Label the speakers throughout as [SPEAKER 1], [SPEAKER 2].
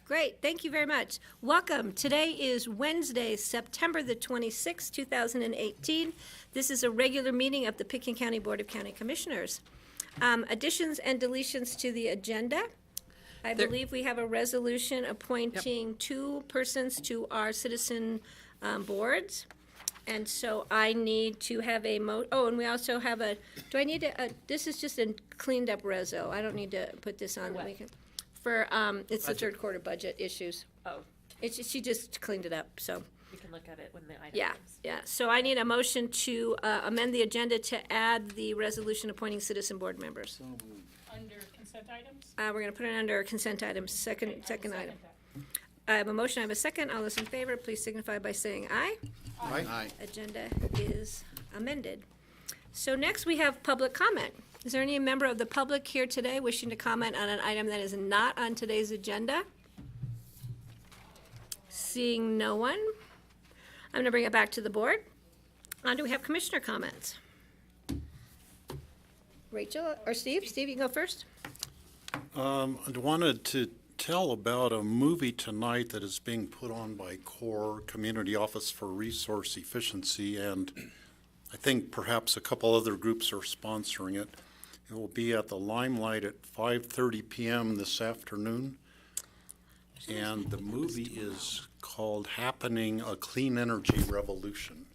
[SPEAKER 1] Great, thank you very much. Welcome. Today is Wednesday, September the 26th, 2018. This is a regular meeting of the Pitkin County Board of County Commissioners. Additions and deletions to the agenda. I believe we have a resolution appointing two persons to our citizen boards. And so I need to have a and we also have do I need to, this is just a cleaned up reso. I don't need to put this on. For it's the third quarter budget issues.
[SPEAKER 2] Oh.
[SPEAKER 1] She just cleaned it up, so.
[SPEAKER 2] We can look at it when the item comes.
[SPEAKER 1] Yeah. So I need a motion to amend the agenda to add the resolution appointing citizen board members.
[SPEAKER 3] Under consent items?
[SPEAKER 1] We're gonna put it under consent items, second item.
[SPEAKER 3] That.
[SPEAKER 1] I have a motion, I have a second. All those in favor, please signify by saying aye.
[SPEAKER 4] Aye.
[SPEAKER 1] Agenda is amended. So next we have public comment. Is there any member of the public here today wishing to comment on an item that is not on today's agenda? Seeing no one, I'm gonna bring it back to the board. Do we have commissioner comments? Rachel or Steve? Steve, you can go first.
[SPEAKER 4] I wanted to tell about a movie tonight that is being put on by CORE, Community Office for Resource Efficiency, and I think perhaps a couple other groups are sponsoring it. It will be at the Limelight at 5:30 p.m. this afternoon, and the movie is called Happening: A Clean Energy Revolution.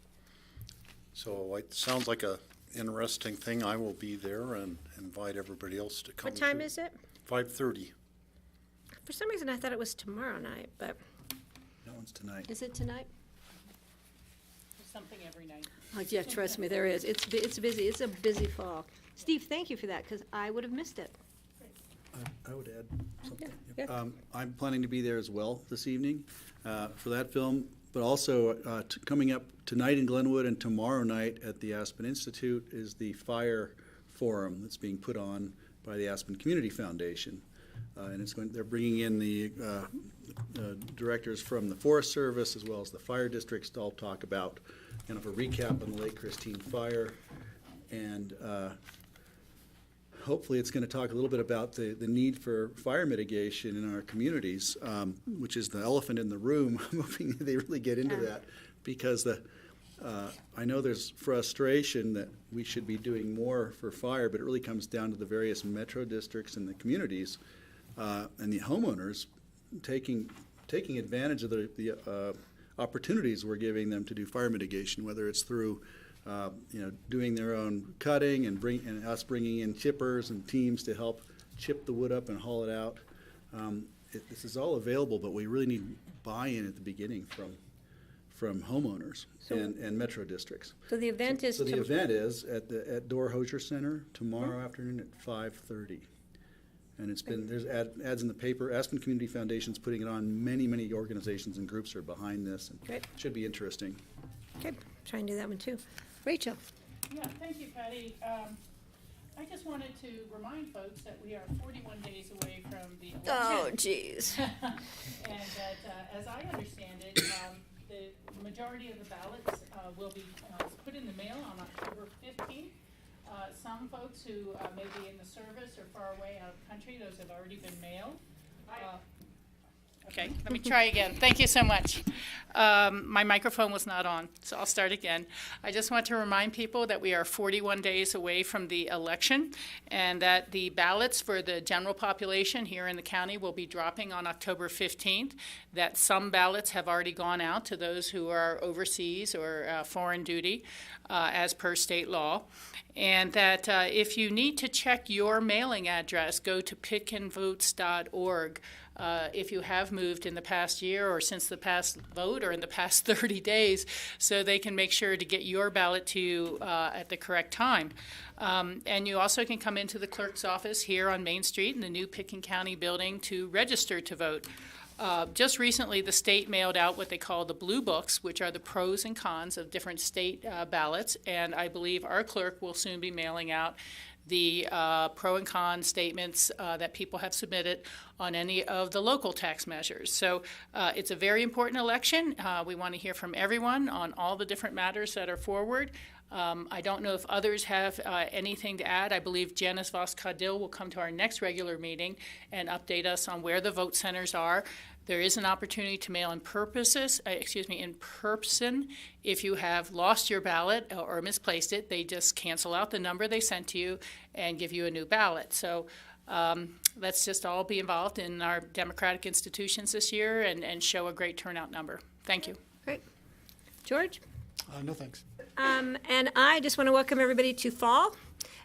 [SPEAKER 4] So it sounds like a interesting thing. I will be there and invite everybody else to come.
[SPEAKER 1] What time is it?
[SPEAKER 4] 5:30.
[SPEAKER 1] For some reason, I thought it was tomorrow night, but
[SPEAKER 5] That one's tonight.
[SPEAKER 1] is it tonight?
[SPEAKER 3] There's something every night.
[SPEAKER 1] Oh, yeah, trust me, there is. It's busy. It's a busy fall. Steve, thank you for that, because I would have missed it.
[SPEAKER 5] I would add something.
[SPEAKER 1] Yeah, yeah.
[SPEAKER 5] I'm planning to be there as well this evening for that film, but also coming up tonight in Glenwood and tomorrow night at the Aspen Institute is the Fire Forum that's being put on by the Aspen Community Foundation. And they're bringing in the directors from the Forest Service as well as the fire districts to all talk about kind of a recap on the Lake Christine fire. And hopefully it's going to talk a little bit about the need for fire mitigation in our communities, which is the elephant in the room. I'm hoping they really get into that, because I know there's frustration that we should be doing more for fire, but it really comes down to the various metro districts and the communities and the homeowners taking advantage of the opportunities we're giving them to do fire mitigation, whether it's through doing their own cutting and us bringing in chippers and teams to help chip the wood up and haul it out. This is all available, but we really need buy-in at the beginning from homeowners and metro districts.
[SPEAKER 1] So the event is.
[SPEAKER 5] So the event is at Door Hosier Center tomorrow afternoon at 5:30. And there's ads in the paper. Aspen Community Foundation's putting it on. Many organizations and groups are behind this, and
[SPEAKER 1] Great.
[SPEAKER 5] it should be interesting.
[SPEAKER 1] Okay, try and do that one too. Rachel?
[SPEAKER 3] Yeah, thank you, Patty. I just wanted to remind folks that we are 41 days away from the election.
[SPEAKER 1] Oh, geez.
[SPEAKER 3] And that, as I understand it, the majority of the ballots will be put in the mail on October 15th. Some folks who may be in the service or far away out of the country, those have already been mailed. Okay, let me try again. Thank you so much. My microphone was not on, so I'll start again. I just want to remind people that we are 41 days away from the election, and that the ballots for the general population here in the county will be dropping on October 15th, that some ballots have already gone out to those who are overseas or foreign duty as per state law, and that if you need to check your mailing address, go to pitkinvotes.org. If you have moved in the past year or since the past vote or in the past 30 days, so they can make sure to get your ballot to you at the correct time. And you also can come into the clerk's office here on Main Street in the new Pitkin County building to register to vote. Just recently, the state mailed out what they call the blue books, which are the pros and cons of different state ballots, and I believe our clerk will soon be mailing out the pro and con statements that people have submitted on any of the local tax measures. So it's a very important election. We want to hear from everyone on all the different matters that are forward. I don't know if others have anything to add. I believe Janice Voss-Caudill will come to our next regular meeting and update us on where the vote centers are. There is an opportunity to mail in in person. If you have lost your ballot or misplaced it, they just cancel out the number they sent to you and give you a new ballot. So let's just all be involved in our democratic institutions this year and show a great turnout number. Thank you.
[SPEAKER 1] Great. George?
[SPEAKER 6] No, thanks.
[SPEAKER 1] And I just want to welcome everybody to fall.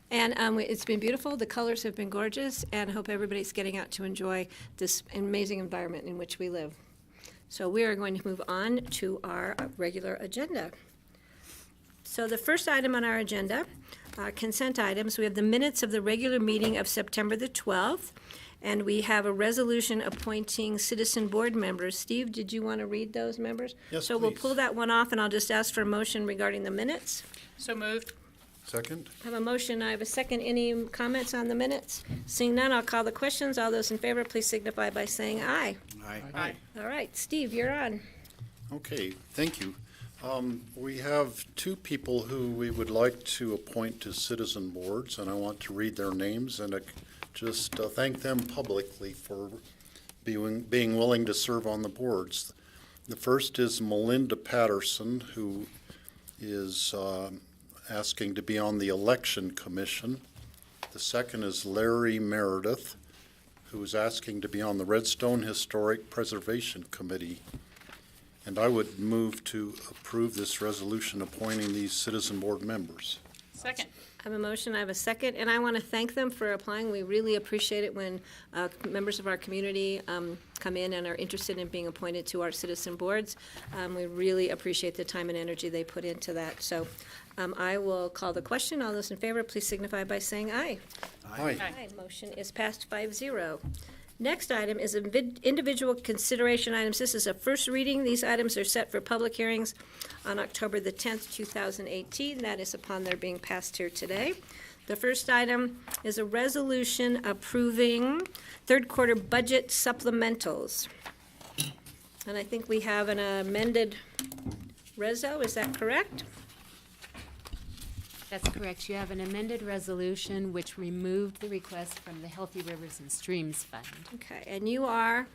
[SPEAKER 1] And it's been beautiful. The colors have been gorgeous, and I hope everybody's getting out to enjoy this amazing environment in which we live. So we are going to move on to our regular agenda. So the first item on our agenda, consent items, we have the minutes of the regular meeting of September the 12th, and we have a resolution appointing citizen board members. Steve, did you want to read those members?
[SPEAKER 4] Yes,
[SPEAKER 1] So we'll
[SPEAKER 4] please.
[SPEAKER 1] pull that one off, and I'll just ask for a motion regarding the minutes.
[SPEAKER 3] So moved.
[SPEAKER 4] Second?
[SPEAKER 1] I have a motion, I have a second. Any comments on the minutes? Seeing none, I'll call the questions. All those in favor, please signify by saying aye.
[SPEAKER 3] Aye.
[SPEAKER 1] All right, Steve, you're on.
[SPEAKER 4] Okay, thank you. We have two people who we would like to appoint to citizen boards, and I want to read their names and just thank them publicly for being willing to serve on the boards. The first is Melinda Patterson, who is asking to be on the Election Commission. The second is Larry Meredith, who is asking to be on the Redstone Historic Preservation Committee. And I would move to approve this resolution appointing these citizen board members.
[SPEAKER 3] Second.
[SPEAKER 1] I have a motion, I have a second, and I want to thank them for applying. We really appreciate it when members of our community come in and are interested in being appointed to our citizen boards. We really appreciate the time and energy they put into that. So I will call the question. All those in favor, please signify by saying aye.
[SPEAKER 4] Aye.
[SPEAKER 1] Aye. Motion is passed 5-0. Next item is individual consideration items. This is a first reading. These items are set for public hearings on October the 10th, 2018. That is upon their being passed here today. The first item is a resolution approving third quarter budget supplementals. And I think we have an amended reso, is that correct?
[SPEAKER 7] That's correct. You have an amended resolution which removed the request from the Healthy Rivers and Streams Fund.
[SPEAKER 1] Okay, and you are?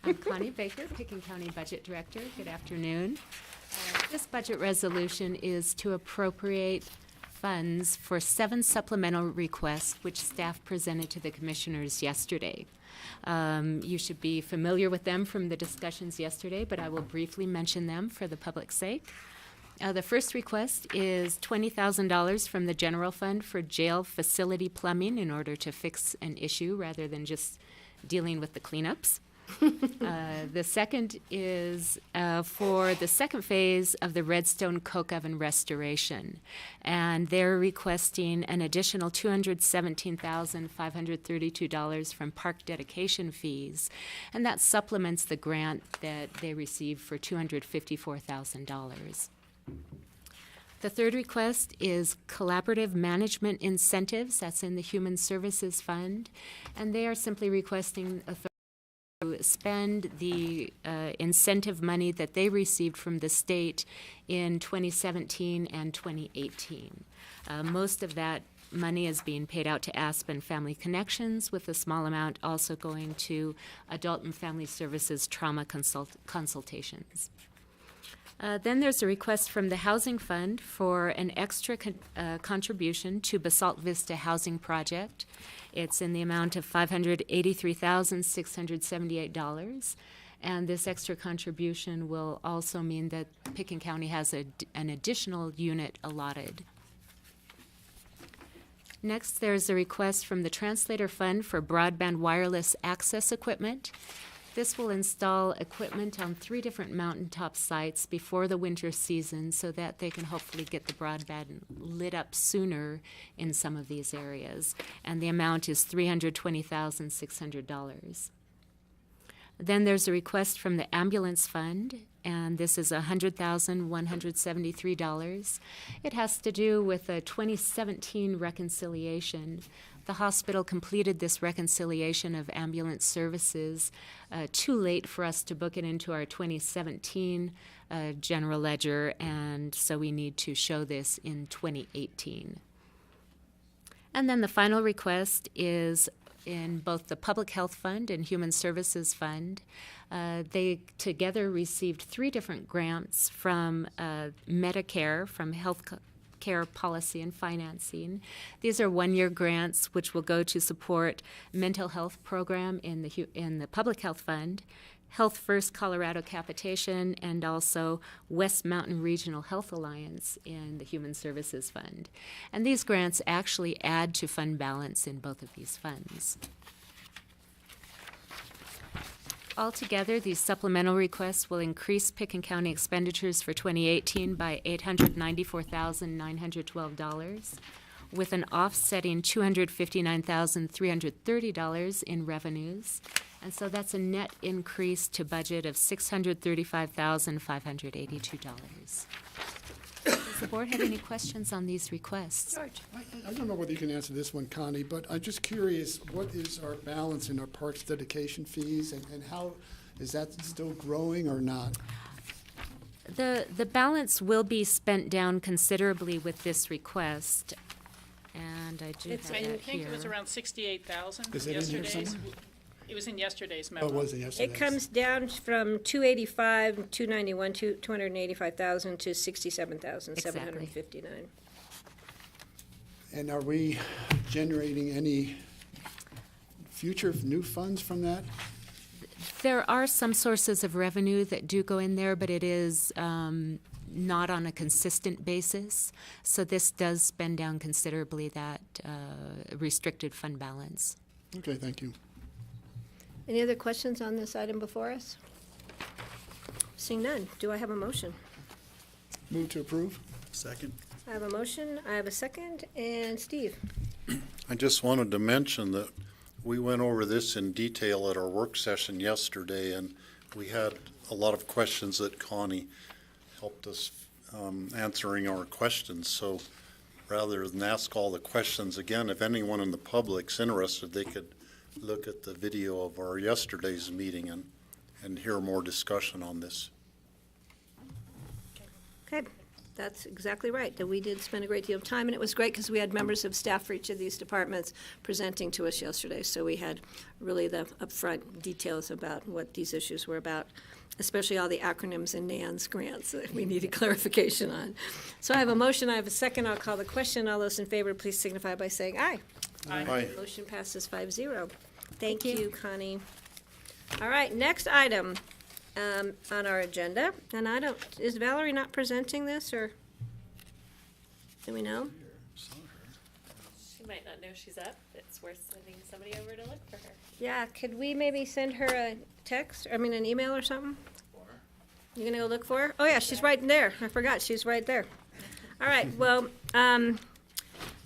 [SPEAKER 7] I'm Connie Baker, Pickens County Budget Director. Good afternoon. This budget resolution is to appropriate funds for 7 supplemental requests which staff presented to the commissioners yesterday. You should be familiar with them from the discussions yesterday, but I will briefly mention them for the public's sake. The first request is $20,000 from the general fund for jail facility plumbing in order to fix an issue rather than just dealing with the cleanups. The second is for the second phase of the Redstone Coke Oven restoration, and they're requesting an additional $217,532 from park dedication fees, and that supplements the grant that they received for $254,000. The third request is collaborative management incentives. That's in the Human Services Fund, and they are simply requesting authority to spend the incentive money that they received from the state in 2017 and 2018. Most of that money is being paid out to Aspen Family Connections, with a small amount also going to Adult and Family Services trauma consultations. Then there's a request from the Housing Fund for an extra contribution to Basalt Vista Housing Project. It's in the amount of $583,678. And this extra contribution will also mean that Pickens County has an additional unit allotted. Next, there's a request from the Translator Fund for broadband wireless access equipment. This will install equipment on 3 different mountaintop sites before the winter season so that they can hopefully get the broadband lit up sooner in some of these areas. And the amount is $320,600. Then there's a request from the Ambulance Fund, and this is $100,173. It has to do with a 2017 reconciliation. The hospital completed this reconciliation of ambulance services too late for us to book it into our 2017 general ledger, and so we need to show this in 2018. And then the final request is in both the Public Health Fund and Human Services Fund. They together received 3 different grants from Medicare, from Health Care Policy and Financing. These are one-year grants which will go to support mental health program in the Public Health Fund, Health First Colorado Capitation, and also West Mountain Regional Health Alliance in the Human Services Fund. And these grants actually add to fund balance in both of these funds. Altogether, these supplemental requests will increase Pickens County expenditures for 2018 by $894,912, with an offsetting $259,330 in revenues. And so that's a net increase to budget of $635,582. Does the board have any questions on these requests?
[SPEAKER 1] George?
[SPEAKER 6] I don't know whether you can answer this one, Connie, but I'm just curious, what is our balance in our parks dedication fees, and how, is that still growing or not?
[SPEAKER 7] The balance will be spent down considerably with this request, and I do have
[SPEAKER 1] It's-
[SPEAKER 7] that
[SPEAKER 3] I
[SPEAKER 7] here.
[SPEAKER 3] think it was around 68,000
[SPEAKER 6] Is it in here
[SPEAKER 3] yesterday's.
[SPEAKER 6] somewhere?
[SPEAKER 3] It was in yesterday's
[SPEAKER 6] Oh,
[SPEAKER 3] memo.
[SPEAKER 6] it wasn't yesterday.
[SPEAKER 1] It comes down from 285, 291, 285,000 to 67,759.
[SPEAKER 6] And are we generating any future new funds from that?
[SPEAKER 7] There are some sources of revenue that do go in there, but it is not on a consistent basis. So this does spend down considerably that restricted fund balance.
[SPEAKER 6] Okay, thank you.
[SPEAKER 1] Any other questions on this item before us? Seeing none, do I have a motion?
[SPEAKER 6] Move to approve?
[SPEAKER 5] Second.
[SPEAKER 1] I have a motion, I have a second, and Steve?
[SPEAKER 4] I just wanted to mention that we went over this in detail at our work session yesterday, and we had a lot of questions that Connie helped us answering our questions. So rather than ask all the questions again, if anyone in the public's interested, they could look at the video of our yesterday's meeting and hear more discussion on this.
[SPEAKER 1] Okay, that's exactly right, that we did spend a great deal of time, and it was great because we had members of staff for each of these departments presenting to us yesterday, so we had really the upfront details about what these issues were about, especially all the acronyms in Nan's grants that we needed clarification on. So I have a motion, I have a second, I'll call the question. All those in favor, please signify by saying aye.
[SPEAKER 4] Aye.
[SPEAKER 1] Motion passes 5-0. Thank you, Connie. All right, next item on our agenda, and is Valerie not presenting this, or do we know?
[SPEAKER 2] She might not know she's up. It's worth sending somebody over to look for her.
[SPEAKER 1] Yeah, could we maybe send her a text, an email or something? You gonna go look for her? Oh, yeah, she's right there. I forgot, she's right there. All right, well,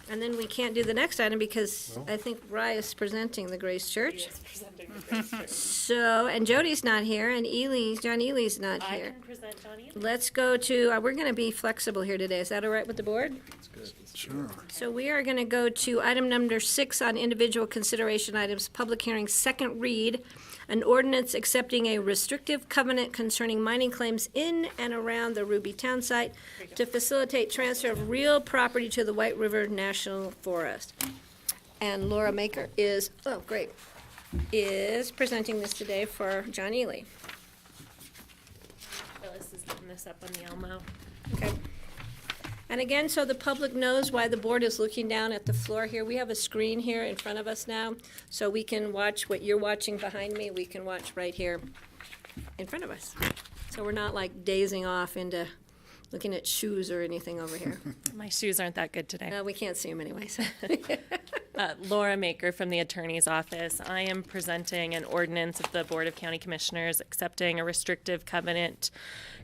[SPEAKER 1] and then we can't do the next item because I think Rye is presenting the Grace
[SPEAKER 2] She
[SPEAKER 1] Church.
[SPEAKER 2] is presenting the Grace Church.
[SPEAKER 1] So, and Jody's not here, and John Ely's not
[SPEAKER 2] I
[SPEAKER 1] here.
[SPEAKER 2] can present Johnny.
[SPEAKER 1] Let's go to, we're going to be flexible here today. Is that all right with the board?
[SPEAKER 4] Sure.
[SPEAKER 1] So we are going to go to item number 6 on individual consideration items, public hearing, second read, an ordinance accepting a restrictive covenant concerning mining claims in and around the Ruby Town site to facilitate transfer of real property to the White River National Forest. And Laura Maker is presenting this today for John Ely.
[SPEAKER 2] Phyllis is putting this up on the Elmo.
[SPEAKER 1] Okay. And again, so the public knows why the board is looking down at the floor here. We have a screen here in front of us now, so we can watch what you're watching behind me. We can watch right here in front of us. So we're not like dazing off into looking at shoes or anything over here.
[SPEAKER 2] My shoes aren't that good today.
[SPEAKER 1] No, we can't see them anyways.
[SPEAKER 2] Laura Maker from the Attorney's Office. I am presenting an ordinance of the Board of County Commissioners accepting a restrictive covenant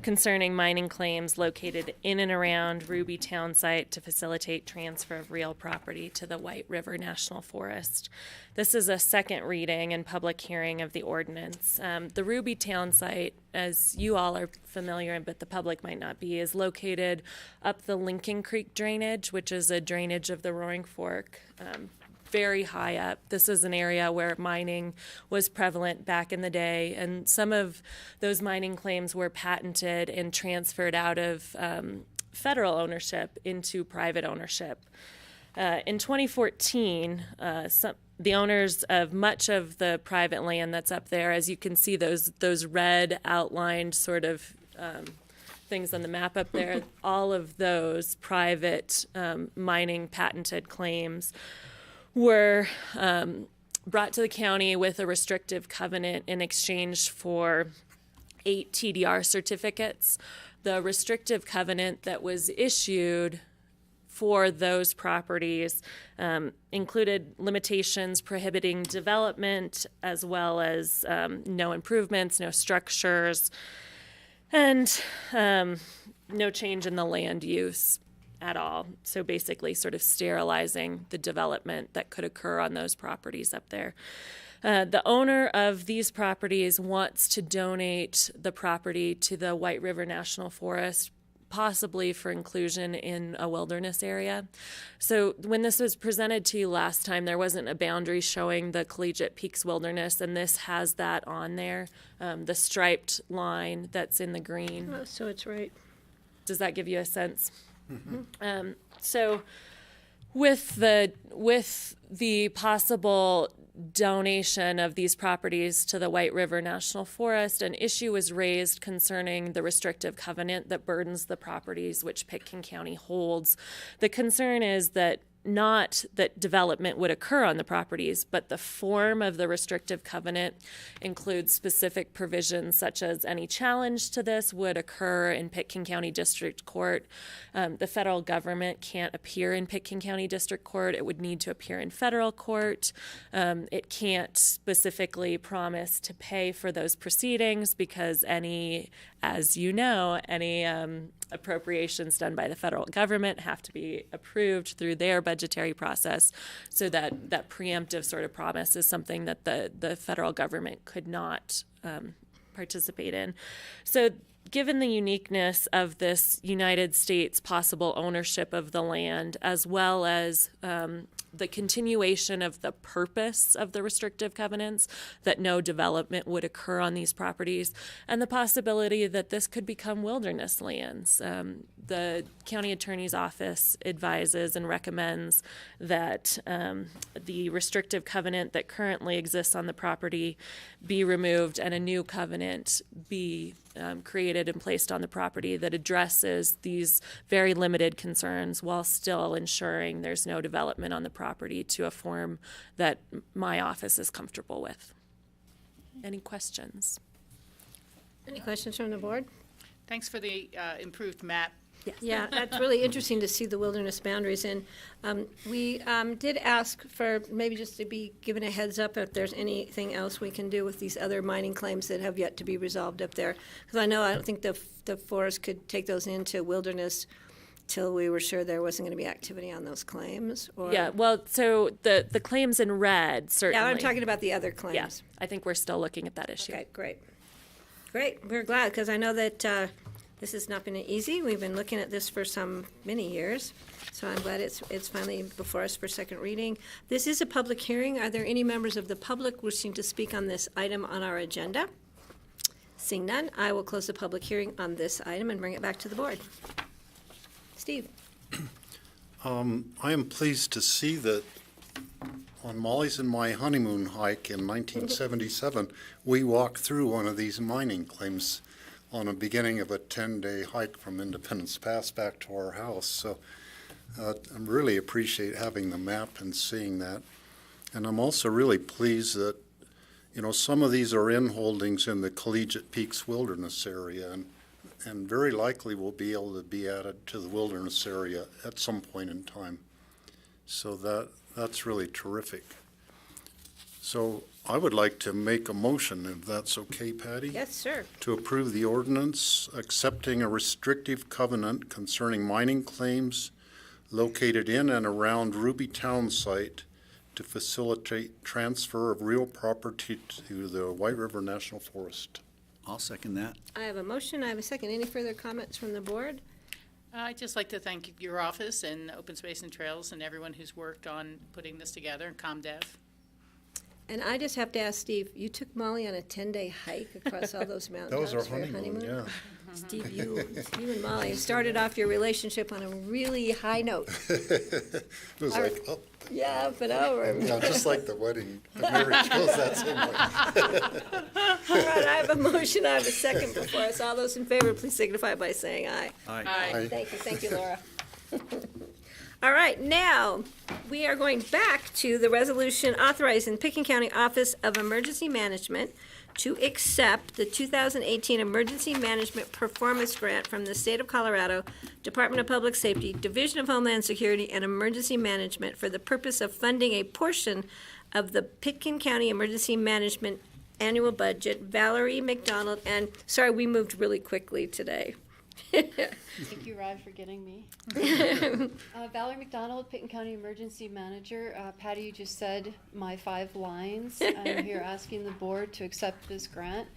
[SPEAKER 2] concerning mining claims located in and around Ruby Town site to facilitate transfer of real property to the White River National Forest. This is a second reading and public hearing of the ordinance. The Ruby Town site, as you all are familiar, but the public might not be, is located up the Lincoln Creek drainage, which is a drainage of the Roaring Fork very high up. This is an area where mining was prevalent back in the day, and some of those mining claims were patented and transferred out of federal ownership into private ownership. In 2014, the owners of much of the private land that's up there, as you can see those red outlined sort of things on the map up there, all of those private mining patented claims were brought to the county with a restrictive covenant in exchange for 8 TDR certificates. The restrictive covenant that was issued for those properties included limitations prohibiting development, as well as no improvements, no structures, and no change in the land use at all. So basically sort of sterilizing the development that could occur on those properties up there. The owner of these properties wants to donate the property to the White River National Forest, possibly for inclusion in a wilderness area. So when this was presented to you last time, there wasn't a boundary showing the Collegiate Peaks Wilderness, and this has that on there, the striped line that's in the green.
[SPEAKER 1] Oh, so it's right.
[SPEAKER 2] Does that give you a sense? So with the possible donation of these properties to the White River National Forest, an issue was raised concerning the restrictive covenant that burdens the properties which Pitkin County holds. The concern is that not that development would occur on the properties, but the form of the restrictive covenant includes specific provisions such as any challenge to this would occur in Pitkin County District Court. The federal government can't appear in Pitkin County District Court. It would need to appear in federal court. It can't specifically promise to pay for those proceedings because any appropriations done by the federal government have to be approved through their budgetary process. So that preemptive sort of promise is something that the federal government could not participate in. So given the uniqueness of this United States possible ownership of the land, as well as the continuation of the purpose of the restrictive covenants, that no development would occur on these properties, and the possibility that this could become wilderness lands. The county attorney's office advises and recommends that the restrictive covenant that currently exists on the property be removed and a new covenant be created and placed on the property that addresses these very limited concerns while still ensuring there's no development on the property to a form that my office is comfortable with. Any questions?
[SPEAKER 1] Any questions from the board?
[SPEAKER 3] Thanks for the improved map.
[SPEAKER 1] Yeah, that's really interesting to see the wilderness boundaries. And we did ask for maybe just to be given a heads up if there's anything else we can do with these other mining claims that have yet to be resolved up there. Because I don't think the forest could take those into wilderness till we were sure there wasn't going to be activity on those claims. Or...
[SPEAKER 2] Yeah, well, so the claims in red, certainly.
[SPEAKER 1] Yeah, I'm talking about the other claims.
[SPEAKER 2] Yeah, I think we're still looking at that issue.
[SPEAKER 1] Okay, great. Great, we're glad, because I know that this has not been easy. We've been looking at this for many years, so I'm glad it's finally before us for second reading. This is a public hearing. Are there any members of the public wishing to speak on this item on our agenda? Seeing none, I will close the public hearing on this item and bring it back to the board. Steve.
[SPEAKER 4] I am pleased to see that on Molly's and my honeymoon hike in 1977, we walked through one of these mining claims on a beginning of a 10-day hike from Independence Pass back to our house. So I really appreciate having the map and seeing that. And I'm also really pleased that, some of these are in holdings in the Collegiate Peaks Wilderness area, and very likely will be able to be added to the wilderness area at some point in time. So that's really terrific. So I would like to make a motion, if that's okay, Patty?
[SPEAKER 1] Yes, sir.
[SPEAKER 4] To approve the ordinance accepting a restrictive covenant concerning mining claims located in and around Ruby Town site to facilitate transfer of real property to the White River National Forest.
[SPEAKER 5] I'll second that.
[SPEAKER 1] I have a motion. I have a second. Any further comments from the board?
[SPEAKER 3] I'd just like to thank your office and Open Space and Trails and everyone who's worked on putting this together, and ComDev.
[SPEAKER 1] And I just have to ask Steve, you took Molly on a 10-day hike across all those
[SPEAKER 4] That
[SPEAKER 1] mountains
[SPEAKER 4] was our
[SPEAKER 1] for your
[SPEAKER 4] honeymoon, yeah.
[SPEAKER 1] Steve, you and Molly started off your relationship on a really high note.
[SPEAKER 8] It was like, oh,
[SPEAKER 1] Yeah, up and over.
[SPEAKER 8] you know, just like the wedding, the marriage goes that same way.
[SPEAKER 1] All right, I have a motion, I have a second before us. All those in favor, please signify by saying aye.
[SPEAKER 3] Aye.
[SPEAKER 1] Thank you, Laura. All right, now, we are going back to the resolution authorizing Pickens County Office of Emergency Management to accept the 2018 Emergency Management Performance Grant from the State of Colorado, Department of Public Safety, Division of Homeland Security, and Emergency Management for the purpose of funding a portion of the Pickens County Emergency Management annual budget. Valerie McDonald, and, sorry, we moved really quickly today.
[SPEAKER 9] Thank you, Rod, for getting me. Valerie McDonald, Pickens County Emergency Manager. Patty, you just said my 5 lines. I'm here asking the board to accept this grant.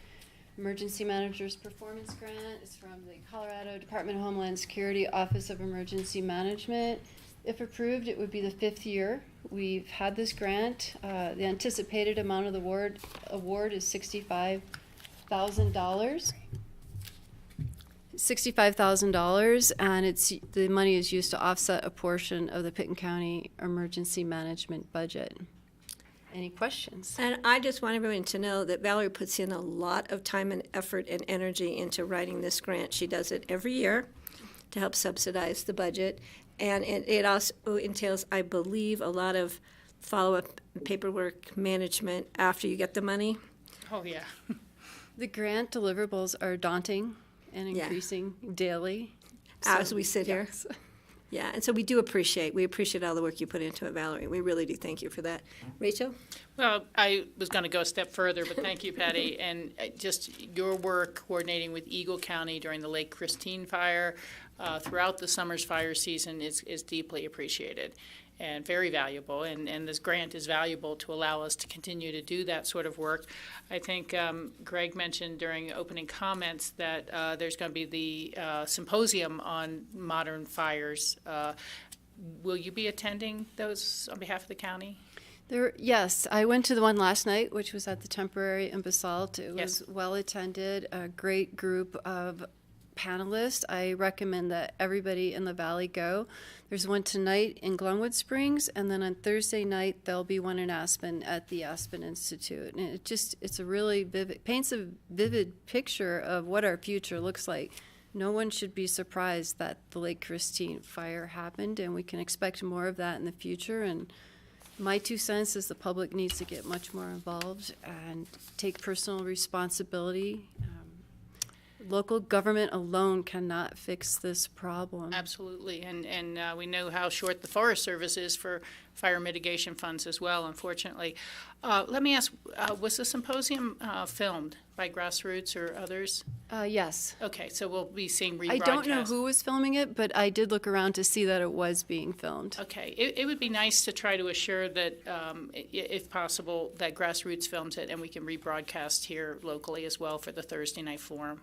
[SPEAKER 9] Emergency Manager's Performance Grant is from the Colorado Department of Homeland Security Office of Emergency Management. If approved, it would be the 5th year we've had this grant. The anticipated amount of the award is $65,000. $65,000, and the money is used to offset a portion of the Pickens County Emergency Management budget. Any questions?
[SPEAKER 1] And I just want everyone to know that Valerie puts in a lot of time and effort and energy into writing this grant. She does it every year to help subsidize the budget, and it also entails, I believe, a lot of follow-up paperwork management after you get the money.
[SPEAKER 3] Oh, yeah.
[SPEAKER 9] The grant deliverables are daunting and
[SPEAKER 1] Yeah.
[SPEAKER 9] increasing daily.
[SPEAKER 1] As we sit here. Yeah, and so we appreciate all the work you put into it, Valerie. We really do thank you for that. Rachel?
[SPEAKER 3] Well, I was going to go a step further, but thank you, Patty. And just your work coordinating with Eagle County during the Lake Christine fire throughout the summer's fire season is deeply appreciated and very valuable. And this grant is valuable to allow us to continue to do that sort of work. I think Greg mentioned during opening comments that there's going to be the symposium on modern fires. Will you be attending those on behalf of the county?
[SPEAKER 9] Yes, I went to the one last night, which was at the Temporary in Basalt. It
[SPEAKER 3] Yes.
[SPEAKER 9] was well attended, a great group of panelists. I recommend that everybody in the valley go. There's one tonight in Glenwood Springs, and then on Thursday night there'll be one in Aspen at the Aspen Institute. And it's a really paints a vivid picture of what our future looks like. No one should be surprised that the Lake Christine fire happened, and we can expect more of that in the future. And my 2 cents is the public needs to get much more involved and take personal responsibility. Local government alone cannot fix this problem.
[SPEAKER 3] Absolutely, and we know how short the Forest Service is for fire mitigation funds as well, unfortunately. Let me ask, was the symposium filmed by Grassroots or others?
[SPEAKER 9] Yes.
[SPEAKER 3] Okay, so we'll be seeing rebroadcast.
[SPEAKER 9] I don't know who was filming it, but I did look around to see that it was being filmed.
[SPEAKER 3] Okay, it would be nice to try to assure that, if possible, that Grassroots films it and we can rebroadcast here locally as well for the Thursday night forum.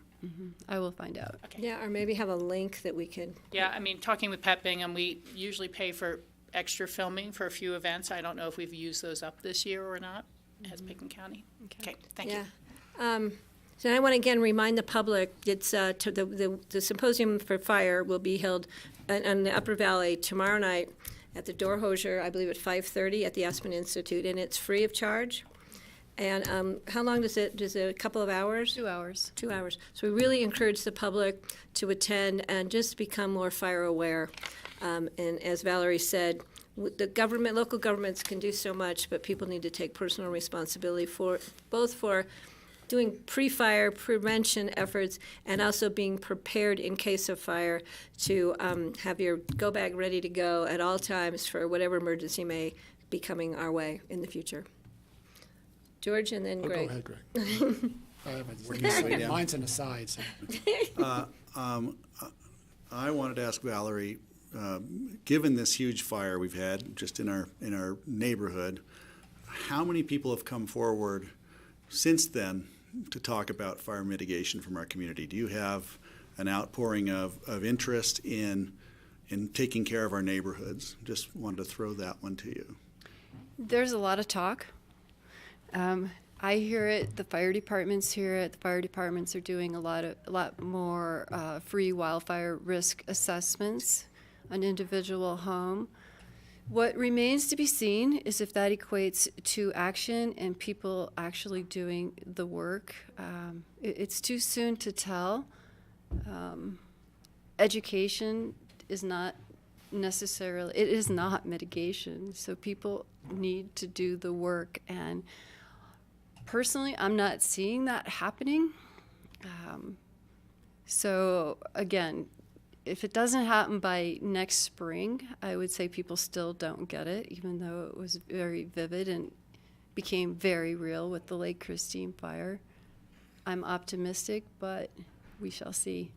[SPEAKER 9] I will find out.
[SPEAKER 1] Yeah, or maybe have a link that we could.
[SPEAKER 3] Yeah, I mean, talking with Pat Bingham, we usually pay for extra filming for a few events. I don't know if we've used those up this year or not as Pickens County. Okay, thank you.
[SPEAKER 1] Yeah. So I want to again remind the public, it's the symposium for fire will be held in the Upper Valley tomorrow night at the Door Hosier, I believe at 5:30 at the Aspen Institute, and it's free of charge. And how long does it, a couple of hours?
[SPEAKER 9] 2 hours.
[SPEAKER 1] 2 hours. So we really encourage the public to attend and just become more fire aware. And as Valerie said, the government, local governments can do so much, but people need to take personal responsibility for both for doing pre-fire prevention efforts and also being prepared in case of fire to have your go bag ready to go at all times for whatever emergency may be coming our way in the future. George and then
[SPEAKER 6] Oh,
[SPEAKER 1] Greg.
[SPEAKER 6] go ahead, Greg. Mine's an aside, so.
[SPEAKER 5] I wanted to ask Valerie, given this huge fire we've had just in our neighborhood, how many people have come forward since then to talk about fire mitigation from our community? Do you have an outpouring of interest in taking care of our neighborhoods. Just wanted to throw that one to you.
[SPEAKER 9] There's a lot of talk. I hear it. The fire departments hear it. The fire departments are doing a lot more free wildfire risk assessments on individual home. What remains to be seen is if that equates to action and people actually doing the work. It's too soon to tell. Education is not necessarily, it is not mitigation. So people need to do the work. And personally, I'm not seeing that happening. So again, if it doesn't happen by next spring, I would say people still don't get it, even though it was very vivid and became very real with the Lake Christine fire. I'm optimistic, but we shall see.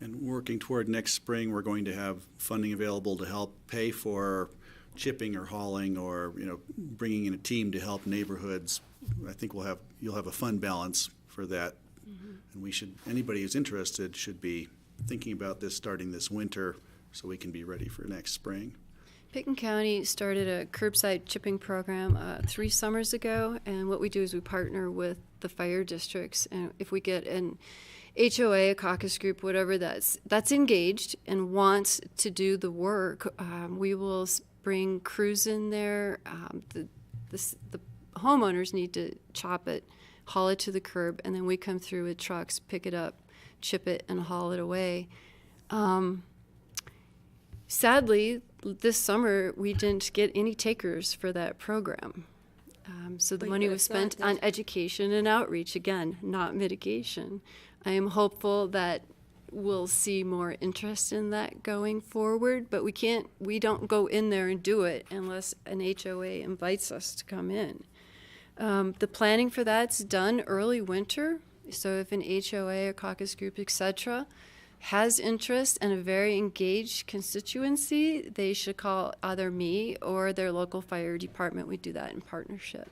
[SPEAKER 5] And working toward next spring, we're going to have funding available to help pay for chipping or hauling or, bringing in a team to help neighborhoods. I think you'll have a fund balance for that. Mm-hmm. And anybody who's interested should be thinking about this starting this winter so we can be ready for next spring.
[SPEAKER 9] Pickens County started a curbside chipping program 3 summers ago, and what we do is we partner with the fire districts, and if we get an HOA, a caucus group, whatever that's engaged and wants to do the work, we will bring crews in there. The homeowners need to chop it, haul it to the curb, and then we come through with trucks, pick it up, chip it, and haul it away. Sadly, this summer we didn't get any takers for that program. So the money was spent on education and outreach, again, not mitigation. I am hopeful that we'll see more interest in that going forward, but we don't go in there and do it unless an HOA invites us to come in. The planning for that's done early winter. So if an HOA, a caucus group, etc., has interest and a very engaged constituency, they should call either me or their local fire department. We do that in partnership.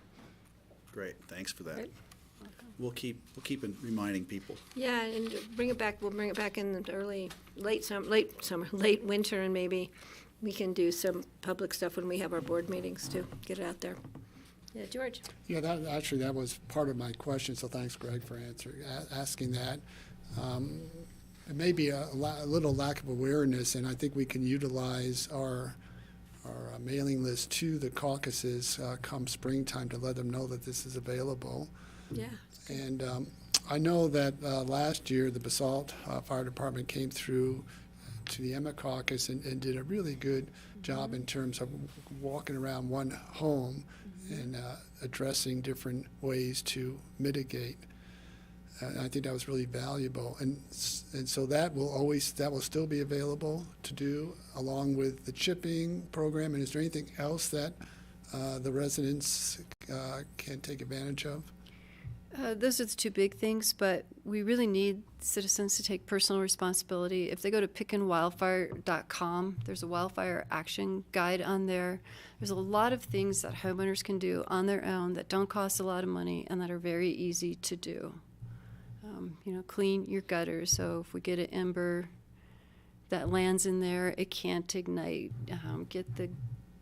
[SPEAKER 5] Great, thanks for that.
[SPEAKER 1] Great.
[SPEAKER 5] We'll keep reminding people.
[SPEAKER 1] Yeah, and bring it back. We'll bring it back in the late winter, and maybe we can do some public stuff when we have our board meetings to get it out there. Yeah, George.
[SPEAKER 6] Yeah, that was part of my question, so thanks, Greg, for asking that. It may be a little lack of awareness, and I think we can utilize our mailing list to the caucuses come springtime to let them know that this is available.
[SPEAKER 1] Yeah.
[SPEAKER 6] And I know that last year the Basalt Fire Department came through to the Emma caucus and did a really good job in terms of walking around one home and addressing different ways to mitigate. I think that was really valuable, and so that will still be available to do along with the chipping program. And is there anything else that the residents can take advantage of?
[SPEAKER 9] Those are the 2 big things, but we really need citizens to take personal responsibility. If they go to pickenwildfire.com, there's a wildfire action guide on there. There's a lot of things that homeowners can do on their own that don't cost a lot of money and that are very easy to do. Clean your gutters. So if we get an ember that lands in there, it can't ignite. Get the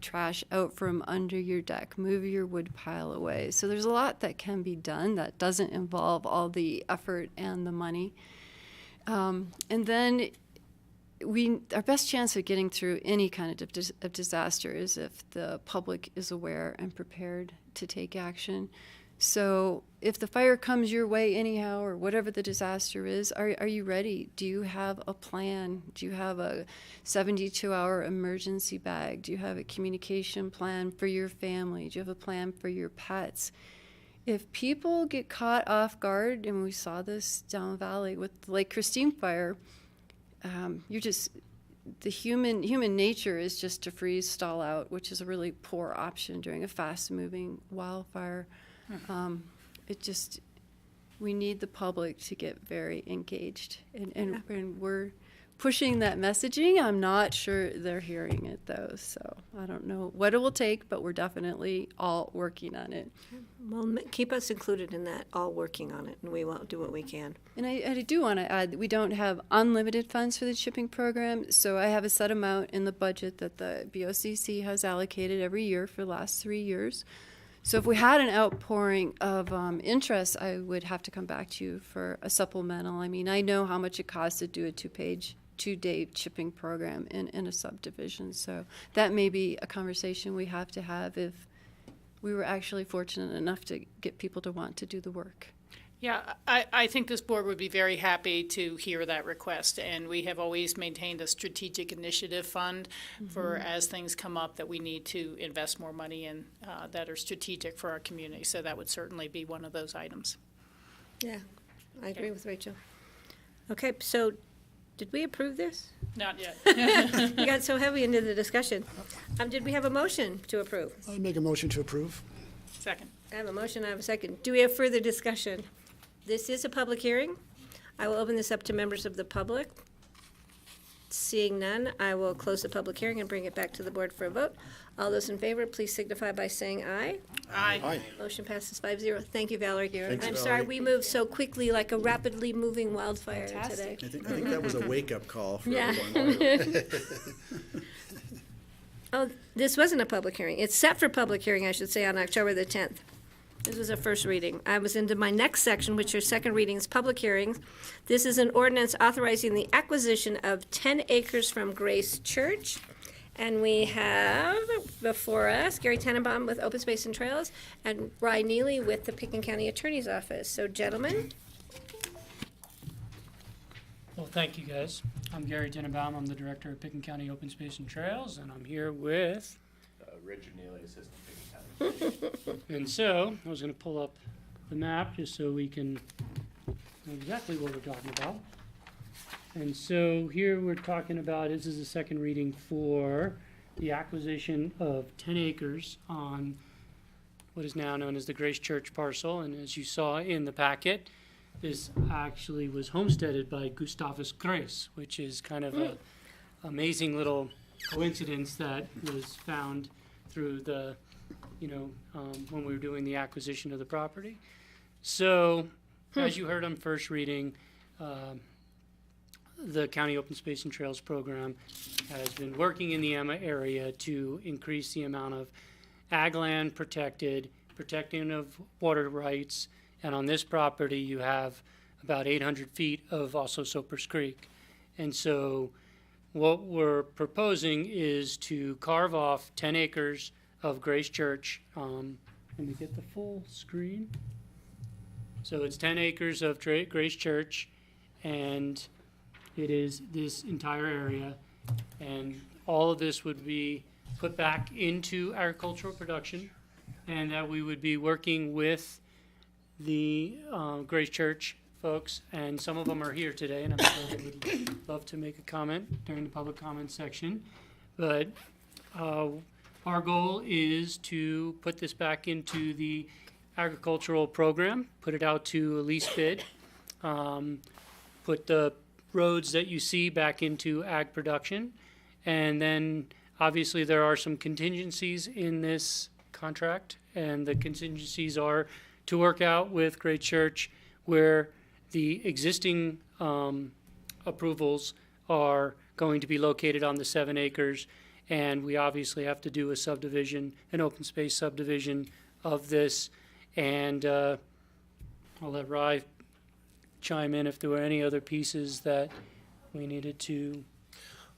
[SPEAKER 9] trash out from under your deck. Move your wood pile away. So there's a lot that can be done that doesn't involve all the effort and the money. And then our best chance of getting through any kind of disaster is if the public is aware and prepared to take action. So if the fire comes your way anyhow, or whatever the disaster is, are you ready? Do you have a plan? Do you have a 72-hour emergency bag? Do you have a communication plan for your family? Do you have a plan for your pets? If people get caught off guard, and we saw this down the valley with the Lake Christine fire, the human nature is just to freeze, stall out, which is a really poor option during a fast-moving wildfire. We need the public to get very engaged, and we're pushing that messaging. I'm not sure they're hearing it though, so I don't know what it will take, but we're definitely all working on it.
[SPEAKER 1] Well, keep us included in that, all working on it, and we will do what we can.
[SPEAKER 9] And I do want to add that we don't have unlimited funds for the chipping program, so I have a set amount in the budget that the BOCC has allocated every year for the last 3 years. So if we had an outpouring of interest, I would have to come back to you for a supplemental. I mean, I know how much it costs to do a two-day chipping program in a subdivision, so that may be a conversation we have to have if we were actually fortunate enough to get people to want to do the work.
[SPEAKER 3] Yeah, I think this board would be very happy to hear that request, and we have always maintained a strategic initiative fund for as things come up that we need to invest more money in that are strategic for our community, so that would certainly be one of those items.
[SPEAKER 1] Yeah, I agree with Rachel. Okay, so did we approve this?
[SPEAKER 3] Not yet.
[SPEAKER 1] We got so heavy into the discussion. Did we have a motion to approve?
[SPEAKER 6] I'd make a motion to approve.
[SPEAKER 3] Second.
[SPEAKER 1] I have a motion, I have a second. Do we have further discussion? This is a public hearing. I will open this up to members of the public. Seeing none, I will close the public hearing and bring it back to the board for a vote. All those in favor, please signify by saying aye.
[SPEAKER 3] Aye.
[SPEAKER 1] Motion passes 5-0. Thank you, Valerie.
[SPEAKER 8] Thanks,
[SPEAKER 1] I'm sorry
[SPEAKER 8] Valerie.
[SPEAKER 1] we moved so quickly like a rapidly moving wildfire today.
[SPEAKER 5] I think that was a wake-up call for
[SPEAKER 1] Yeah.
[SPEAKER 5] everyone.
[SPEAKER 1] Oh, this wasn't a public hearing. It's set for public hearing, I should say, on October the 10th. This was a first reading. I was into my next section, which are second readings, public hearings. This is an ordinance authorizing the acquisition of 10 acres from Grace Church. And we have before us Gary Tenenbaum with Open Space and Trails and Rye Neely with the Pickens County Attorney's Office. So gentlemen,
[SPEAKER 10] Well, thank you, guys. I'm Gary Tenenbaum. I'm the Director of Pickens County Open Space and Trails, and I'm here with...
[SPEAKER 11] Richard Neely, Assistant Pickens County.
[SPEAKER 10] And so, I was going to pull up the map just so we can know exactly what we're talking about. And so here we're talking about, this is the second reading for the acquisition of 10 acres on what is now known as the Grace Church parcel. And as you saw in the packet, this actually was homesteaded by Gustavus Grace, which is kind of an amazing little coincidence that was found through the, when we were doing the acquisition of the property. So, as you heard on first reading, the County Open Space and Trails program has been working in the Emma area to increase the amount of ag land protected, protecting of water rights, and on this property you have about 800 feet of also Soapers Creek. And so what we're proposing is to carve off 10 acres of Grace Church. Let me get the full screen. So it's 10 acres of Grace Church, and it is this entire area. And all of this would be put back into agricultural production, and that we would be working with the Grace Church folks, and some of them are here today, and I'm sure they would love to make a comment during the public comment section. But our goal is to put this back into the agricultural program, put it out to a lease bid, put the roads that you see back into ag production, and then obviously there are some contingencies in this contract, and the contingencies are to work out with Great Church where the existing approvals are going to be located on the 7 acres, and we obviously have to do a subdivision, an open space subdivision of this, and I'll let Rye chime in if there were any other pieces that we needed to.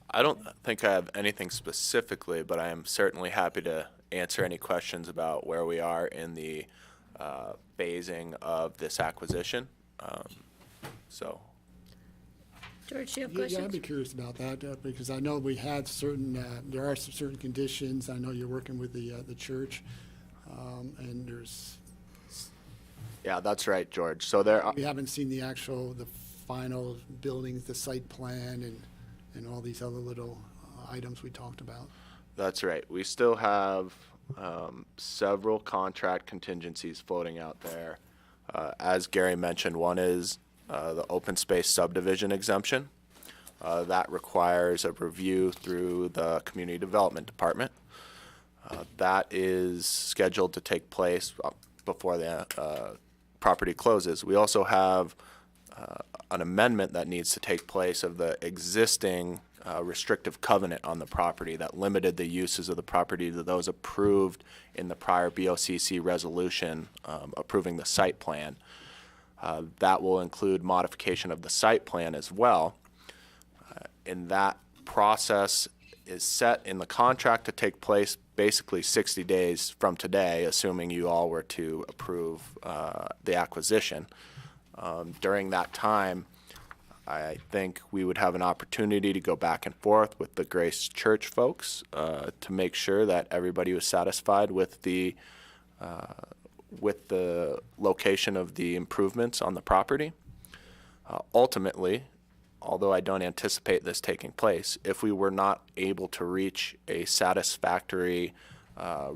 [SPEAKER 11] I don't think I have anything specifically, but I am certainly happy to answer any questions about where we are in the phasing of this acquisition. So,
[SPEAKER 1] George, do you have
[SPEAKER 6] Yeah, I'd
[SPEAKER 1] questions?
[SPEAKER 6] be curious about that, because I know we had certain, there are some certain conditions. I know you're working with the church, and there's,
[SPEAKER 11] yeah, that's right, George. So
[SPEAKER 6] we haven't seen the final buildings, the site plan, and all these other little items we talked about.
[SPEAKER 11] that's right. We still have several contract contingencies floating out there. As Gary mentioned, one is the open space subdivision exemption. That requires a review through the Community Development Department. That is scheduled to take place before the property closes. We also have an amendment that needs to take place of the existing restrictive covenant on the property that limited the uses of the property to those approved in the prior BOCC resolution approving the site plan. That will include modification of the site plan as well. And that process is set in the contract to take place basically 60 days from today, assuming you all were to approve the acquisition. During that time, I think we would have an opportunity to go back and forth with the Grace Church folks to make sure that everybody was satisfied with the location of the improvements on the property. Ultimately, although I don't anticipate this taking place, if we were not able to reach a satisfactory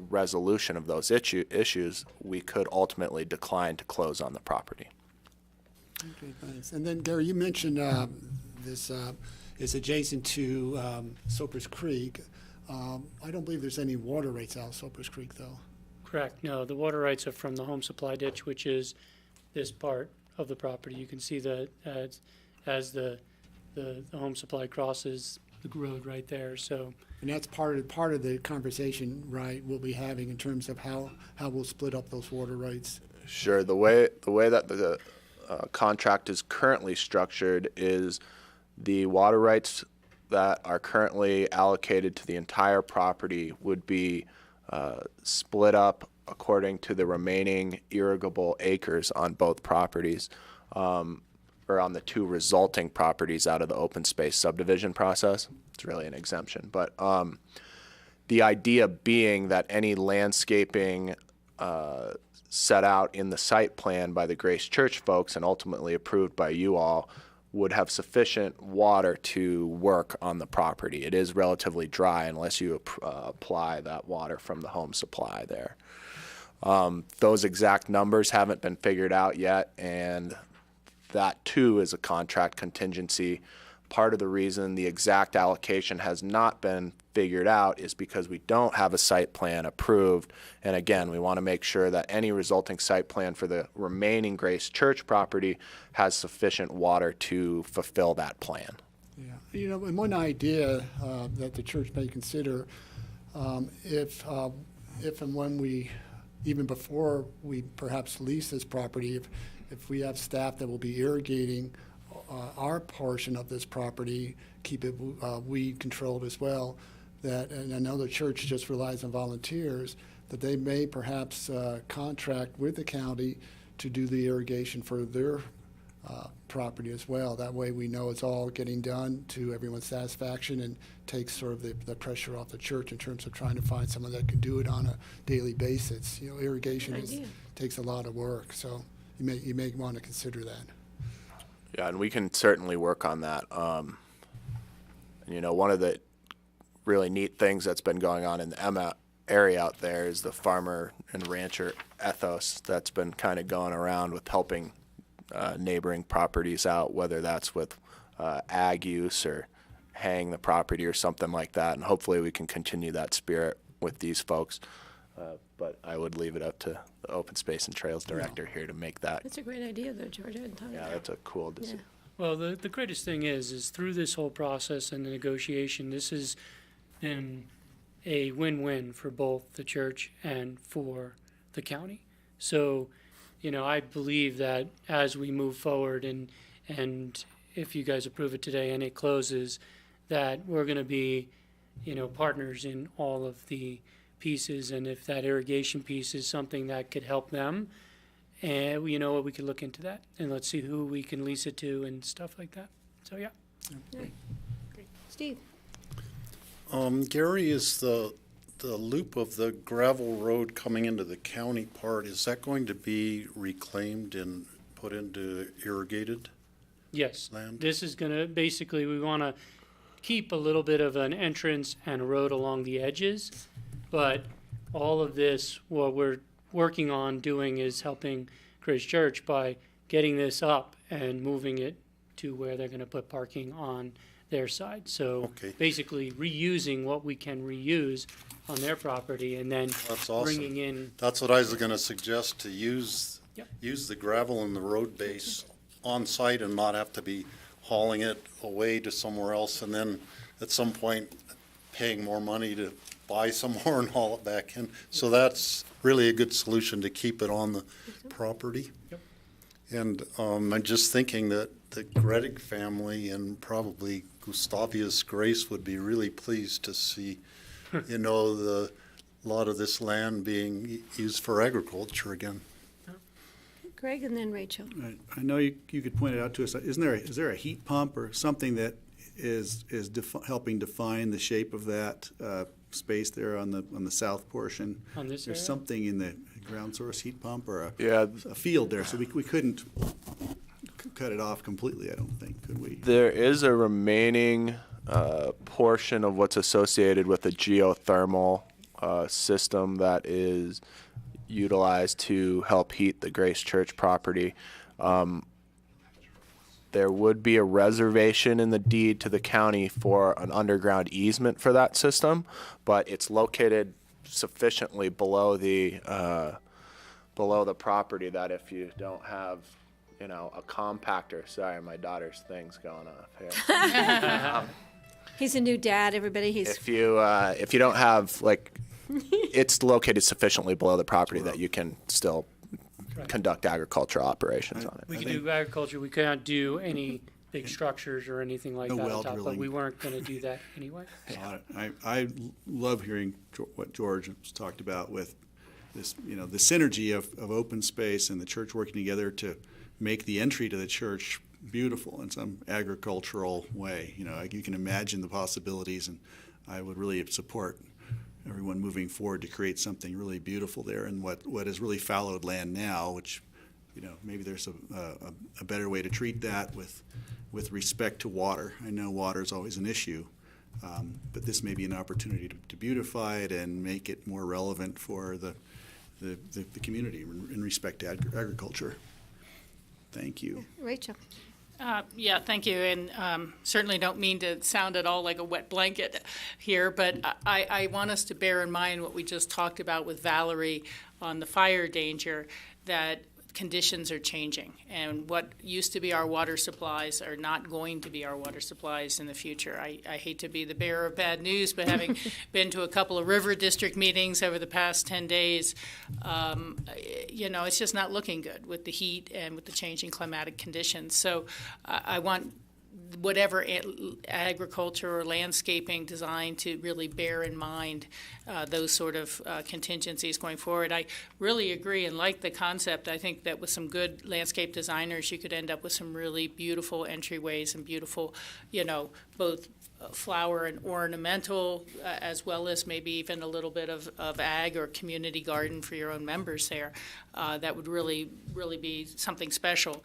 [SPEAKER 11] resolution of those issues, we could ultimately decline to close on the property.
[SPEAKER 6] Okay, thanks. And then, Gary, you mentioned this is adjacent to Soapers Creek. I don't believe there's any water rights out of Soapers Creek, though.
[SPEAKER 10] Correct. No, the water rights are from the home supply ditch, which is this part of the property. You can see that as the home supply crosses the road right there. So,
[SPEAKER 6] And that's part of the conversation, right, we'll be having in terms of how we'll split up those water rights.
[SPEAKER 11] Sure. The way that the contract is currently structured is the water rights that are currently allocated to the entire property would be split up according to the remaining irrigable acres on both properties, or on the two resulting properties out of the open space subdivision process. It's really an exemption. But the idea being that any landscaping set out in the site plan by the Grace Church folks and ultimately approved by you all would have sufficient water to work on the property. It is relatively dry unless you apply that water from the home supply there. Those exact numbers haven't been figured out yet, and that too is a contract contingency. Part of the reason the exact allocation has not been figured out is because we don't have a site plan approved. And again, we want to make sure that any resulting site plan for the remaining Grace Church property has sufficient water to fulfill that plan.
[SPEAKER 6] Yeah, you know, and one idea that the church may consider, if and when we, even before we perhaps lease this property, if we have staff that will be irrigating our portion of this property, keep it weed controlled as well, that, and I know the church just relies on volunteers, that they may perhaps contract with the county to do the irrigation for their property as well. That way we know it's all getting done to everyone's satisfaction and takes sort of the pressure off the church in terms of trying to find someone that can do it on a daily basis. You know, irrigation takes a lot of work, so you may want to consider that.
[SPEAKER 11] Yeah, and we can certainly work on that. And, you know, one of the really neat things that's been going on in the Emma area out there is the farmer and rancher ethos that's been kind of going around with helping neighboring properties out, whether that's with ag use or haying the property or something like that. And hopefully we can continue that spirit with these folks. But I would leave it up to the Open Space and Trails Director here to make that.
[SPEAKER 1] That's a great idea, though, George. I hadn't thought of
[SPEAKER 11] Yeah,
[SPEAKER 1] that.
[SPEAKER 11] that's a cool decision.
[SPEAKER 10] well, the greatest thing is through this whole process and the negotiation, this has been a win-win for both the church and for the county. So, you know, I believe that as we move forward and if you guys approve it today and it closes, that we're going to be, you know, partners in all of the pieces. And if that irrigation piece is something that could help them, and you know, we could look into that and let's see who we can lease it to and stuff like that. So, yeah.
[SPEAKER 1] Steve?
[SPEAKER 4] Gary, is the loop of the gravel road coming into the county part, is that going to be reclaimed and put into irrigated
[SPEAKER 10] Yes.
[SPEAKER 4] land?
[SPEAKER 10] This is going to, basically, we want to keep a little bit of an entrance and a road along the edges, but all of this, what we're working on doing is helping Grace Church by getting this up and moving it to where they're going to put parking on their side. So
[SPEAKER 4] Okay.
[SPEAKER 10] basically reusing what we can reuse on their property and then
[SPEAKER 4] That's awesome.
[SPEAKER 10] bringing in,
[SPEAKER 4] That's what I was gonna suggest, to use,
[SPEAKER 10] Yep.
[SPEAKER 4] use the gravel and the road base on site and not have to be hauling it away to somewhere else and then at some point paying more money to buy some more and haul it back in. So that's really a good solution, to keep it on the property.
[SPEAKER 10] Yep.
[SPEAKER 4] And I'm just thinking that the Gredig family and probably Gustavius Grace would be really pleased to see, you know, a lot of this land being used for agriculture again.
[SPEAKER 1] Greg and then Rachel.
[SPEAKER 5] I know you could point it out to us. Is there a heat pump or something that is helping define the shape of that space there on the south portion?
[SPEAKER 10] On this
[SPEAKER 5] There's
[SPEAKER 10] area?
[SPEAKER 5] something in the ground source heat pump or
[SPEAKER 11] Yeah,
[SPEAKER 5] a field there, so we couldn't cut it off completely, I don't think, could we?
[SPEAKER 11] there is a remaining portion of what's associated with the geothermal system that is utilized to help heat the Grace Church property. There would be a reservation in the deed to the county for an underground easement for that system, but it's located sufficiently below the property that if you don't have, you know, a compactor, sorry, my daughter's thing's going off here.
[SPEAKER 1] He's a new dad, everybody. He's
[SPEAKER 11] If you don't have, like, it's located sufficiently below the property that you can still conduct agricultural operations on it.
[SPEAKER 10] we could do agriculture, we cannot do any big structures or anything like
[SPEAKER 5] No
[SPEAKER 10] that on
[SPEAKER 5] well
[SPEAKER 10] top, but
[SPEAKER 5] drilling.
[SPEAKER 10] we weren't going to do that anyway.
[SPEAKER 5] I love hearing what George has talked about with this, you know, the synergy of open space and the church working together to make the entry to the church beautiful in some agricultural way. You know, you can imagine the possibilities, and I would really support everyone moving forward to create something really beautiful there in what is really fallowed land now, which, you know, maybe there's a better way to treat that with respect to water. I know water is always an issue, but this may be an opportunity to beautify it and make it more relevant for the community in respect to agriculture. Thank you.
[SPEAKER 1] Rachel.
[SPEAKER 3] Yeah, thank you, and certainly don't mean to sound at all like a wet blanket here, but I want us to bear in mind what we just talked about with Valerie on the fire danger, that conditions are changing, and what used to be our water supplies are not going to be our water supplies in the future. I hate to be the bearer of bad news, but having been to a couple of river district meetings over the past 10 days, you know, it's just not looking good with the heat and with the changing climatic conditions. So I want whatever agriculture or landscaping design to really bear in mind those sort of contingencies going forward. I really agree and like the concept. I think that with some good landscape designers, you could end up with some really beautiful entryways and beautiful, you know, both flower and ornamental, as well as maybe even a little bit of ag or community garden for your own members there. That would really be something special.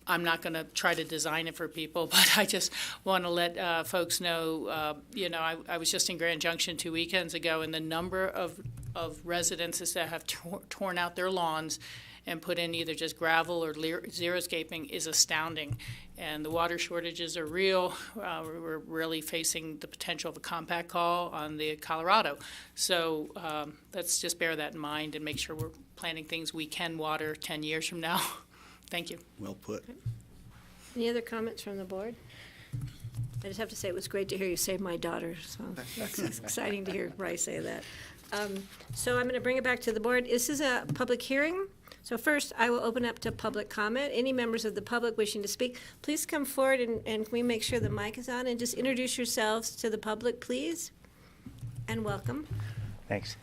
[SPEAKER 3] I'm not going to try to design it for people, but I just want to let folks know, you know, I was just in Grand Junction 2 weekends ago, and the number of residences that have torn out their lawns and put in either just gravel or xeriscaping is astounding. And the water shortages are real. We're really facing the potential of a compact call on the Colorado. So let's just bear that in mind and make sure we're planting things we can water 10 years from now. Thank you.
[SPEAKER 5] Well put.
[SPEAKER 1] Any other comments from the board? I just have to say it was great to hear you say my daughter, so it's exciting to hear Bryce say that. So I'm going to bring it back to the board. This is a public hearing. So first, I will open up to public comment. Any members of the public wishing to speak, please come forward and can we make sure the mic is on, and just introduce yourselves to the public, please, and welcome.
[SPEAKER 12] Thanks.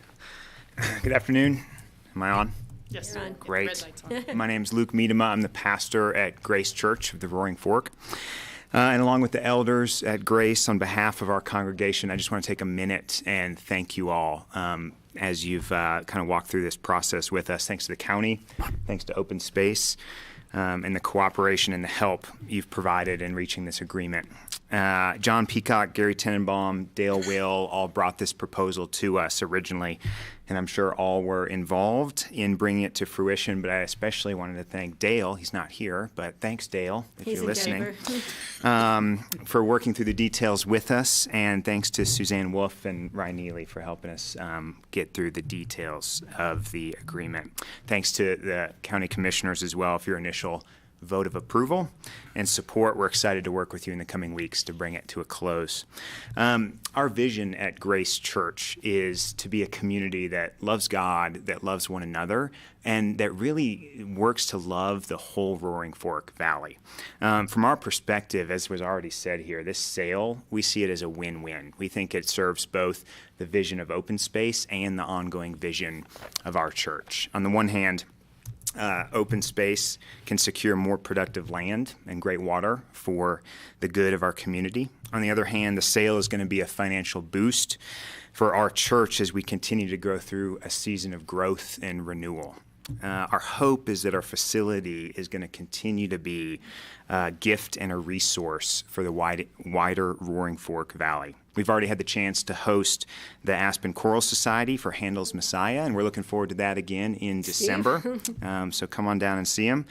[SPEAKER 12] Good afternoon. Am I on?
[SPEAKER 3] Yes.
[SPEAKER 1] You're on.
[SPEAKER 12] Great.
[SPEAKER 3] Red light's on.
[SPEAKER 12] My name's Luke Miedema. I'm the pastor at Grace Church of the Roaring Fork. And along with the elders at Grace, on behalf of our congregation, I just want to take a minute and thank you all as you've kind of walked through this process with us. Thanks to the county, thanks to Open Space, and the cooperation and the help you've provided in reaching this agreement. John Peacock, Gary Tenenbaum, Dale Will all brought this proposal to us originally, and I'm sure all were involved in bringing it to fruition, but I especially wanted to thank Dale. He's not here, but thanks, Dale, if
[SPEAKER 1] He's
[SPEAKER 12] you're
[SPEAKER 1] in
[SPEAKER 12] listening,
[SPEAKER 1] Denver.
[SPEAKER 12] for working through the details with us, and thanks to Suzanne Wolf and Ryan Neely for helping us get through the details of the agreement. Thanks to the county commissioners as well for your initial vote of approval and support. We're excited to work with you in the coming weeks to bring it to a close. Our vision at Grace Church is to be a community that loves God, that loves one another, and that really works to love the whole Roaring Fork Valley. From our perspective, as was already said here, this sale, we see it as a win-win. We think it serves both the vision of open space and the ongoing vision of our church. On the one hand, open space can secure more productive land and great water for the good of our community. On the other hand, the sale is going to be a financial boost for our church as we continue to go through a season of growth and renewal. Our hope is that our facility is going to continue to be a gift and a resource for the wider Roaring Fork Valley. We've already had the chance to host the Aspen Choral Society for Handel's Messiah, and we're looking forward to that again in December. So come on down and see them.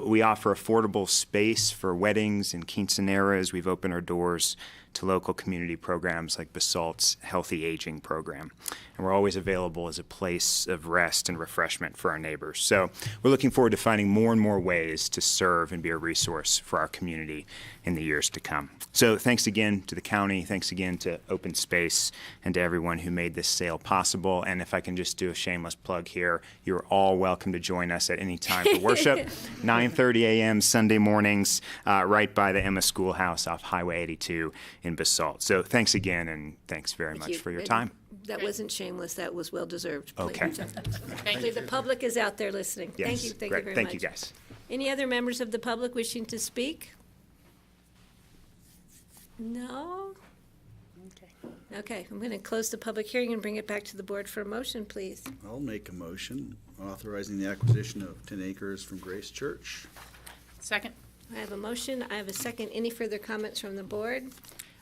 [SPEAKER 12] We offer affordable space for weddings and quinceaneras. We've opened our doors to local community programs like BOCC's Healthy Aging program. And we're always available as a place of rest and refreshment for our neighbors. So we're looking forward to finding more and more ways to serve and be a resource for our community in the years to come. So thanks again to the county, thanks again to Open Space, and to everyone who made this sale possible. And if I can just do a shameless plug here, you're all welcome to join us at any time for worship, 9:30 a.m. Sunday mornings, right by the Emma Schoolhouse off Highway 82 in Basalt. So thanks again, and thanks very much for your time.
[SPEAKER 1] That wasn't shameless, that was well-deserved.
[SPEAKER 12] Okay.
[SPEAKER 1] Thank you. The public is out there listening.
[SPEAKER 12] Yes,
[SPEAKER 1] Thank you very
[SPEAKER 12] great.
[SPEAKER 1] much.
[SPEAKER 12] Thank you, guys.
[SPEAKER 1] Any other members of the public wishing to speak? No? Okay, I'm going to close the public hearing and bring it back to the board for a motion, please.
[SPEAKER 5] I'll make a motion authorizing the acquisition of 10 acres from Grace Church.
[SPEAKER 3] Second.
[SPEAKER 1] I have a motion, I have a second. Any further comments from the board?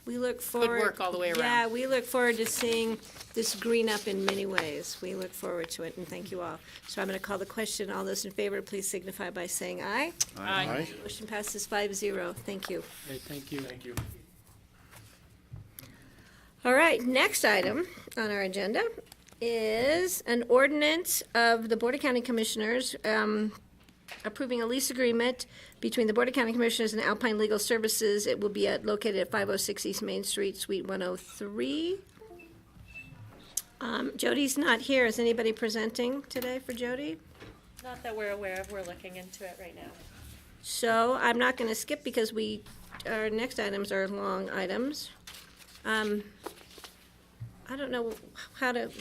[SPEAKER 1] We look forward.
[SPEAKER 3] Good work all the way around.
[SPEAKER 1] Yeah, we look forward to seeing this green up in many ways. We look forward to it, and thank you all. So I'm going to call the question. All those in favor, please signify by saying aye.
[SPEAKER 3] Aye.
[SPEAKER 1] Motion passes 5-0. Thank you.
[SPEAKER 10] Okay, thank you. Thank you.
[SPEAKER 1] All right, next item on our agenda is an ordinance of the Board of County Commissioners approving a lease agreement between the Board of County Commissioners and Alpine Legal Services. It will be located at 506 East Main Street, Suite 103. Jody's not here. Is anybody presenting today for Jody?
[SPEAKER 2] Not that we're aware of. We're looking into it right now.
[SPEAKER 1] So I'm not going to skip because our next items are long items. I don't know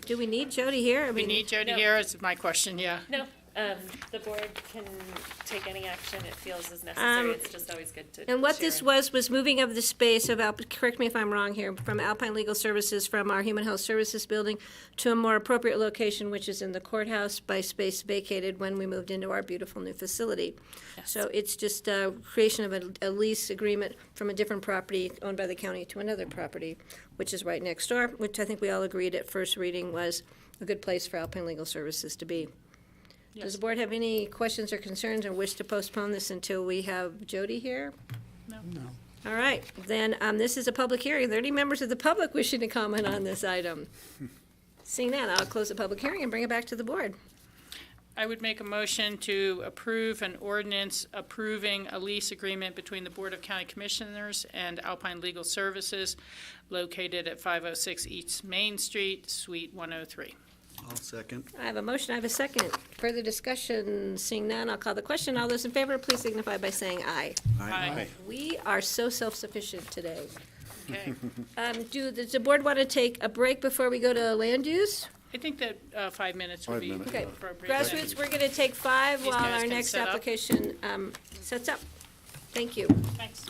[SPEAKER 1] do we need Jody here? I
[SPEAKER 3] We
[SPEAKER 1] mean,
[SPEAKER 3] need Jody
[SPEAKER 2] No.
[SPEAKER 3] here, is my question, yeah.
[SPEAKER 2] No, the board can take any action it feels is necessary. It's just always good to
[SPEAKER 1] And what
[SPEAKER 2] share.
[SPEAKER 1] this was moving of the space of, correct me if I'm wrong here, from Alpine Legal Services, from our Human Health Services building to a more appropriate location, which is in the courthouse by space vacated when we moved into our beautiful new facility. So it's just a creation of a lease agreement from a different property owned by the county to another property, which is right next door, which I think we all agreed at first reading was a good place for Alpine Legal Services to be. Does the board have any questions or concerns or wish to postpone this until we have Jody here?
[SPEAKER 3] No.
[SPEAKER 1] All right, then this is a public hearing. Are there any members of the public wishing to comment on this item? Seeing that, I'll close the public hearing and bring it back to the board.
[SPEAKER 3] I would make a motion to approve an ordinance approving a lease agreement between the Board of County Commissioners and Alpine Legal Services located at 506 East Main Street, Suite 103.
[SPEAKER 5] I'll second.
[SPEAKER 1] I have a motion, I have a second. Further discussion, seeing none, I'll call the question. All those in favor, please signify by saying aye.
[SPEAKER 3] Aye.
[SPEAKER 1] We are so self-sufficient today.
[SPEAKER 3] Okay.
[SPEAKER 1] Does the board want to take a break before we go to land use?
[SPEAKER 3] I think that 5 minutes would
[SPEAKER 4] 5
[SPEAKER 3] be
[SPEAKER 4] minutes.
[SPEAKER 1] Okay.
[SPEAKER 3] appropriate.
[SPEAKER 1] Grassroots, we're going to take 5
[SPEAKER 3] These
[SPEAKER 1] while
[SPEAKER 3] guys
[SPEAKER 1] our
[SPEAKER 3] can
[SPEAKER 1] next
[SPEAKER 3] set up.
[SPEAKER 1] application sets up. Thank you.
[SPEAKER 3] Thanks.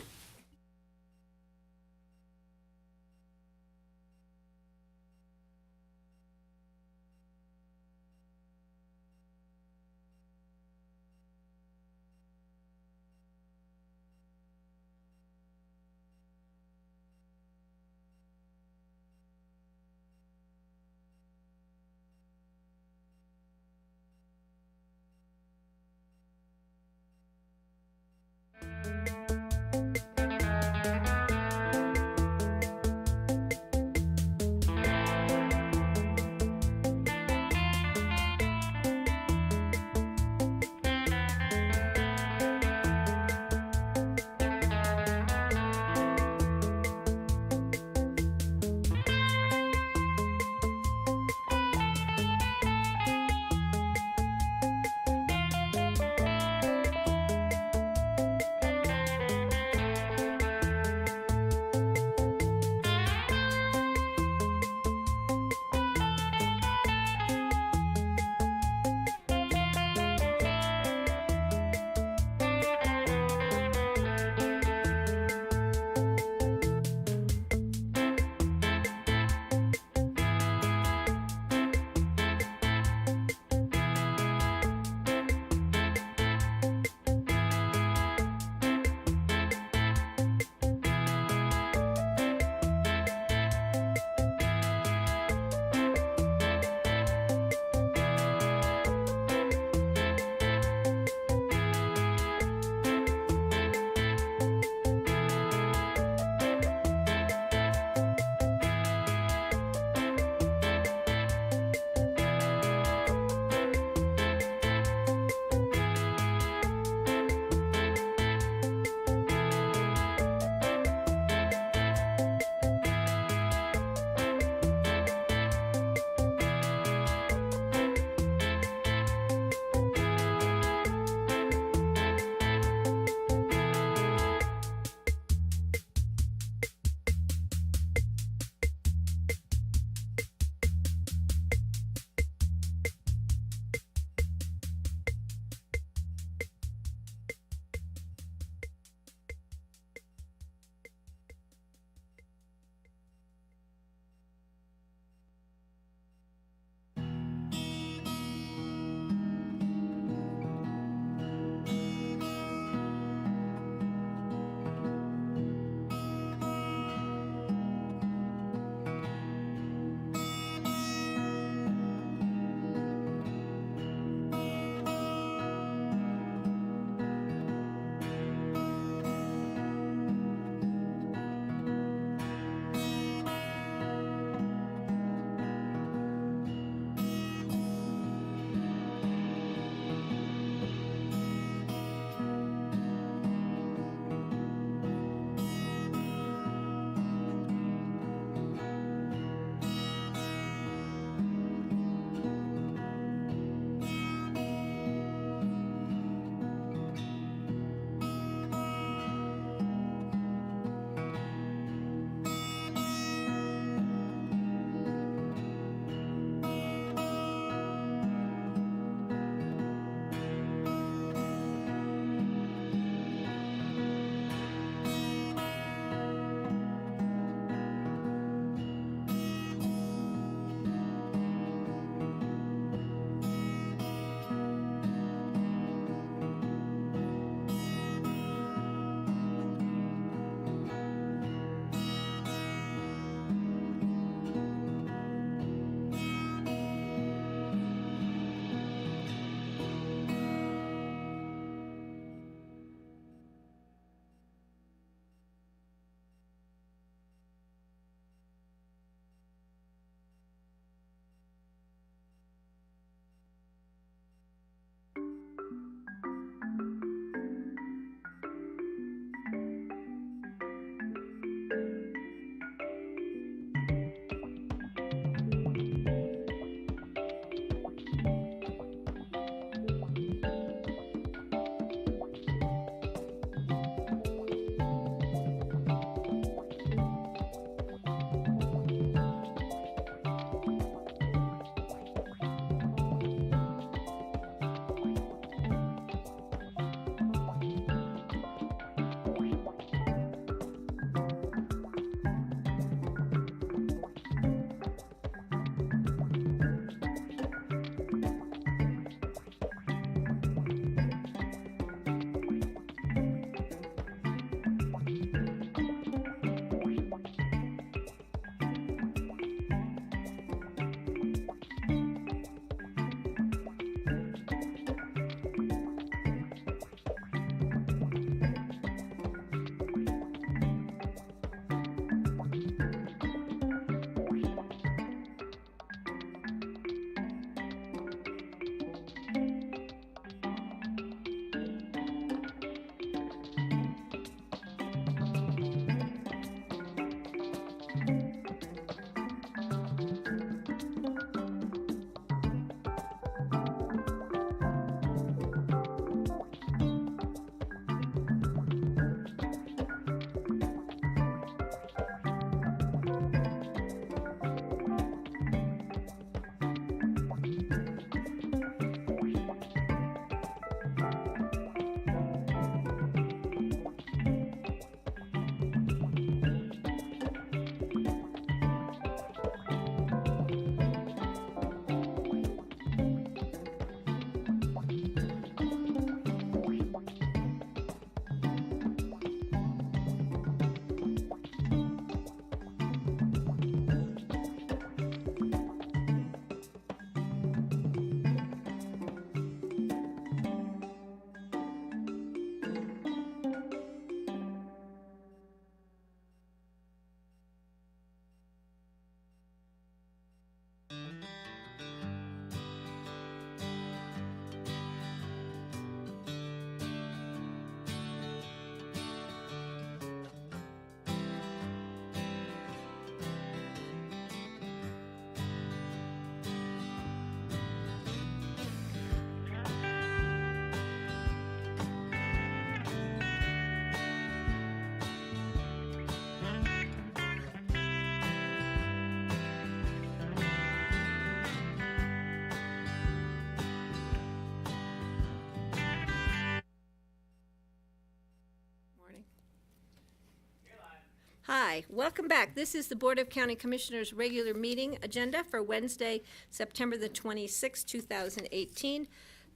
[SPEAKER 1] Hi, welcome back. This is the Board of County Commissioners' regular meeting agenda for Wednesday, September the 26th, 2018.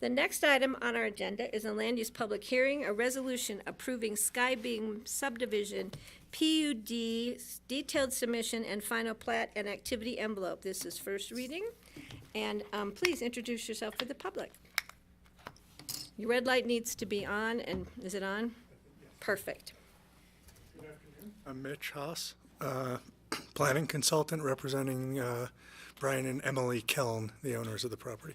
[SPEAKER 1] The next item on our agenda is a land use public hearing, a resolution approving Skybeam subdivision, PUD, detailed submission and final plat and activity envelope. This is first reading. And please introduce yourself for the public. Your red light needs to be on, and is it on? Perfect.
[SPEAKER 13] I'm Mitch Haas, planning consultant representing Brian and Emily Keln, the owners of the property.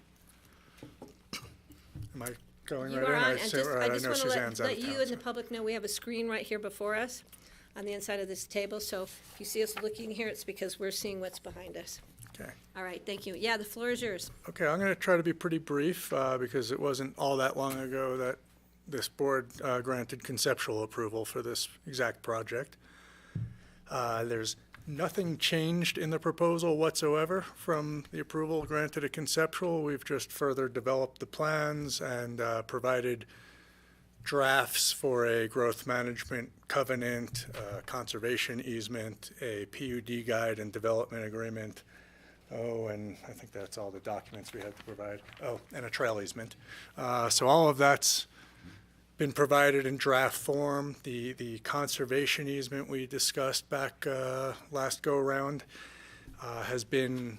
[SPEAKER 13] Am I going
[SPEAKER 1] You
[SPEAKER 13] right
[SPEAKER 1] are
[SPEAKER 13] in?
[SPEAKER 1] on, and
[SPEAKER 13] I
[SPEAKER 1] just want to
[SPEAKER 13] Suzanne's out
[SPEAKER 1] let
[SPEAKER 13] of
[SPEAKER 1] you
[SPEAKER 13] town,
[SPEAKER 1] and the
[SPEAKER 13] so-
[SPEAKER 1] public know we have a screen right here before us on the inside of this table. So if you see us looking here, it's because we're seeing what's behind us.
[SPEAKER 13] Okay.
[SPEAKER 1] All right, thank you. Yeah, the floor is yours.
[SPEAKER 13] Okay, I'm going to try to be pretty brief because it wasn't all that long ago that this board granted conceptual approval for this exact project. There's nothing changed in the proposal whatsoever from the approval granted at conceptual. We've just further developed the plans and provided drafts for a growth management covenant, conservation easement, a PUD guide and development agreement. Oh, and I think that's all the documents we had to provide. Oh, and a trail easement. So all of that's been provided in draft form. The conservation easement we discussed back last go-around has been,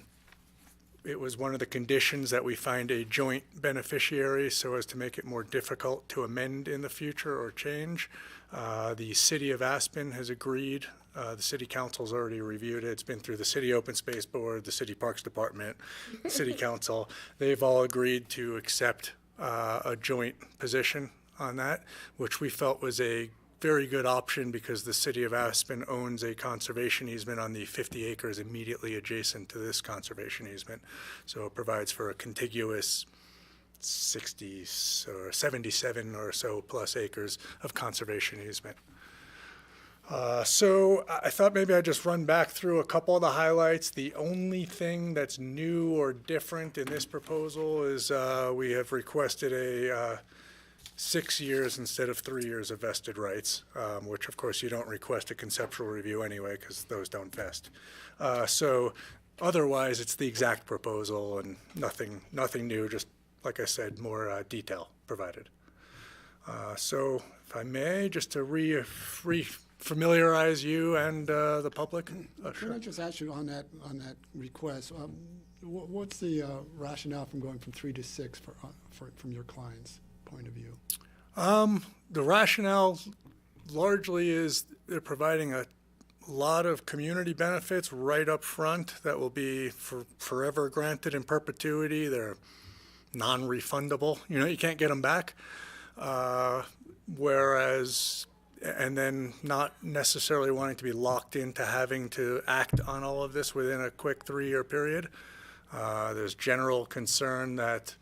[SPEAKER 13] it was one of the conditions that we find a joint beneficiary so as to make it more difficult to amend in the future or change. The city of Aspen has agreed. The city council's already reviewed it. It's been through the city open space board, the city parks department, city council. They've all agreed to accept a joint position on that, which we felt was a very good option because the city of Aspen owns a conservation easement on the 50 acres immediately adjacent to this conservation easement. So it provides for a contiguous 60 or 77 or so plus acres of conservation easement. So I thought maybe I'd just run back through a couple of the highlights. The only thing that's new or different in this proposal is we have requested a 6 years instead of 3 years of vested rights, which of course you don't request a conceptual review anyway because those don't vest. So otherwise it's the exact proposal and nothing new, just like I said, more detail provided. So if I may, just to familiarize you and the public.
[SPEAKER 6] Can I just ask you on that request, what's the rationale from going from 3 to 6 from your client's point of view?
[SPEAKER 13] The rationale largely is they're providing a lot of community benefits right up front that will be forever granted in perpetuity. They're non-refundable. You can't get them back. Whereas, and then not necessarily wanting to be locked into having to act on all of this within a quick 3-year period. There's general concern that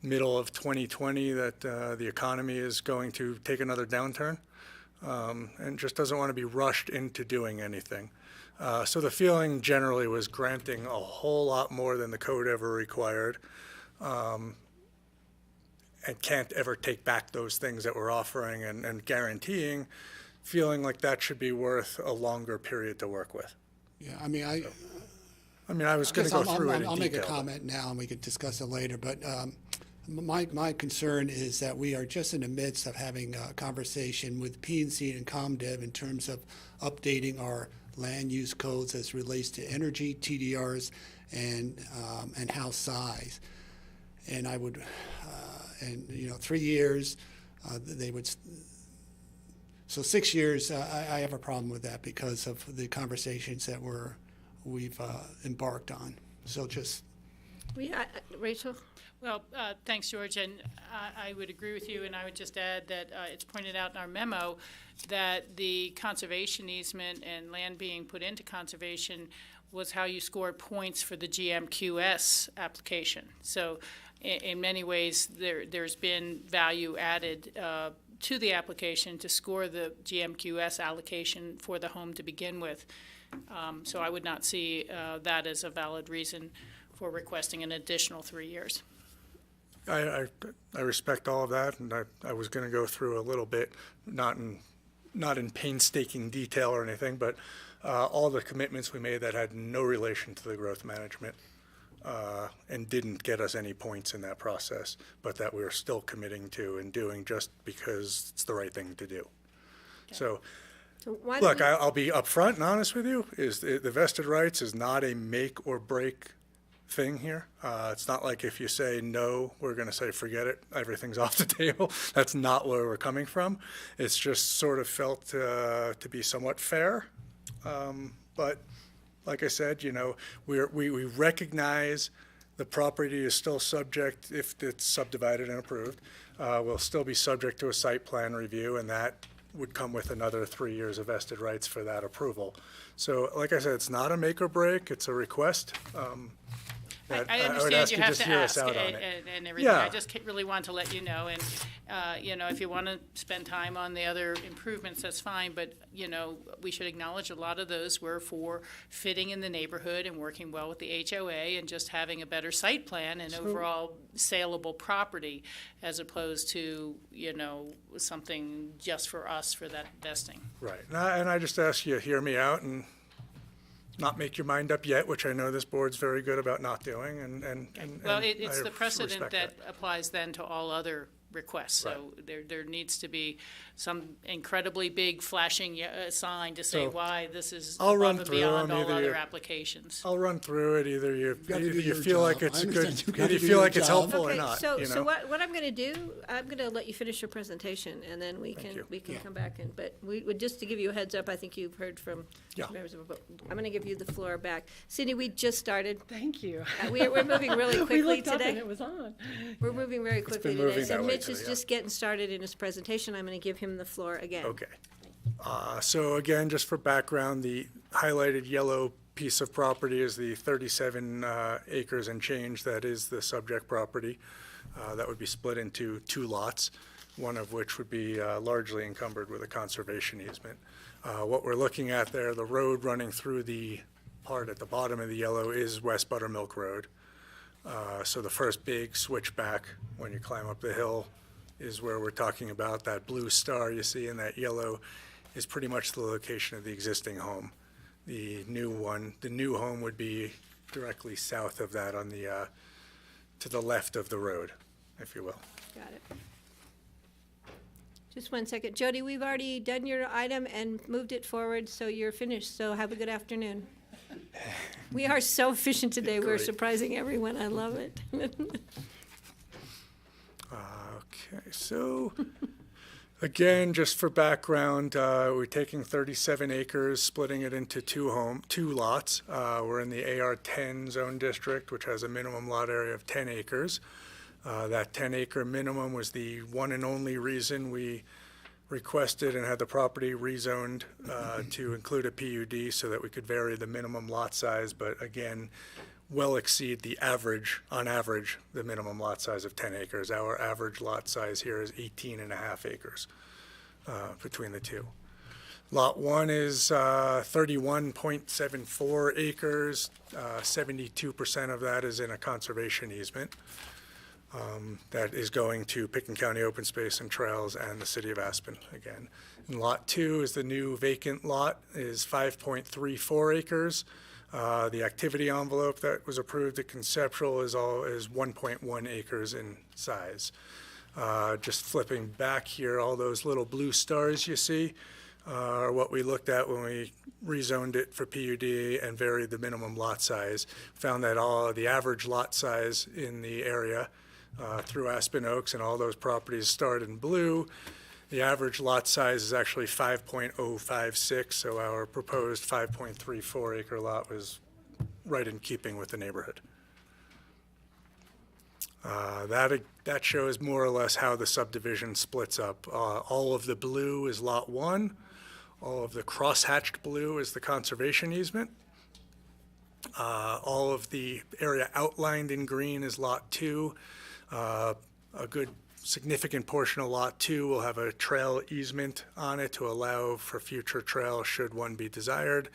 [SPEAKER 13] middle of 2020 that the economy is going to take another downturn and just doesn't want to be rushed into doing anything. So the feeling generally was granting a whole lot more than the code ever required and can't ever take back those things that we're offering and guaranteeing, feeling like that should be worth a longer period to work with.
[SPEAKER 6] Yeah, I mean, I
[SPEAKER 13] was going to go through it in detail.
[SPEAKER 6] I'll make a comment now, and we could discuss it later. But my concern is that we are just in the midst of having a conversation with P&C and ComDev in terms of updating our land use codes as relates to energy, TDRs, and house size. And I would, 3 years, they would. So 6 years, I have a problem with that because of the conversations that we've embarked on. So just.
[SPEAKER 1] Rachel?
[SPEAKER 3] Well, thanks, George, and I would agree with you, and I would just add that it's pointed out in our memo that the conservation easement and land being put into conservation was how you scored points for the GMQS application. So in many ways, there's been value added to the application to score the GMQS allocation for the home to begin with. So I would not see that as a valid reason for requesting an additional 3 years.
[SPEAKER 13] I respect all of that, and I was going to go through a little bit, not in not in painstaking detail or anything, but all the commitments we made that had no relation to the growth management and didn't get us any points in that process, but that we're still committing to and doing just because it's the right thing to do. So
[SPEAKER 1] why don't
[SPEAKER 13] look,
[SPEAKER 1] we-
[SPEAKER 13] I'll be upfront and honest with you, is the vested rights is not a make or break thing here. It's not like if you say no, we're going to say forget it, everything's off the table. That's not where we're coming from. It's just sort of felt to be somewhat fair. But like I said, you know, we recognize the property is still subject, if it's subdivided and approved, will still be subject to a site plan review, and that would come with another 3 years of vested rights for that approval. So like I said, it's not a make or break, it's a request. That
[SPEAKER 3] I
[SPEAKER 13] would
[SPEAKER 3] understand
[SPEAKER 13] ask
[SPEAKER 3] you
[SPEAKER 13] you
[SPEAKER 3] have
[SPEAKER 13] just
[SPEAKER 3] to
[SPEAKER 13] hear us
[SPEAKER 3] ask
[SPEAKER 13] out on it.
[SPEAKER 3] and everything. I
[SPEAKER 13] Yeah.
[SPEAKER 3] just really want to let you know, and, you know, if you want to spend time on the other improvements, that's fine, but, you know, we should acknowledge a lot of those were for fitting in the neighborhood and working well with the HOA and just having a better site plan and overall saleable property, as opposed to, you know, something just for us for that vesting.
[SPEAKER 13] Right, and I just ask you to hear me out and not make your mind up yet, which I know this board's very good about not doing, and
[SPEAKER 3] Well,
[SPEAKER 13] and
[SPEAKER 3] it's
[SPEAKER 13] I
[SPEAKER 3] the precedent
[SPEAKER 13] respect
[SPEAKER 3] that applies then to all other requests. So there needs to be some incredibly big flashing sign to say
[SPEAKER 13] So,
[SPEAKER 3] why this is
[SPEAKER 13] I'll run
[SPEAKER 3] above and
[SPEAKER 13] through
[SPEAKER 3] beyond
[SPEAKER 13] them,
[SPEAKER 3] all
[SPEAKER 13] either
[SPEAKER 3] other
[SPEAKER 13] you-
[SPEAKER 3] applications.
[SPEAKER 13] I'll run through it, either you
[SPEAKER 6] gotta do your
[SPEAKER 13] feel like
[SPEAKER 6] job.
[SPEAKER 13] it's
[SPEAKER 6] I
[SPEAKER 13] a good,
[SPEAKER 6] understand you
[SPEAKER 13] either
[SPEAKER 6] gotta
[SPEAKER 13] you
[SPEAKER 6] do
[SPEAKER 13] feel
[SPEAKER 6] your
[SPEAKER 13] like it's
[SPEAKER 6] job.
[SPEAKER 13] helpful or
[SPEAKER 1] Okay,
[SPEAKER 13] not,
[SPEAKER 1] so,
[SPEAKER 13] you
[SPEAKER 1] so
[SPEAKER 13] know?
[SPEAKER 1] what I'm gonna do, I'm gonna let you finish your presentation, and then we can
[SPEAKER 6] Yeah.
[SPEAKER 1] come back and, but just to give you a heads up, I think you've heard from
[SPEAKER 13] Yeah.
[SPEAKER 1] members of, but I'm gonna give you the floor back. Cindy, we just started.
[SPEAKER 2] Thank you.
[SPEAKER 1] We're moving really
[SPEAKER 2] We
[SPEAKER 1] quickly
[SPEAKER 2] looked up and
[SPEAKER 1] today.
[SPEAKER 2] it was on.
[SPEAKER 1] We're moving very quickly
[SPEAKER 13] been
[SPEAKER 1] today.
[SPEAKER 13] moving
[SPEAKER 1] So
[SPEAKER 13] that way
[SPEAKER 1] Mitch is
[SPEAKER 13] today, yeah.
[SPEAKER 1] just getting started in his presentation. I'm gonna give him the floor again.
[SPEAKER 13] Okay. So again, just for background, the highlighted yellow piece of property is the 37 acres and change that is the subject property. That would be split into 2 lots, one of which would be largely encumbered with a conservation easement. What we're looking at there, the road running through the part at the bottom of the yellow is West Buttermilk Road. So the first big switchback when you climb up the hill is where we're talking about. That blue star you see in that yellow is pretty much the location of the existing home. The new home would be directly south of that on the, to the left of the road, if you will.
[SPEAKER 1] Got it. Just one second. Jody, we've already done your item and moved it forward, so you're finished. So have a good afternoon. We are so efficient today. We're
[SPEAKER 13] Great.
[SPEAKER 1] surprising everyone. I love it.
[SPEAKER 13] Okay, so, again, just for background, we're taking 37 acres, splitting it into 2 lots. We're in the AR10 zone district, which has a minimum lot area of 10 acres. That 10-acre minimum was the one and only reason we requested and had the property rezoned to include a PUD so that we could vary the minimum lot size, but again, well exceed the average, on average, the minimum lot size of 10 acres. Our average lot size here is 18.5 acres between the two. Lot 1 is 31.74 acres. 72% of that is in a conservation easement. That is going to Picken County Open Space and Trails and the City of Aspen again. And Lot 2 is the new vacant lot, is 5.34 acres. The activity envelope that was approved at conceptual is 1.1 acres in size. Just flipping back here, all those little blue stars you see are what we looked at when we rezoned it for PUD and varied the minimum lot size. Found that the average lot size in the area through Aspen Oaks and all those properties starred in blue. The average lot size is actually 5.056, so our proposed 5.34 acre lot was right in keeping with the neighborhood. That shows more or less how the subdivision splits up. All of the blue is Lot 1. All of the cross-hatched blue is the conservation easement. All of the area outlined in green is Lot 2. A good significant portion of Lot 2 will have a trail easement on it to allow for future trail should one be desired.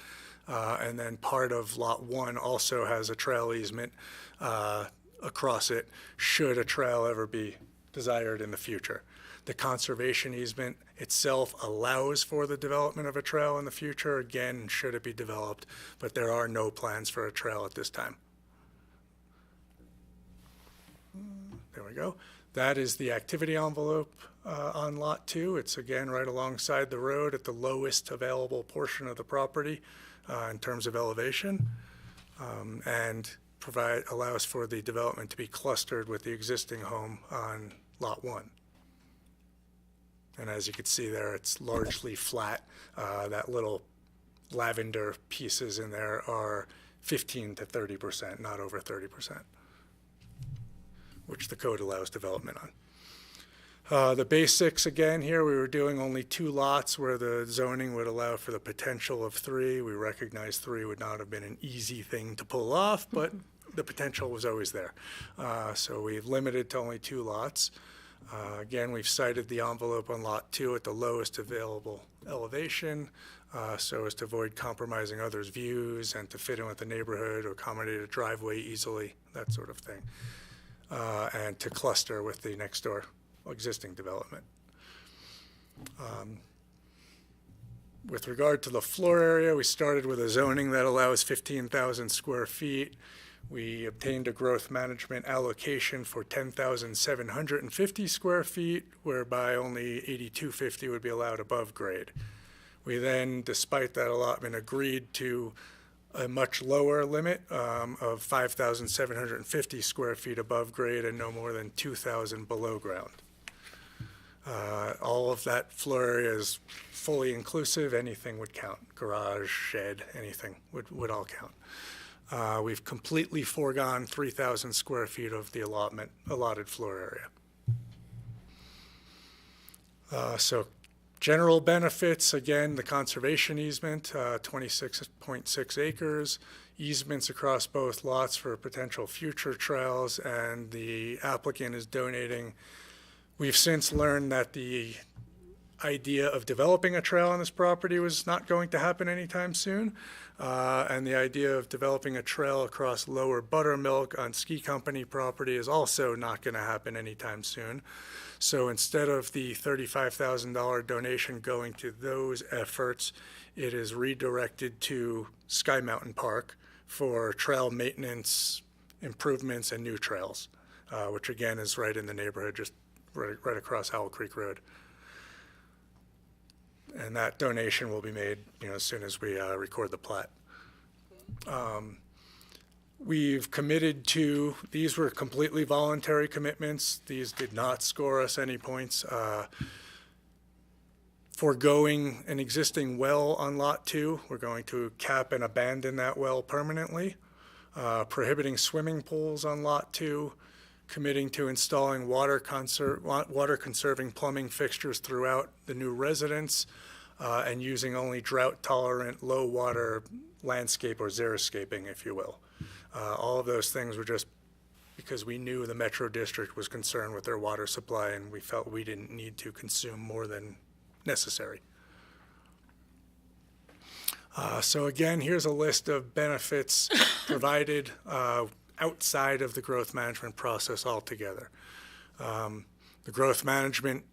[SPEAKER 13] And then part of Lot 1 also has a trail easement across it should a trail ever be desired in the future. The conservation easement itself allows for the development of a trail in the future, again, should it be developed, but there are no plans for a trail at this time. There we go. That is the activity envelope on Lot 2. It's again right alongside the road at the lowest available portion of the property in terms of elevation, and allows for the development to be clustered with the existing home on Lot 1. And as you can see there, it's largely flat. That little lavender pieces in there are 15 to 30%, not over 30%, which the code allows development on. The basics, again, here, we were doing only 2 lots where the zoning would allow for the potential of 3. We recognize 3 would not have been an easy thing to pull off, but the potential was always there. So we've limited to only 2 lots. Again, we've cited the envelope on Lot 2 at the lowest available elevation, so as to avoid compromising others' views and to fit in with the neighborhood or accommodate a driveway easily, that sort of thing, and to cluster with the next door existing development. With regard to the floor area, we started with a zoning that allows 15,000 square feet. We obtained a growth management allocation for 10,750 square feet, whereby only 8,250 would be allowed above grade. We then, despite that allotment, agreed to a much lower limit of 5,750 square feet above grade and no more than 2,000 below ground. All of that floor area is fully inclusive. Anything would count. Garage, shed, anything would all count. We've completely foregone 3,000 square feet of the allotted floor area. So general benefits, again, the conservation easement, 26.6 acres, easements across both lots for potential future trails, and the applicant is donating. We've since learned that the idea of developing a trail on this property was not going to happen anytime soon. And the idea of developing a trail across Lower Buttermilk on ski company property is also not going to happen anytime soon. So instead of the $35,000 donation going to those efforts, it is redirected to Sky Mountain Park for trail maintenance, improvements, and new trails, which again is right in the neighborhood, just right across Owl Creek Road. And that donation will be made, as soon as we record the plat. We've committed to, these were completely voluntary commitments. These did not score us any points. Foregoing an existing well on Lot 2, we're going to cap and abandon that well permanently. Prohibiting swimming pools on Lot 2. Committing to installing water conserving plumbing fixtures throughout the new residence, and using only drought-tolerant, low-water landscape or xeriscaping, if you will. All of those things were just because we knew the Metro District was concerned with their water supply, and we felt we didn't need to consume more than necessary. So again, here's a list of benefits provided outside of the growth management process altogether. The growth management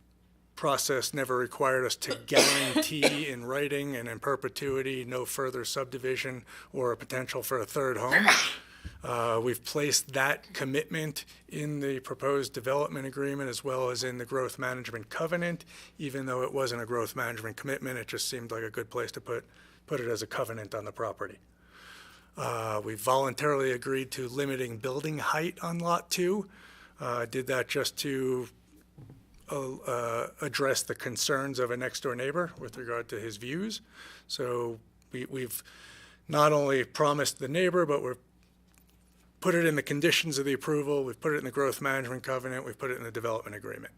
[SPEAKER 13] process never required us to guarantee in writing and in perpetuity no further subdivision or a potential for a third home. We've placed that commitment in the proposed development agreement as well as in the growth management covenant. Even though it wasn't a growth management commitment, it just seemed like a good place to put it as a covenant on the property. We voluntarily agreed to limiting building height on Lot 2. Did that just to address the concerns of a next-door neighbor with regard to his views. So we've not only promised the neighbor, but we've put it in the conditions of the approval, we've put it in the growth management covenant, we've put it in the development agreement.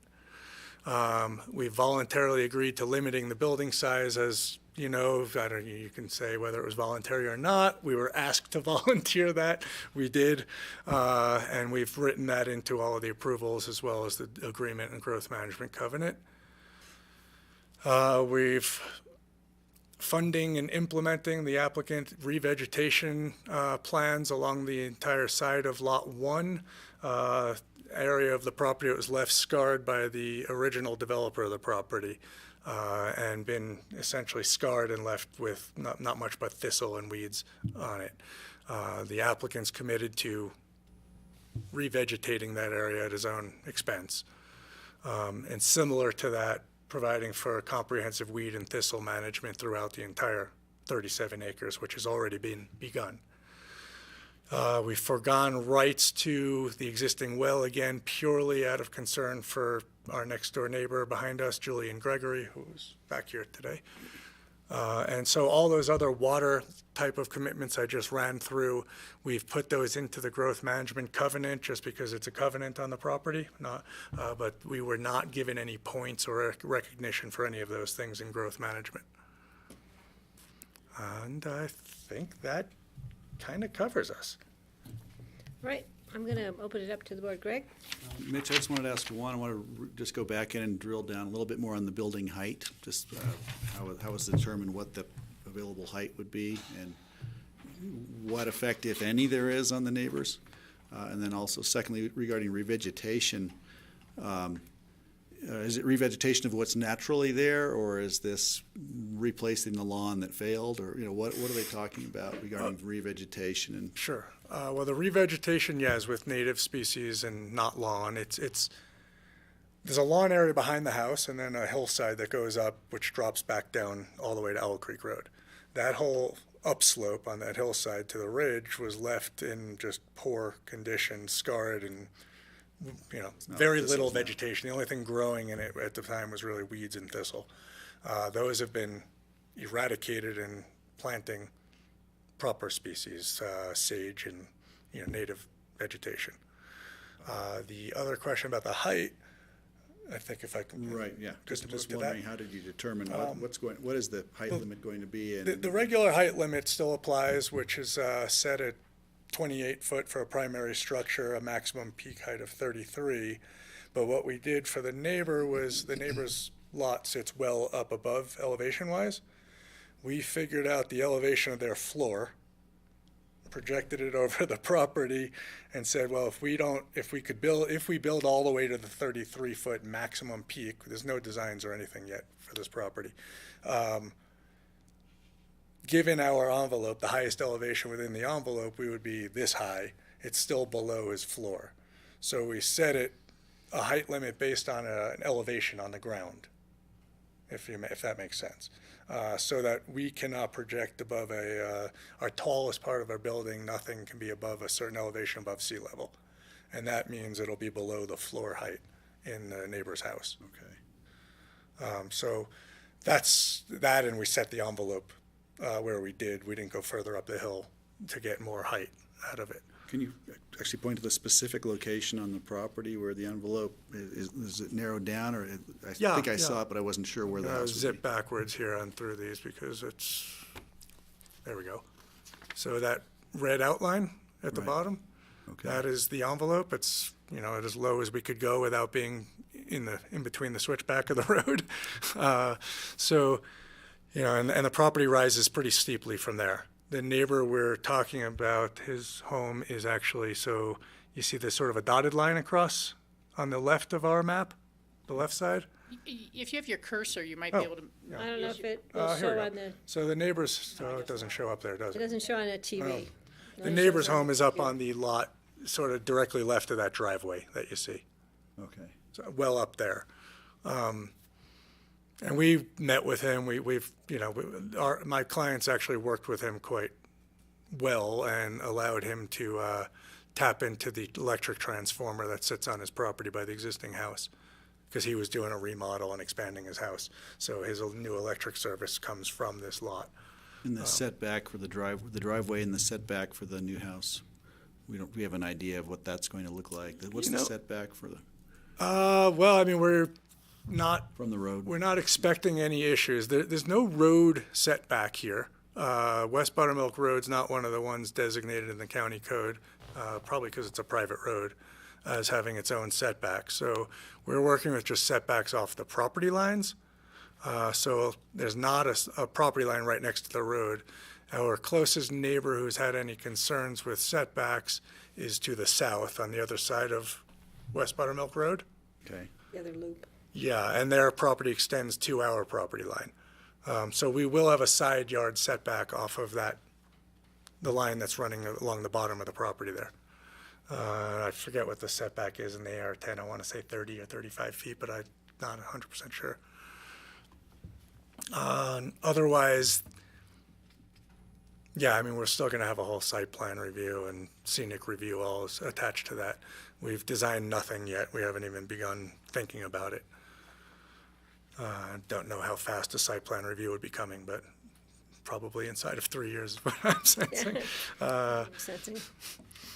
[SPEAKER 13] We voluntarily agreed to limiting the building size. As you know, you can say whether it was voluntary or not. We were asked to volunteer that. We did, and we've written that into all of the approvals as well as the agreement and growth management covenant. We've funding and implementing the applicant revegetation plans along the entire side of Lot 1. area of the property that was left scarred by the original developer of the property, and been essentially scarred and left with not much but thistle and weeds on it. The applicant's committed to revegetating that area at his own expense. And similar to that, providing for comprehensive weed and thistle management throughout the entire 37 acres, which has already been begun. We've foregone rights to the existing well, again, purely out of concern for our next door neighbor behind us, Julian Gregory, who's back here today. And so all those other water type of commitments I just ran through, we've put those into the growth management covenant just because it's a covenant on the property, but we were not given any points or recognition for any of those things in growth management. And I think that kind of covers us.
[SPEAKER 1] Right, I'm going to open it up to the board. Greg?
[SPEAKER 5] Mitch, I just wanted to ask one. I want to just go back in and drill down a little bit more on the building height, just how was determined what the available height would be and what effect, if any, there is on the neighbors. And then also, secondly, regarding revegetation, is it revegetation of what's naturally there, or is this replacing the lawn that failed, or what are they talking about regarding revegetation? And
[SPEAKER 13] Sure. Well, the revegetation, is with native species and not lawn. There's a lawn area behind the house and then a hillside that goes up, which drops back down all the way to Owl Creek Road. That whole upslope on that hillside to the ridge was left in just poor condition, scarred, and very little vegetation. The only thing growing in it at the time was really weeds and thistle. Those have been eradicated in planting proper species, sage and native vegetation. The other question about the height, I think if I can
[SPEAKER 5] just wondering, how did you determine what is the height limit going to be?
[SPEAKER 13] The regular height limit still applies, which is set at 28 foot for a primary structure, a maximum peak height of 33. But what we did for the neighbor was the neighbor's lot sits well up above elevation-wise. We figured out the elevation of their floor, projected it over the property, and said, well, if we build all the way to the 33-foot maximum peak, there's no designs or anything yet for this property. Given our envelope, the highest elevation within the envelope, we would be this high. It's still below his floor. So we set it a height limit based on an elevation on the ground, if that makes sense. So that we cannot project above our tallest part of our building. Nothing can be above a certain elevation above sea level. And that means it'll be below the floor height in the neighbor's house.
[SPEAKER 5] Okay.
[SPEAKER 13] So that's that, and we set the envelope where we did. We didn't go further up the hill to get more height out of it.
[SPEAKER 5] Can you actually point to the specific location on the property where the envelope is it narrowed down, or I think I saw it, but I wasn't sure where the house would
[SPEAKER 13] zip
[SPEAKER 5] be.
[SPEAKER 13] backwards here and through these because there we go. So that red outline at the bottom, that is the envelope. It's as low as we could go without being in between the switchback of the road. And the property rises pretty steeply from there. The neighbor we're talking about, his home is actually, so you see there's sort of a dotted line across on the left of our map, the left side?
[SPEAKER 3] If you have your cursor, you might be able to.
[SPEAKER 1] I don't know if it will
[SPEAKER 13] Here we
[SPEAKER 1] show
[SPEAKER 13] go.
[SPEAKER 1] on the,
[SPEAKER 13] So the neighbor's, it doesn't show up there, does
[SPEAKER 1] it
[SPEAKER 13] it?
[SPEAKER 1] doesn't show on a TV.
[SPEAKER 13] The neighbor's home is up on the lot, sort of directly left of that driveway that you see.
[SPEAKER 5] Okay.
[SPEAKER 13] So well up there. And we met with him. My clients actually worked with him quite well and allowed him to tap into the electric transformer that sits on his property by the existing house, because he was doing a remodel and expanding his house. So his new electric service comes from this lot.
[SPEAKER 5] And the setback for the driveway and the setback for the new house, we have an idea of what that's going to look like. What's the setback for the?
[SPEAKER 13] Well, I mean, we're not
[SPEAKER 5] from the road.
[SPEAKER 13] We're not expecting any issues. There's no road setback here. West Buttermilk Road's not one of the ones designated in the county code, probably because it's a private road, as having its own setback. So we're working with just setbacks off the property lines. So there's not a property line right next to the road. Our closest neighbor who's had any concerns with setbacks is to the south on the other side of West Buttermilk Road.
[SPEAKER 5] Okay.
[SPEAKER 1] The other loop.
[SPEAKER 13] Yeah, and their property extends to our property line. So we will have a side yard setback off of that, the line that's running along the bottom of the property there. I forget what the setback is in the AR-10. I want to say 30 or 35 feet, but I'm not 100% sure. Otherwise, yeah, I mean, we're still going to have a whole site plan review and scenic review all attached to that. We've designed nothing yet. We haven't even begun thinking about it. Don't know how fast a site plan review would be coming, but probably inside of 3 years is what I'm sensing.
[SPEAKER 1] Sensing.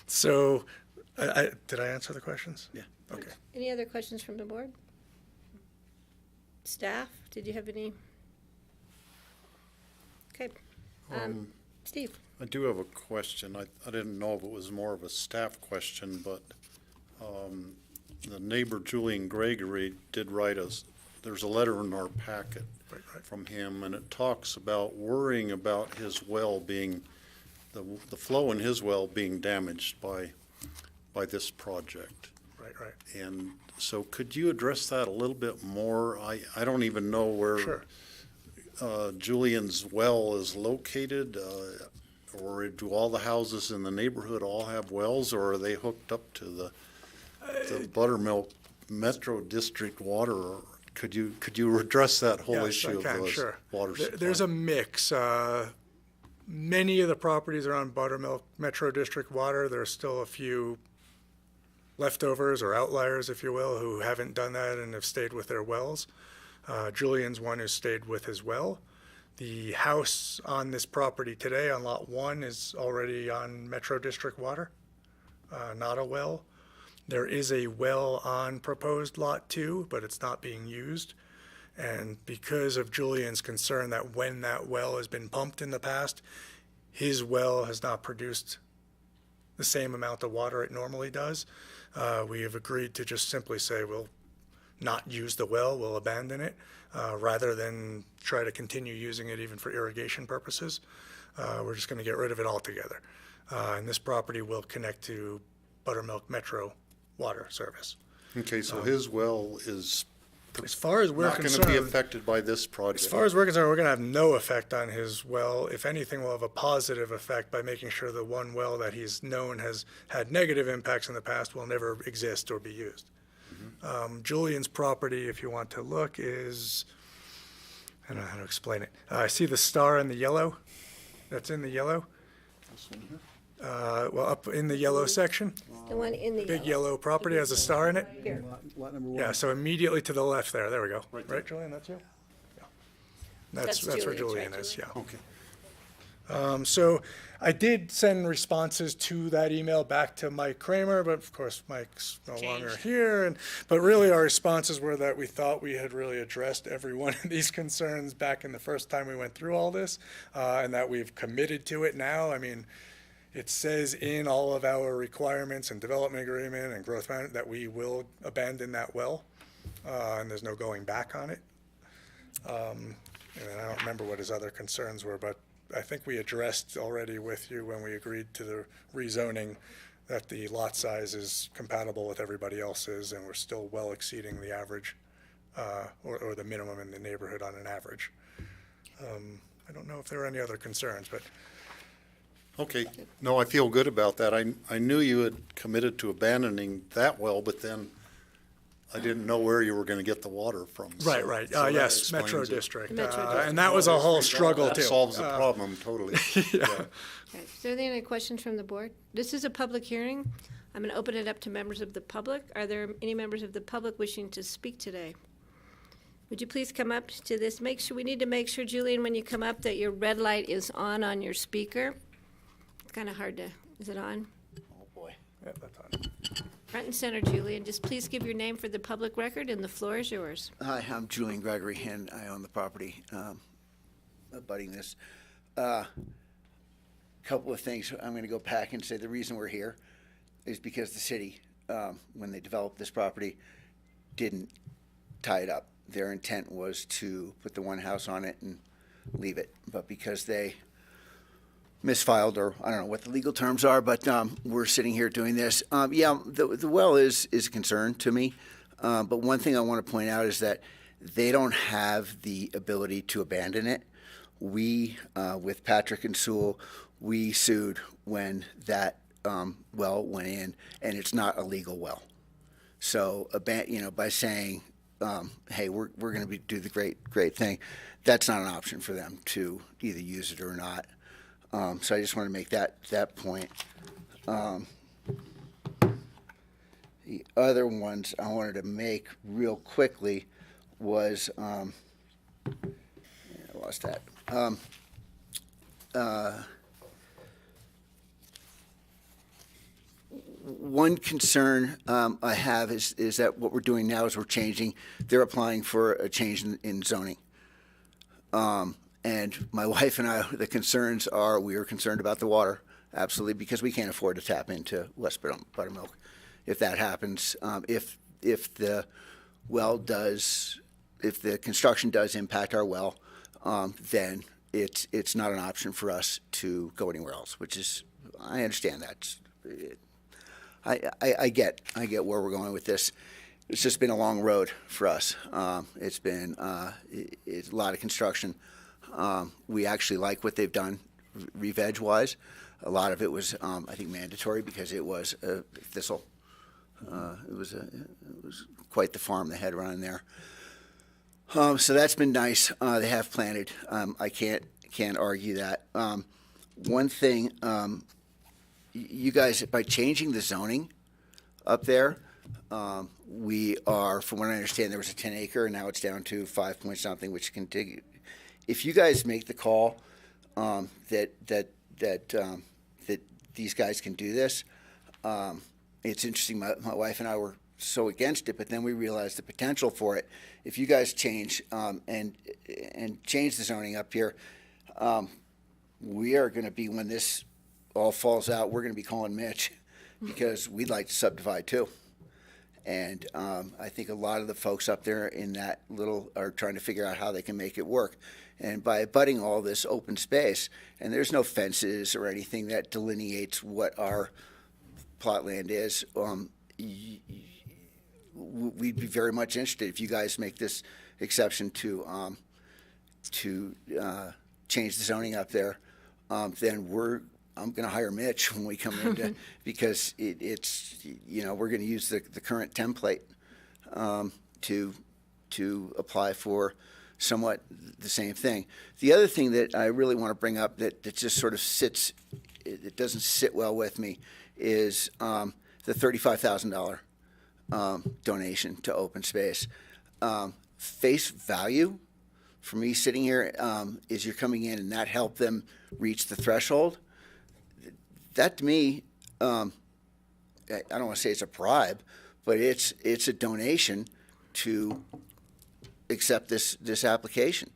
[SPEAKER 13] So, did I answer the questions?
[SPEAKER 5] Yeah.
[SPEAKER 13] Okay.
[SPEAKER 1] Any other questions from the board? Staff, did you have any? Okay. Steve?
[SPEAKER 4] I do have a question. I didn't know if it was more of a staff question, but the neighbor Julian Gregory did write us, there's a letter in our packet from him, and it talks about worrying about his well being, the flow in his well being damaged by this project.
[SPEAKER 13] Right.
[SPEAKER 4] And so could you address that a little bit more? I don't even know where
[SPEAKER 13] Sure.
[SPEAKER 4] Julian's well is located, or do all the houses in the neighborhood all have wells, or are they hooked up to the Buttermilk Metro District water? Could you address that whole
[SPEAKER 13] Yes,
[SPEAKER 4] issue
[SPEAKER 13] I
[SPEAKER 4] of
[SPEAKER 13] can,
[SPEAKER 4] those
[SPEAKER 13] sure.
[SPEAKER 4] water supply?
[SPEAKER 13] There's a mix. Many of the properties are on Buttermilk Metro District water. There's still a few leftovers or outliers, if you will, who haven't done that and have stayed with their wells. Julian's one has stayed with his well. The house on this property today on Lot 1 is already on Metro District water, not a well. There is a well on proposed Lot 2, but it's not being used. And because of Julian's concern that when that well has been pumped in the past, his well has not produced the same amount of water it normally does, we have agreed to just simply say we'll not use the well, we'll abandon it, rather than try to continue using it even for irrigation purposes. We're just going to get rid of it altogether. And this property will connect to Buttermilk Metro water service.
[SPEAKER 4] Okay, so his well is
[SPEAKER 13] As far as we're
[SPEAKER 4] not going to
[SPEAKER 13] concerned,
[SPEAKER 4] be affected by this project?
[SPEAKER 13] as far as we're concerned, we're going to have no effect on his well. If anything, we'll have a positive effect by making sure the one well that he's known has had negative impacts in the past will never exist or be used. Julian's property, if you want to look, is, I don't know how to explain it. I see the star in the yellow. That's in the yellow. Well, up in the yellow section,
[SPEAKER 1] The one in the
[SPEAKER 13] big
[SPEAKER 1] yellow.
[SPEAKER 13] yellow property has a star in it.
[SPEAKER 1] Here.
[SPEAKER 5] Lot number 1.
[SPEAKER 13] Yeah, so immediately to the left there. There we go. Right, Julian, that's you? Yeah. That's where
[SPEAKER 1] Julian's,
[SPEAKER 13] Julian
[SPEAKER 1] right,
[SPEAKER 13] is, yeah.
[SPEAKER 4] Okay.
[SPEAKER 13] So I did send responses to that email back to Mike Kramer, but of course Mike's no longer here. But really our responses were that we thought we had really addressed every one of these concerns back in the first time we went through all this, and that we've committed to it now. I mean, it says in all of our requirements and development agreement and growth management that we will abandon that well, and there's no going back on it. And I don't remember what his other concerns were, but I think we addressed already with you when we agreed to the rezoning that the lot size is compatible with everybody else's, and we're still well exceeding the average, or the minimum in the neighborhood on an average. I don't know if there are any other concerns, but
[SPEAKER 4] Okay, no, I feel good about that. I knew you had committed to abandoning that well, but then I didn't know where you were going to get the water from.
[SPEAKER 13] right.
[SPEAKER 4] So that
[SPEAKER 13] Yes,
[SPEAKER 4] explains
[SPEAKER 13] Metro
[SPEAKER 4] it.
[SPEAKER 13] District.
[SPEAKER 1] Metro District.
[SPEAKER 13] And that was a whole struggle
[SPEAKER 4] That
[SPEAKER 13] too.
[SPEAKER 4] solves the problem totally. Yeah.
[SPEAKER 1] Okay. Is there any questions from the board? This is a public hearing. I'm going to open it up to members of the public. Are there any members of the public wishing to speak today? Would you please come up to this? We need to make sure, Julian, when you come up, that your red light is on your speaker. It's kind of hard to, is it on?
[SPEAKER 8] Oh, boy.
[SPEAKER 13] Yeah, that's on.
[SPEAKER 1] Front and center, Julian. Just please give your name for the public record, and the floor is yours.
[SPEAKER 14] Hi, I'm Julian Gregory, and I own the property abutting this. Couple of things. I'm going to go back and say the reason we're here is because the city, when they developed this property, didn't tie it up. Their intent was to put the one house on it and leave it. But because they misfiled, or I don't know what the legal terms are, but we're sitting here doing this. Yeah, the well is a concern to me, but one thing I want to point out is that they don't have the ability to abandon it. We, with Patrick and Sewell, we sued when that well went in, and it's not a legal well. So, by saying, "Hey, we're going to do the great thing," that's not an option for them to either use it or not. So I just want to make that point. The other ones I wanted to make real quickly was I lost that. One concern I have is that what we're doing now is we're changing. They're applying for a change in zoning. And my wife and I, the concerns are, we are concerned about the water, absolutely, because we can't afford to tap into West Buttermilk. If that happens, if the well does, if the construction does impact our well, then it's not an option for us to go anywhere else. Which is, I understand that. I get where we're going with this. It's just been a long road for us. It's been it's a lot of construction. We actually like what they've done, re-veg-wise. A lot of it was, I think, mandatory because it was a thistle. It was quite the farm they had running there. So that's been nice. They have planted. I can't argue that. One thing, you guys, by changing the zoning up there, we are, from what I understand, there was a 10-acre, and now it's down to 5 point something, which can dig. If you guys make the call that these guys can do this, it's interesting. My wife and I were so against it, but then we realized the potential for it. If you guys change and change the zoning up here, we are going to be, when this all falls out, we're going to be calling Mitch because we'd like to subdivide too. And I think a lot of the folks up there in that little are trying to figure out how they can make it work. And by abutting all this open space, and there's no fences or anything that delineates what our plot land is, we'd be very much interested if you guys make this exception to change the zoning up there. Then I'm going to hire Mitch when we come in because it's we're going to use the current template to apply for somewhat the same thing. The other thing that I really want to bring up that just sort of it doesn't sit well with me is the $35,000 donation to open space. Face value for me sitting here is you're coming in and that helped them reach the threshold. That to me, I don't want to say it's a bribe, but it's a donation to accept this application.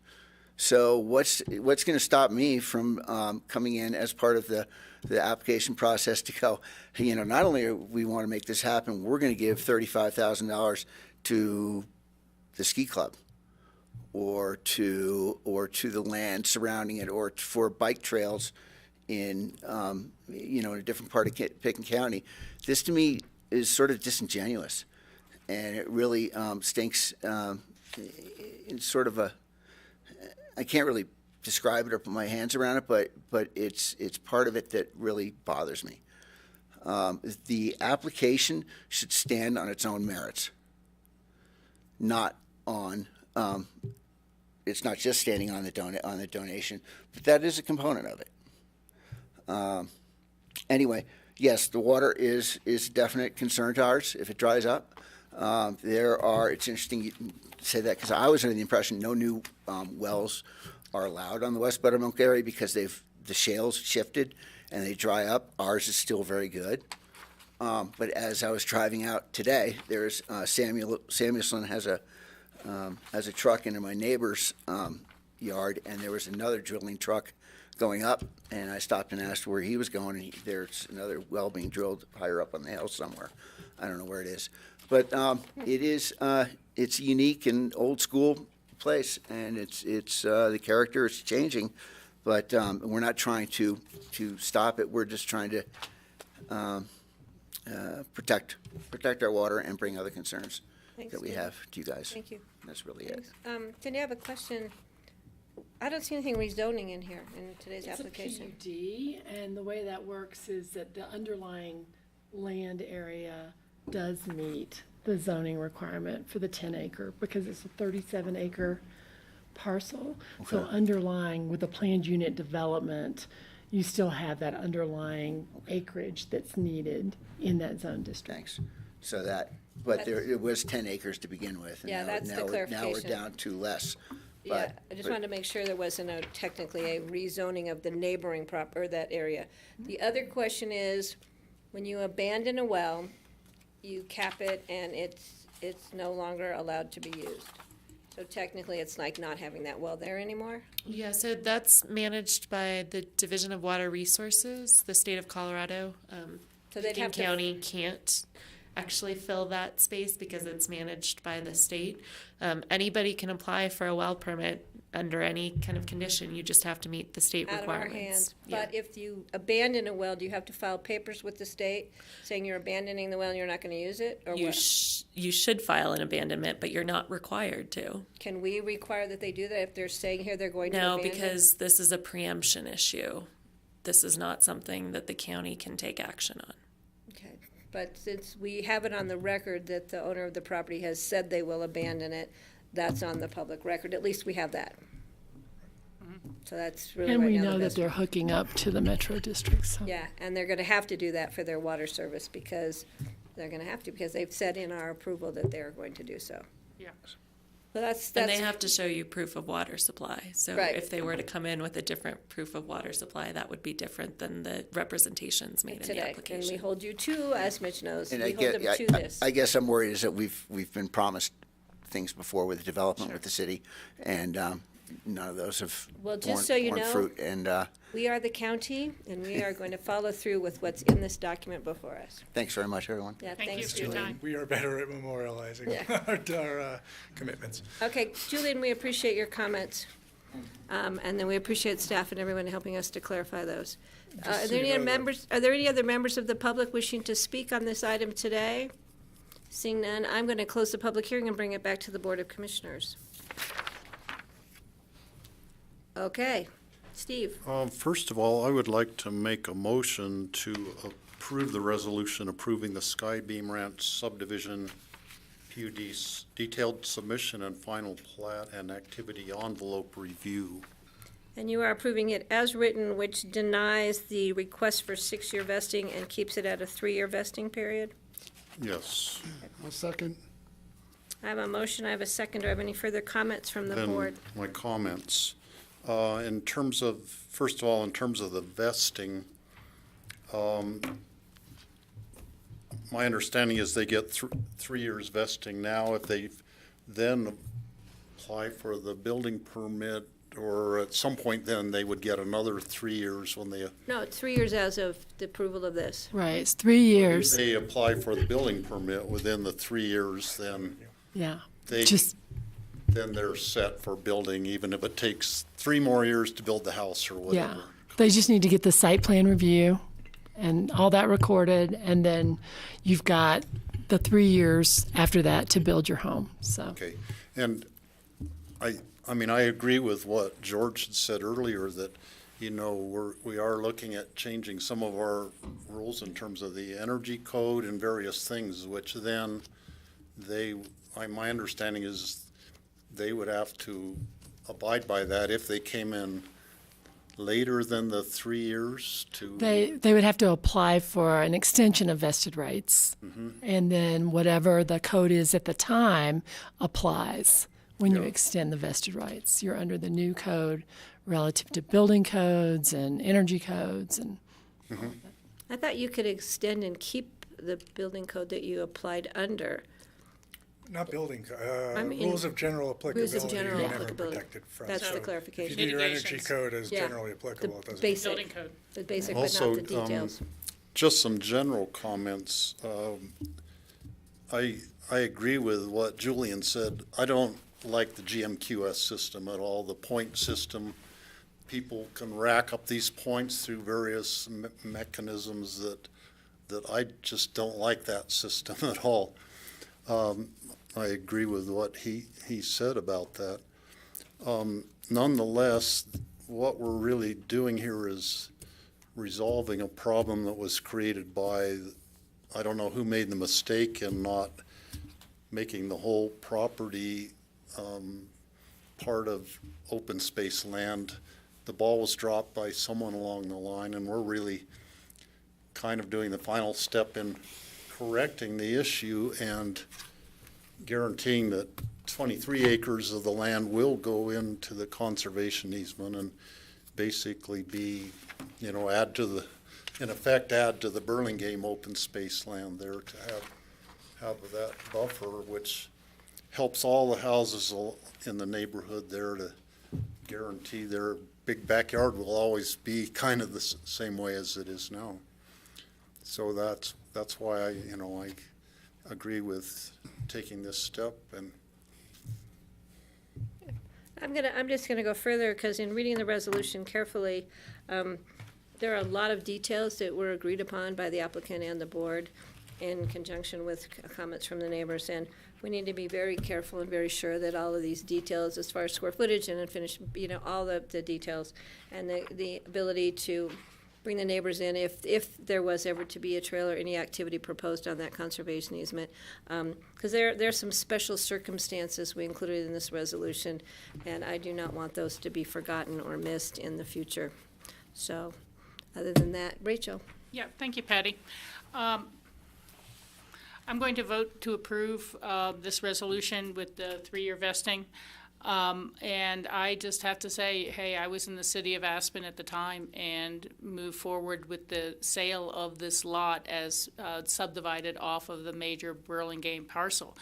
[SPEAKER 14] So what's going to stop me from coming in as part of the application process to go, not only do we want to make this happen, we're going to give $35,000 to the ski club or to the land surrounding it or for bike trails in a different part of Pickens County. This to me is sort of disingenuous, and it really stinks. It's sort of I can't really describe it or put my hands around it, but it's part of it that really bothers me. The application should stand on its own merits, not on. It's not just standing on the donation, but that is a component of it. Anyway, yes, the water is a definite concern to ours if it dries up. It's interesting you say that because I was under the impression no new wells are allowed on the West Buttermilk area because the shales shifted and they dry up. Ours is still very good. But as I was driving out today, there's Samuelson has a truck into my neighbor's yard, and there was another drilling truck going up, and I stopped and asked where he was going, and there's another well being drilled higher up on the hill somewhere. I don't know where it is. But it's a unique and old school place, and it's the character is changing, But we're not trying to stop it. We're just trying to protect our water and bring other concerns
[SPEAKER 1] Thanks,
[SPEAKER 14] that we
[SPEAKER 1] Steve.
[SPEAKER 14] have to you guys.
[SPEAKER 1] Thank you.
[SPEAKER 14] That's really it.
[SPEAKER 1] Then I have a question. I don't see anything rezoning in here in today's
[SPEAKER 15] It's
[SPEAKER 1] application.
[SPEAKER 15] a PUD, and the way that works is that the underlying land area does meet the zoning requirement for the 10-acre, because it's a 37-acre parcel. So
[SPEAKER 14] Okay.
[SPEAKER 15] underlying with the planned unit development, you still have that underlying acreage that's needed in that zone district.
[SPEAKER 14] Thanks. So but it was 10 acres to begin with. And
[SPEAKER 1] Yeah,
[SPEAKER 14] now-
[SPEAKER 1] that's the
[SPEAKER 14] now we're
[SPEAKER 1] clarification.
[SPEAKER 14] down to less.
[SPEAKER 1] Yeah,
[SPEAKER 14] But-
[SPEAKER 1] I just
[SPEAKER 14] but-
[SPEAKER 1] wanted to make sure there wasn't technically a rezoning of the neighboring or that area. The other question is, when you abandon a well, you cap it and it's no longer allowed to be used. So technically, it's like not having that well there anymore?
[SPEAKER 2] Yeah, so that's managed by the Division of Water Resources, the state of Colorado.
[SPEAKER 1] So they'd
[SPEAKER 2] King
[SPEAKER 1] have to-
[SPEAKER 2] County can't actually fill that space because it's managed by the state. Anybody can apply for a well permit under any kind of condition. You just have to meet the state
[SPEAKER 1] Out of our
[SPEAKER 2] requirements.
[SPEAKER 1] hands.
[SPEAKER 2] Yeah.
[SPEAKER 1] But if you abandon a well, do you have to file papers with the state saying you're abandoning the well and you're not going to use it, or
[SPEAKER 2] You
[SPEAKER 1] what?
[SPEAKER 2] you should file an abandonment, but you're not required to.
[SPEAKER 1] Can we require that they do that if they're saying here they're going to
[SPEAKER 2] No,
[SPEAKER 1] abandon?
[SPEAKER 2] because this is a preemption issue. This is not something that the county can take action on.
[SPEAKER 1] Okay, but since we have it on the record that the owner of the property has said they will abandon it, that's on the public record. At least we have that. So that's really
[SPEAKER 15] And
[SPEAKER 1] right
[SPEAKER 15] we
[SPEAKER 1] now the
[SPEAKER 15] know that
[SPEAKER 1] best.
[SPEAKER 15] they're hooking up to the metro district, so.
[SPEAKER 1] Yeah, and they're gonna have to do that for their water service because they're gonna have to, because they've said in our approval that they're going to do so.
[SPEAKER 3] Yeah.
[SPEAKER 1] But that's,
[SPEAKER 2] And they have to show you proof of water supply. So
[SPEAKER 1] Right.
[SPEAKER 2] if they were to come in with a different proof of water supply, that would be different than the representations made in the
[SPEAKER 1] today. And we
[SPEAKER 2] application.
[SPEAKER 1] hold you to, as Mitch knows, we
[SPEAKER 14] And
[SPEAKER 1] hold them to this.
[SPEAKER 14] I guess I'm worried is that we've been promised things before with development with the city, and none of those have
[SPEAKER 1] Well, just
[SPEAKER 14] borne
[SPEAKER 1] so you
[SPEAKER 14] borne
[SPEAKER 1] know,
[SPEAKER 14] fruit. And
[SPEAKER 1] We are the county, and we are going to follow through with what's in this document before us.
[SPEAKER 14] thanks very much, everyone.
[SPEAKER 1] Yeah,
[SPEAKER 3] Thank you
[SPEAKER 1] thanks,
[SPEAKER 3] for your
[SPEAKER 1] Julian.
[SPEAKER 3] time.
[SPEAKER 13] We are better at memorializing our commitments.
[SPEAKER 1] Okay, Julian, we appreciate your comments. And then we appreciate staff and everyone helping us to clarify those. Are
[SPEAKER 13] so
[SPEAKER 1] there
[SPEAKER 13] you
[SPEAKER 1] any other
[SPEAKER 13] know that-
[SPEAKER 1] members, are there any other members of the public wishing to speak on this item today? Seeing none, I'm going to close the public hearing and bring it back to the Board of Commissioners. Okay, Steve,
[SPEAKER 4] First of all, I would like to make a motion to approve the resolution approving the Skybeam Ranch subdivision PUD's detailed submission and final plat and activity envelope review.
[SPEAKER 1] and you are approving it as written, which denies the request for 6-year vesting and keeps it at a 3-year vesting period?
[SPEAKER 4] Yes.
[SPEAKER 6] I'll second.
[SPEAKER 1] I have a motion, I have a second. Do I have any further comments from the
[SPEAKER 4] Then
[SPEAKER 1] board?
[SPEAKER 4] my comments. In terms of, first of all, in terms of the vesting, my understanding is they get 3 years vesting now. If they then apply for the building permit, or at some point then, they would get another 3 years when they,
[SPEAKER 1] No, it's 3 years as of the approval of this.
[SPEAKER 15] Right, it's 3 years,
[SPEAKER 4] if they apply for the building permit within the 3 years, then
[SPEAKER 15] yeah.
[SPEAKER 4] they,
[SPEAKER 15] Just,
[SPEAKER 4] then they're set for building, even if it takes 3 more years to build the house or
[SPEAKER 15] yeah.
[SPEAKER 4] whatever.
[SPEAKER 15] They just need to get the site plan review and all that recorded, and then you've got the 3 years after that to build your home, so.
[SPEAKER 4] Okay, and I mean, I agree with what George had said earlier, that, you know, we are looking at changing some of our rules in terms of the energy code and various things, which then my understanding is they would have to abide by that if they came in later than the 3 years to.
[SPEAKER 15] They would have to apply for an extension of vested rights, and then whatever the code is at the time applies when you
[SPEAKER 4] Yeah.
[SPEAKER 15] extend the vested rights. You're under the new code relative to building codes and energy codes and
[SPEAKER 1] I thought you could extend and keep the building code that you applied under.
[SPEAKER 13] Not building,
[SPEAKER 1] I mean,
[SPEAKER 13] rules of general applicability.
[SPEAKER 1] Rules of general
[SPEAKER 13] you're never
[SPEAKER 1] applicability.
[SPEAKER 13] protected from.
[SPEAKER 1] That's
[SPEAKER 13] So
[SPEAKER 1] the
[SPEAKER 13] If
[SPEAKER 1] clarification.
[SPEAKER 13] you do your energy
[SPEAKER 3] Mitigations.
[SPEAKER 13] code as
[SPEAKER 1] Yeah.
[SPEAKER 13] generally applicable, it doesn't.
[SPEAKER 1] Basic,
[SPEAKER 3] Building code.
[SPEAKER 1] the basic, but
[SPEAKER 4] Also,
[SPEAKER 1] not the details.
[SPEAKER 4] Just some general comments. I agree with what Julian said. I don't like the GMQS system at all, the point system. people can rack up these points through various mechanisms that I just don't like that system at all. I agree with what he said about that. Nonetheless, what we're really doing here is resolving a problem that was created by, I don't know who made the mistake in not making the whole property part of open space land. The ball was dropped by someone along the line, and we're really kind of doing the final step in correcting the issue and guaranteeing that 23 acres of the land will go into the conservation easement and basically be, add to the Burlingame open space land there to have that buffer, which helps all the houses in the neighborhood there to guarantee their big backyard will always be kind of the same way as it is now. So that's why I agree with taking this step. And
[SPEAKER 1] I'm just gonna go further, because in reading the resolution carefully, there are a lot of details that were agreed upon by the applicant and the board in conjunction with comments from the neighbors, and we need to be very careful and very sure that all of these details, as far as square footage and unfinished, all the details, and the ability to bring the neighbors in if there was ever to be a trail or any activity proposed on that conservation easement. Because there are some special circumstances we included in this resolution, and I do not want those to be forgotten or missed in the future. So, other than that, Rachel.
[SPEAKER 3] Yeah, thank you, Patty. I'm going to vote to approve this resolution with the 3-year vesting. And I just have to say, hey, I was in the city of Aspen at the time and moved forward with the sale of this lot as subdivided off of the major Burlingame parcel.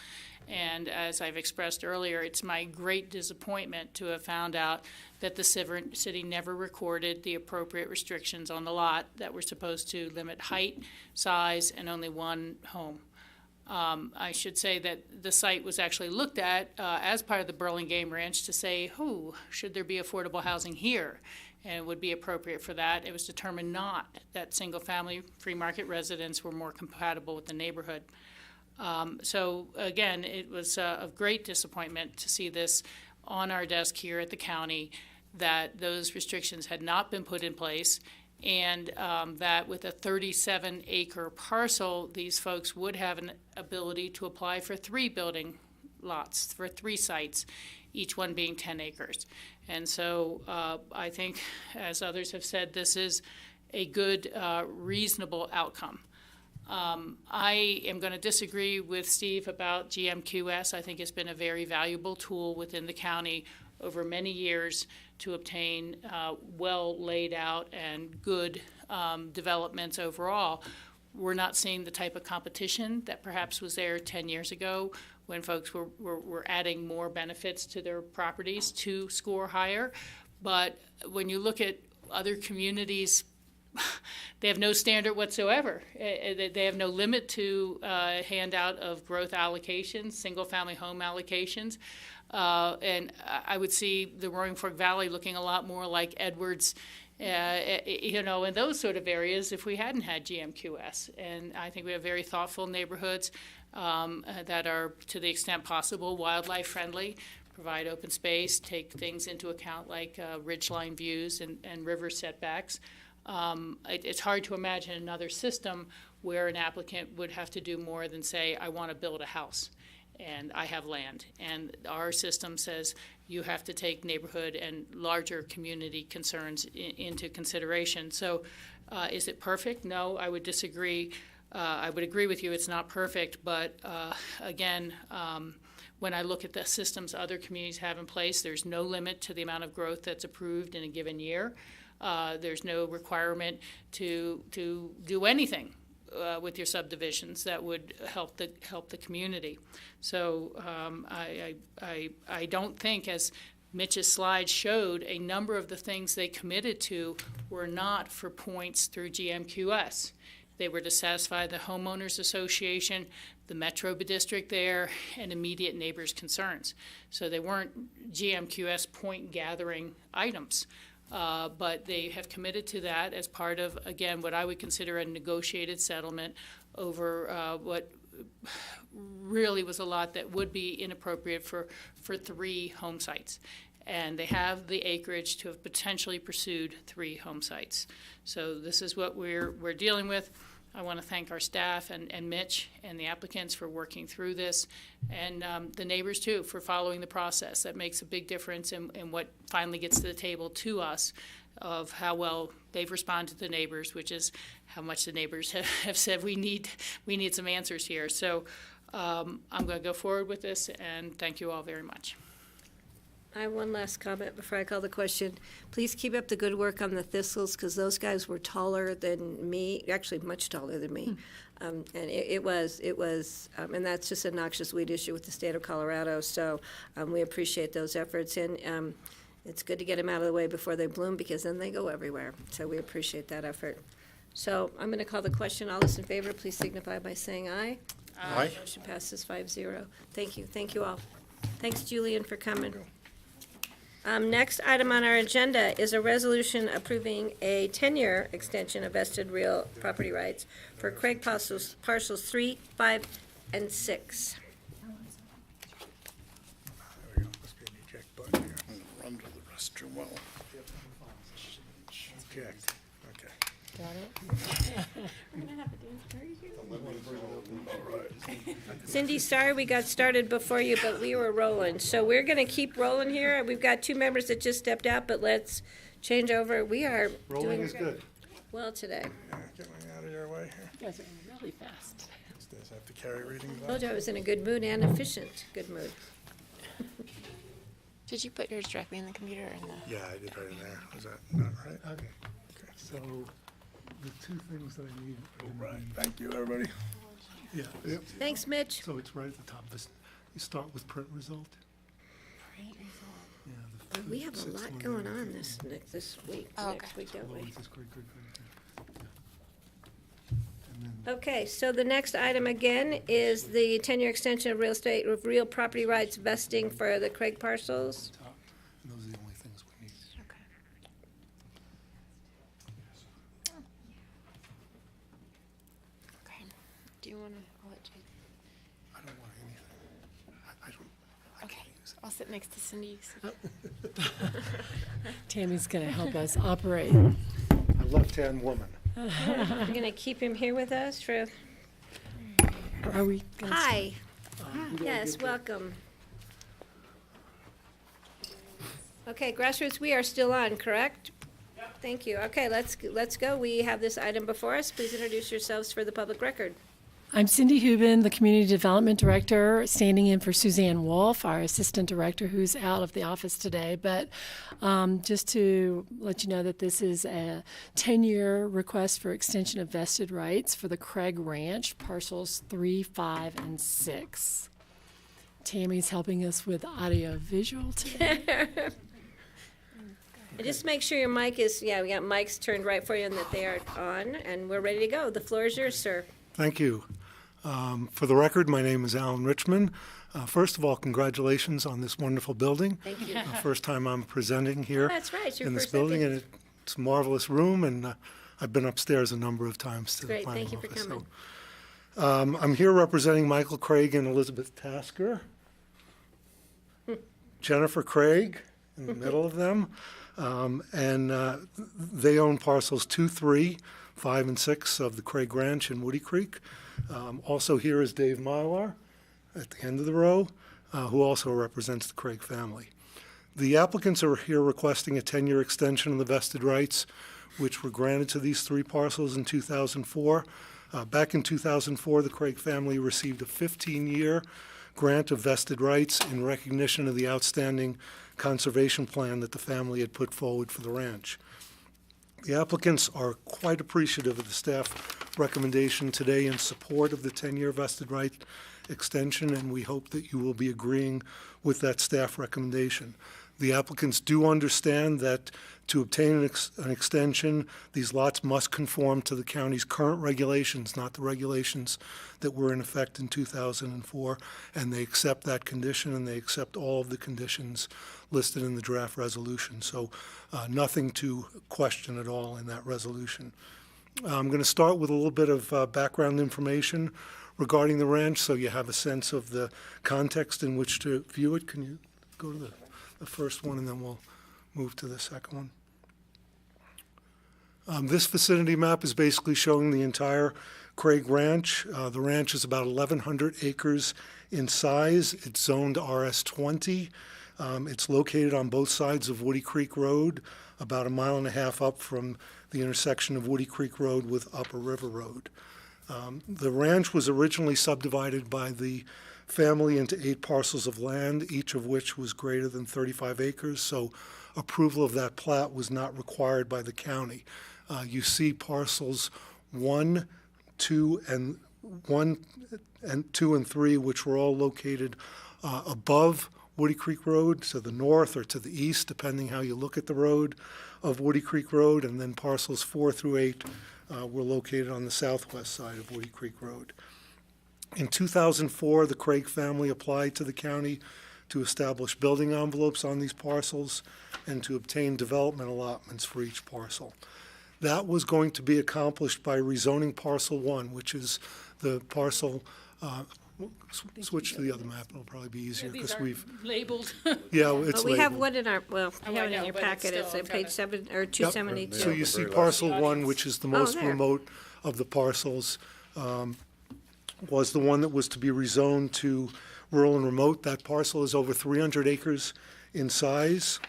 [SPEAKER 3] And as I've expressed earlier, it's my great disappointment to have found out that the city never recorded the appropriate restrictions on the lot that were supposed to limit height, size, and only one home. I should say that the site was actually looked at as part of the Burlingame Ranch to say, should there be affordable housing here? And it would be appropriate for that. It was determined not, that single-family free market residents were more compatible with the neighborhood. So again, it was a great disappointment to see this on our desk here at the county, that those restrictions had not been put in place, and that with a 37-acre parcel, these folks would have an ability to apply for 3 building lots, for 3 sites, each one being 10 acres. And so I think, as others have said, this is a good, reasonable outcome. I am going to disagree with Steve about GMQS. I think it's been a very valuable tool within the county over many years to obtain well laid out and good developments overall. We're not seeing the type of competition that perhaps was there 10 years ago when folks were adding more benefits to their properties to score higher. But when you look at other communities, they have no standard whatsoever. They have no limit to handout of growth allocations, single-family home allocations. And I would see the Roaring Fork Valley looking a lot more like Edwards, in those sort of areas if we hadn't had GMQS. And I think we have very thoughtful neighborhoods that are, to the extent possible, wildlife friendly, provide open space, take things into account like ridgeline views and river setbacks. It's hard to imagine another system where an applicant would have to do more than say, I want to build a house and I have land. And our system says you have to take neighborhood and larger community concerns into consideration. So is it perfect? No, I would disagree. I would agree with you, it's not perfect, but again, when I look at the systems other communities have in place, there's no limit to the amount of growth that's approved in a given year. There's no requirement to do anything with your subdivisions that would help the community. So I don't think, as Mitch's slide showed, a number of the things they committed to were not for points through GMQS. They were to satisfy the homeowners association, the metro district there, and immediate neighbors' concerns. So they weren't GMQS point gathering items. But they have committed to that as part of, again, what I would consider a negotiated settlement over what really was a lot that would be inappropriate for 3 home sites. And they have the acreage to have potentially pursued 3 home sites. So this is what we're dealing with. I want to thank our staff and Mitch and the applicants for working through this, and the neighbors too for following the process. That makes a big difference in what finally gets to the table to us of how well they've responded to the neighbors, which is how much the neighbors have said we need some answers here. So I'm going to go forward with this, and thank you all very much.
[SPEAKER 1] I have one last comment before I call the question. Please keep up the good work on the thistles, because those guys were taller than me, actually much taller than me. And it was, and that's just a noxious weed issue with the state of Colorado, so we appreciate those efforts. And it's good to get them out of the way before they bloom, because then they go everywhere. So we appreciate that effort. So I'm going to call the question. All those in favor, please signify by saying aye.
[SPEAKER 4] Aye.
[SPEAKER 1] Motion passes 5-0. Thank you. Thank you all. Thanks, Julian, for coming. Next item on our agenda is a resolution approving a 10-year extension of vested real property rights for Craig parcels 3, 5, and 6.
[SPEAKER 13] There we go, must be an eject button here.
[SPEAKER 4] I'm gonna run to the restroom while.
[SPEAKER 13] Eject, okay.
[SPEAKER 1] Cindy, sorry we got started before you, but we were rolling. So we're going to keep rolling here. We've got 2 members that just stepped out, but let's change over. We are
[SPEAKER 13] Rolling
[SPEAKER 1] doing
[SPEAKER 13] is good.
[SPEAKER 1] well today.
[SPEAKER 13] Yeah, get me out of your way here.
[SPEAKER 15] You guys are really fast.
[SPEAKER 13] Does have to carry reading
[SPEAKER 1] Told
[SPEAKER 13] glasses?
[SPEAKER 1] you I was in a good mood and efficient good mood.
[SPEAKER 16] Did you put yours directly in the computer or in the?
[SPEAKER 13] Yeah, I did right in there. Was that not right?
[SPEAKER 17] Okay, so the 2 things that I need.
[SPEAKER 13] All right, thank you, everybody.
[SPEAKER 17] Yeah,
[SPEAKER 1] Thanks, Mitch.
[SPEAKER 17] so it's right at the top. You start with print result. Yeah, the
[SPEAKER 1] We have a
[SPEAKER 17] sixth
[SPEAKER 1] lot
[SPEAKER 17] one
[SPEAKER 1] going
[SPEAKER 17] there.
[SPEAKER 1] on this week,
[SPEAKER 16] Oh, okay.
[SPEAKER 1] next week, don't we?
[SPEAKER 17] Always is great. And then
[SPEAKER 1] Okay, so the next item again is the 10-year extension of real property rights vesting for the Craig parcels.
[SPEAKER 17] top, and those are the only things we need.
[SPEAKER 16] Okay. Do you want to? I'll let you.
[SPEAKER 17] I don't want anything. I don't.
[SPEAKER 16] Okay. I'll sit next to Cindy.
[SPEAKER 15] Tammy's going to help us operate.
[SPEAKER 13] A left-hand woman.
[SPEAKER 1] We're going to keep him here with us for,
[SPEAKER 15] Are we? gonna-
[SPEAKER 1] hi. Yes, welcome. Okay, Grassroots, we are still on, correct? Thank you. Okay, let's go. We have this item before us. Please introduce yourselves for the public record.
[SPEAKER 15] I'm Cindy Hubin, the Community Development Director, standing in for Suzanne Wolf, our Assistant Director, who's out of the office today. But just to let you know that this is a 10-year request for extension of vested rights for the Craig Ranch, parcels 3, 5, and 6. Tammy's helping us with audio-visual today.
[SPEAKER 1] And just make sure your mic is, we got mics turned right for you and that they are on, and we're ready to go. The floor is yours, sir.
[SPEAKER 17] Thank you. For the record, my name is Alan Richmond. First of all, congratulations on this wonderful building.
[SPEAKER 1] Thank you.
[SPEAKER 17] First time I'm presenting here
[SPEAKER 1] That's right, it's your
[SPEAKER 17] in this
[SPEAKER 1] first
[SPEAKER 17] building,
[SPEAKER 1] second.
[SPEAKER 17] and it's a marvelous room, and I've been upstairs a number of times to the
[SPEAKER 1] Great,
[SPEAKER 17] planning
[SPEAKER 1] thank you for
[SPEAKER 17] office.
[SPEAKER 1] coming.
[SPEAKER 17] So, I'm here representing Michael Craig and Elizabeth Tasker. Jennifer Craig in the middle of them. And they own parcels 2, 3, 5, and 6 of the Craig Ranch in Woody Creek. Also here is Dave Mylar at the end of the row, who also represents the Craig family. The applicants are here requesting a 10-year extension of the vested rights, which were granted to these 3 parcels in 2004. Back in 2004, the Craig family received a 15-year grant of vested rights in recognition of the outstanding conservation plan that the family had put forward for the ranch. The applicants are quite appreciative of the staff recommendation today in support of the 10-year vested right extension, and we hope that you will be agreeing with that staff recommendation. The applicants do understand that to obtain an extension, these lots must conform to the county's current regulations, not the regulations that were in effect in 2004, and they accept that condition, and they accept all of the conditions listed in the draft resolution. So nothing to question at all in that resolution. I'm going to start with a little bit of background information regarding the ranch, so you have a sense of the context in which to view it. Can you go to the first one, and then we'll move to the second one. This vicinity map is basically showing the entire Craig Ranch. The ranch is about 1,100 acres in size. It's zoned RS20. It's located on both sides of Woody Creek Road, about 1.5 miles up from the intersection of Woody Creek Road with Upper River Road. The ranch was originally subdivided by the family into 8 parcels of land, each of which was greater than 35 acres, so approval of that plat was not required by the county. You see parcels 1, 2, and 3, which were all located above Woody Creek Road, to the north or to the east, depending how you look at the road of Woody Creek Road, and then parcels 4 through 8 were located on the southwest side of Woody Creek Road. In 2004, the Craig family applied to the county to establish building envelopes on these parcels and to obtain development allotments for each parcel. That was going to be accomplished by rezoning parcel 1, which is the parcel, switch to the other map, it'll probably be easier because we've.
[SPEAKER 3] Labeled.
[SPEAKER 17] Yeah, it's
[SPEAKER 1] But we have
[SPEAKER 17] labeled.
[SPEAKER 1] one in our, well,
[SPEAKER 3] Oh,
[SPEAKER 1] we have
[SPEAKER 3] I
[SPEAKER 1] it in
[SPEAKER 3] know,
[SPEAKER 1] your
[SPEAKER 3] but it's
[SPEAKER 1] packet, it's
[SPEAKER 3] still
[SPEAKER 1] at page
[SPEAKER 3] kinda-
[SPEAKER 1] 7, or
[SPEAKER 17] Yep.
[SPEAKER 1] 272.
[SPEAKER 17] So you see
[SPEAKER 8] very
[SPEAKER 17] parcel
[SPEAKER 3] last.
[SPEAKER 17] 1, which is the most
[SPEAKER 1] there.
[SPEAKER 17] remote of the parcels, was the one that was to be rezoned to rural and remote. That parcel is over 300 acres in size.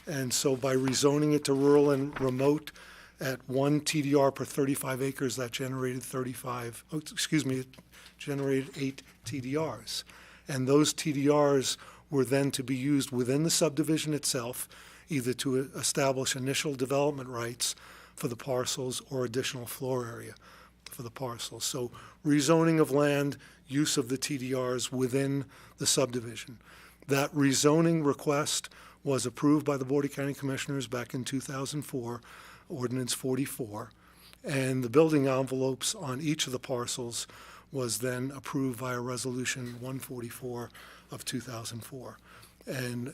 [SPEAKER 17] And so by rezoning it to rural and remote at 1 TDR per 35 acres, that generated it generated 8 TDRs. And those TDRs were then to be used within the subdivision itself, either to establish initial development rights for the parcels or additional floor area for the parcels. So rezoning of land, use of the TDRs within the subdivision. That rezoning request was approved by the Board of County Commissioners back in 2004, Ordinance 44, and the building envelopes on each of the parcels was then approved via Resolution 144 of 2004. And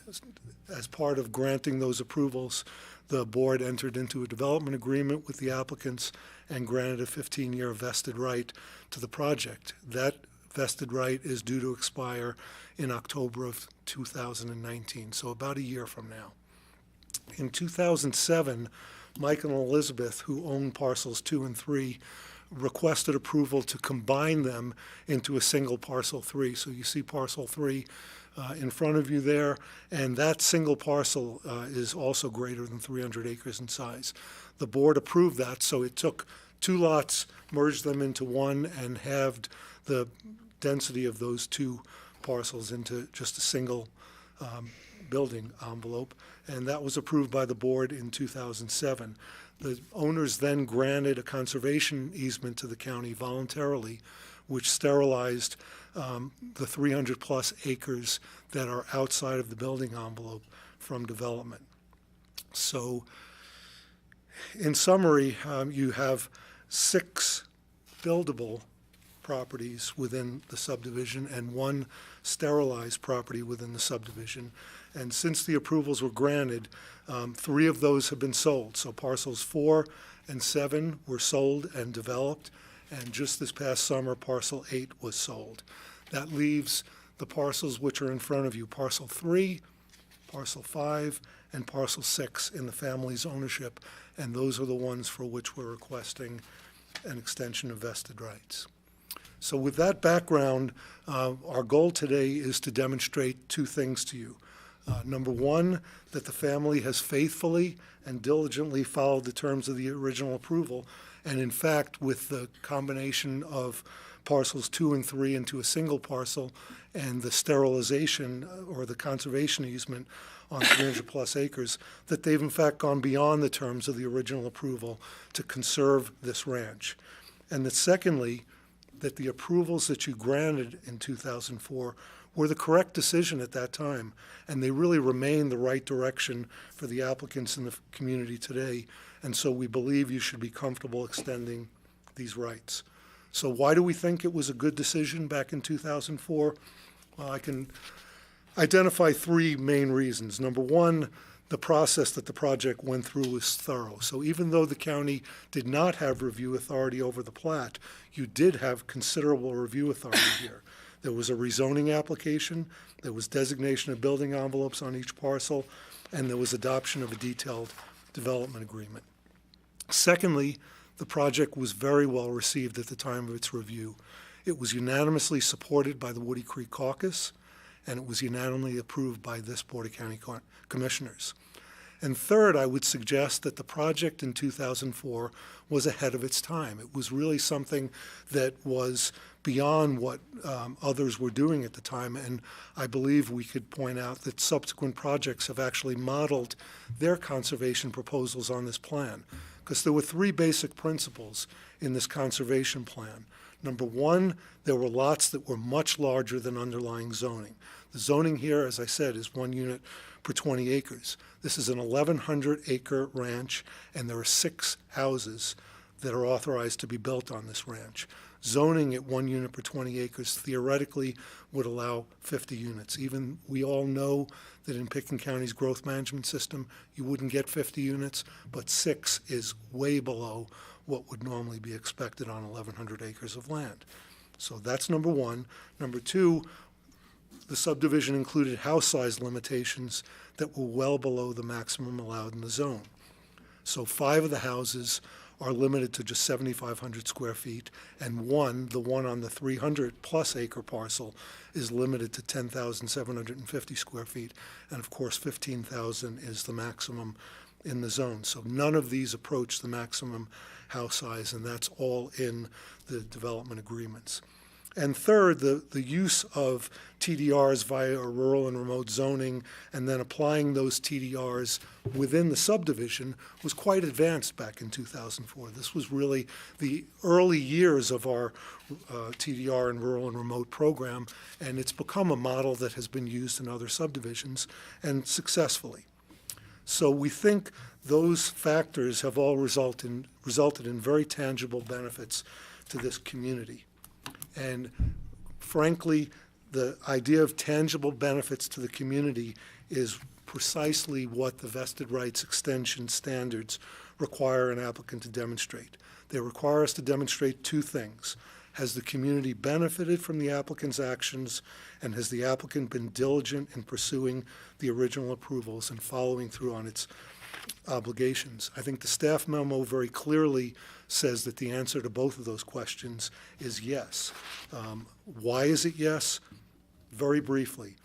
[SPEAKER 17] as part of granting those approvals, the board entered into a development agreement with the applicants and granted a 15-year vested right to the project. That vested right is due to expire in October of 2019, so about a year from now. In 2007, Mike and Elizabeth, who own parcels 2 and 3, requested approval to combine them into a single parcel 3. So you see parcel 3 in front of you there, and that single parcel is also greater than 300 acres in size. The board approved that, so it took 2 lots, merged them into one, and halved the density of those 2 parcels into just a single building envelope, and that was approved by the board in 2007. The owners then granted a conservation easement to the county voluntarily, which sterilized the 300-plus acres that are outside of the building envelope from development. So, in summary, you have 6 buildable properties within the subdivision and 1 sterilized property within the subdivision. And since the approvals were granted, 3 of those have been sold. So parcels 4 and 7 were sold and developed, and just this past summer, parcel 8 was sold. That leaves the parcels which are in front of you, parcel 3, parcel 5, and parcel 6 in the family's ownership, and those are the ones for which we're requesting an extension of vested rights. So with that background, our goal today is to demonstrate 2 things to you. Number 1, that the family has faithfully and diligently followed the terms of the original approval, and in fact, with the combination of parcels 2 and 3 into a single parcel and the sterilization or the conservation easement on 300-plus acres, that they've in fact gone beyond the terms of the original approval to conserve this ranch. And that secondly, that the approvals that you granted in 2004 were the correct decision at that time, and they really remain the right direction for the applicants in the community today. And so we believe you should be comfortable extending these rights. So why do we think it was a good decision back in 2004? Well, I can identify three main reasons. Number one, the process that the project went through was thorough. So even though the county did not have review authority over the plat, you did have considerable review authority here. There was a rezoning application, there was designation of building envelopes on each parcel, and there was adoption of a detailed development agreement. Secondly, the project was very well received at the time of its review. It was unanimously supported by the Woody Creek Caucus, and it was unanimously approved by this Board of County Commissioners. And third, I would suggest that the project in 2004 was ahead of its time. It was really something that was beyond what others were doing at the time, and I believe we could point out that subsequent projects have actually modeled their conservation proposals on this plan, because there were three basic principles in this conservation plan. Number one, there were lots that were much larger than underlying zoning. The zoning here, as I said, is 1 unit per 20 acres. This is an 1,100-acre ranch, and there are 6 houses that are authorized to be built on this ranch. Zoning at 1 unit per 20 acres theoretically would allow 50 units. Even we all know that in Pickens County's growth management system, you wouldn't get 50 units, but 6 is way below what would normally be expected on 1,100 acres of land. So that's number one. Number two, the subdivision included house size limitations that were well below the maximum allowed in the zone. So 5 of the houses are limited to just 7,500 square feet, and the one on the 300-plus acre parcel, is limited to 10,750 square feet, and of course 15,000 is the maximum in the zone. So none of these approach the maximum house size, and that's all in the development agreements. And third, the use of TDRs via a rural and remote zoning and then applying those TDRs within the subdivision was quite advanced back in 2004. This was really the early years of our TDR and rural and remote program, and it's become a model that has been used in other subdivisions and successfully. So we think those factors have all resulted in very tangible benefits to this community. And frankly, the idea of tangible benefits to the community is precisely what the vested rights extension standards require an applicant to demonstrate. They require us to demonstrate 2 things. Has the community benefited from the applicant's actions, and has the applicant been diligent in pursuing the original approvals and following through on its obligations? I think the staff memo very clearly says that the answer to both of those questions is yes. Why is it yes? Very briefly,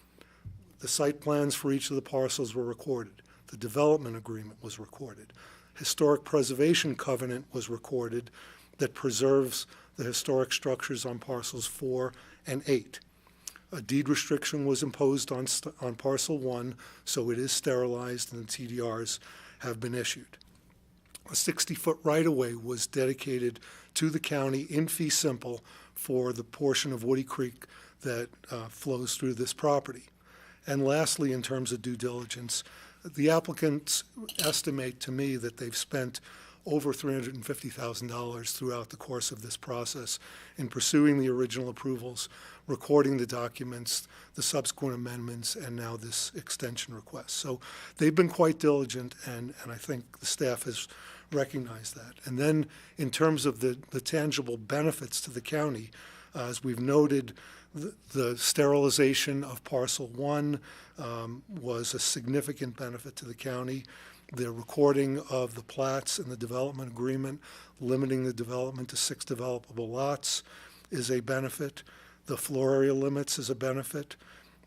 [SPEAKER 17] the site plans for each of the parcels were recorded. The development agreement was recorded. Historic preservation covenant was recorded that preserves the historic structures on parcels 4 and 8. A deed restriction was imposed on parcel 1, so it is sterilized and the TDRs have been issued. A 60-foot right-of-way was dedicated to the county in fee simple for the portion of Woody Creek that flows through this property. And lastly, in terms of due diligence, the applicants estimate to me that they've spent over $350,000 throughout the course of this process in pursuing the original approvals, recording the documents, the subsequent amendments, and now this extension request. So they've been quite diligent, and I think the staff has recognized that. And then in terms of the tangible benefits to the county, as we've noted, the sterilization of parcel 1 was a significant benefit to the county. The recording of the plats and the development agreement, limiting the development to 6 developable lots, is a benefit. The floor area limits is a benefit.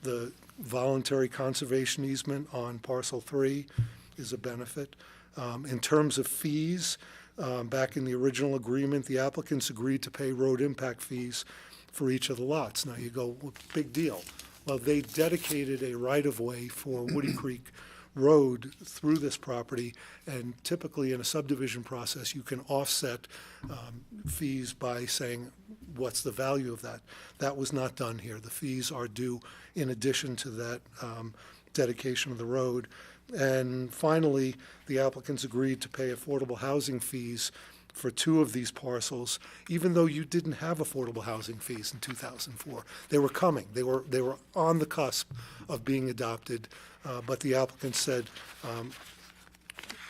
[SPEAKER 17] The voluntary conservation easement on parcel 3 is a benefit. In terms of fees, back in the original agreement, the applicants agreed to pay road impact fees for each of the lots. Now you go, well, big deal. Well, they dedicated a right-of-way for Woody Creek road through this property, and typically in a subdivision process, you can offset fees by saying, what's the value of that? That was not done here. The fees are due in addition to that dedication of the road. And finally, the applicants agreed to pay affordable housing fees for 2 of these parcels, even though you didn't have affordable housing fees in 2004. They were coming. They were on the cusp of being adopted, but the applicants said,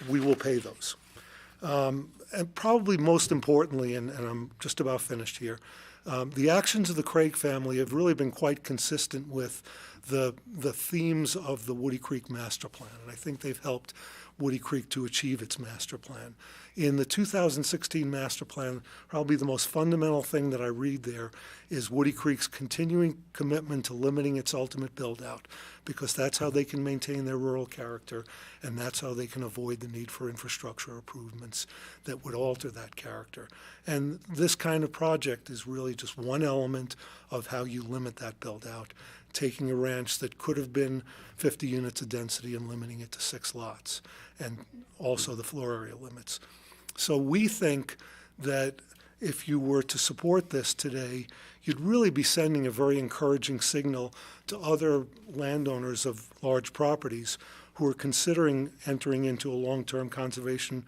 [SPEAKER 17] we will pay those. And probably most importantly, and I'm just about finished here, the actions of the Craig family have really been quite consistent with the themes of the Woody Creek Master Plan, and I think they've helped Woody Creek to achieve its master plan. In the 2016 master plan, probably the most fundamental thing that I read there is Woody Creek's continuing commitment to limiting its ultimate build-out, because that's how they can maintain their rural character, and that's how they can avoid the need for infrastructure improvements that would alter that character. And this kind of project is really just one element of how you limit that build-out, taking a ranch that could have been 50 units of density and limiting it to 6 lots, and also the floor area limits. So we think that if you were to support this today, you'd really be sending a very encouraging signal to other landowners of large properties who are considering entering into a long-term conservation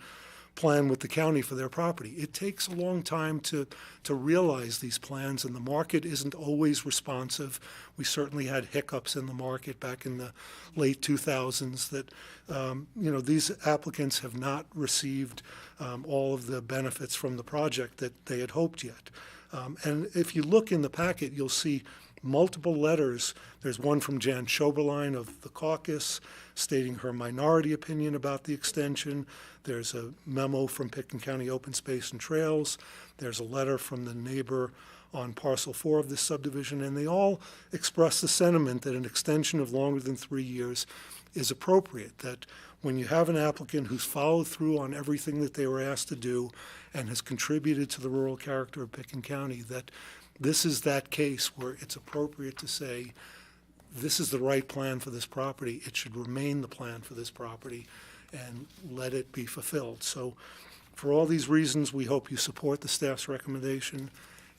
[SPEAKER 17] plan with the county for their property. It takes a long time to realize these plans, and the market isn't always responsive. We certainly had hiccups in the market back in the late 2000s that, these applicants have not received all of the benefits from the project that they had hoped yet. And if you look in the packet, you'll see multiple letters. There's one from Jan Schoberlein of the caucus stating her minority opinion about the extension. There's a memo from Pitkin County Open Space and Trails. There's a letter from the neighbor on parcel 4 of this subdivision, and they all express the sentiment that an extension of longer than 3 years is appropriate, that when you have an applicant who's followed through on everything that they were asked to do and has contributed to the rural character of Pitkin County, that this is that case where it's appropriate to say, this is the right plan for this property. It should remain the plan for this property and let it be fulfilled. So for all these reasons, we hope you support the staff's recommendation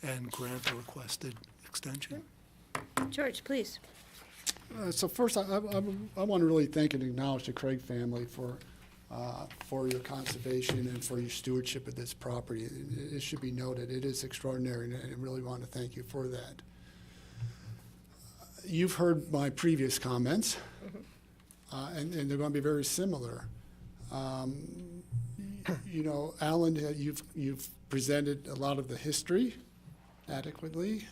[SPEAKER 17] and grant the requested extension.
[SPEAKER 1] George, please.
[SPEAKER 6] So first, I want to really thank and acknowledge the Craig family for your conservation and for your stewardship of this property. It should be noted, it is extraordinary, and I really want to thank you for that. You've heard my previous comments, and they're going to be very similar. Alan, you've presented a lot of the history adequately,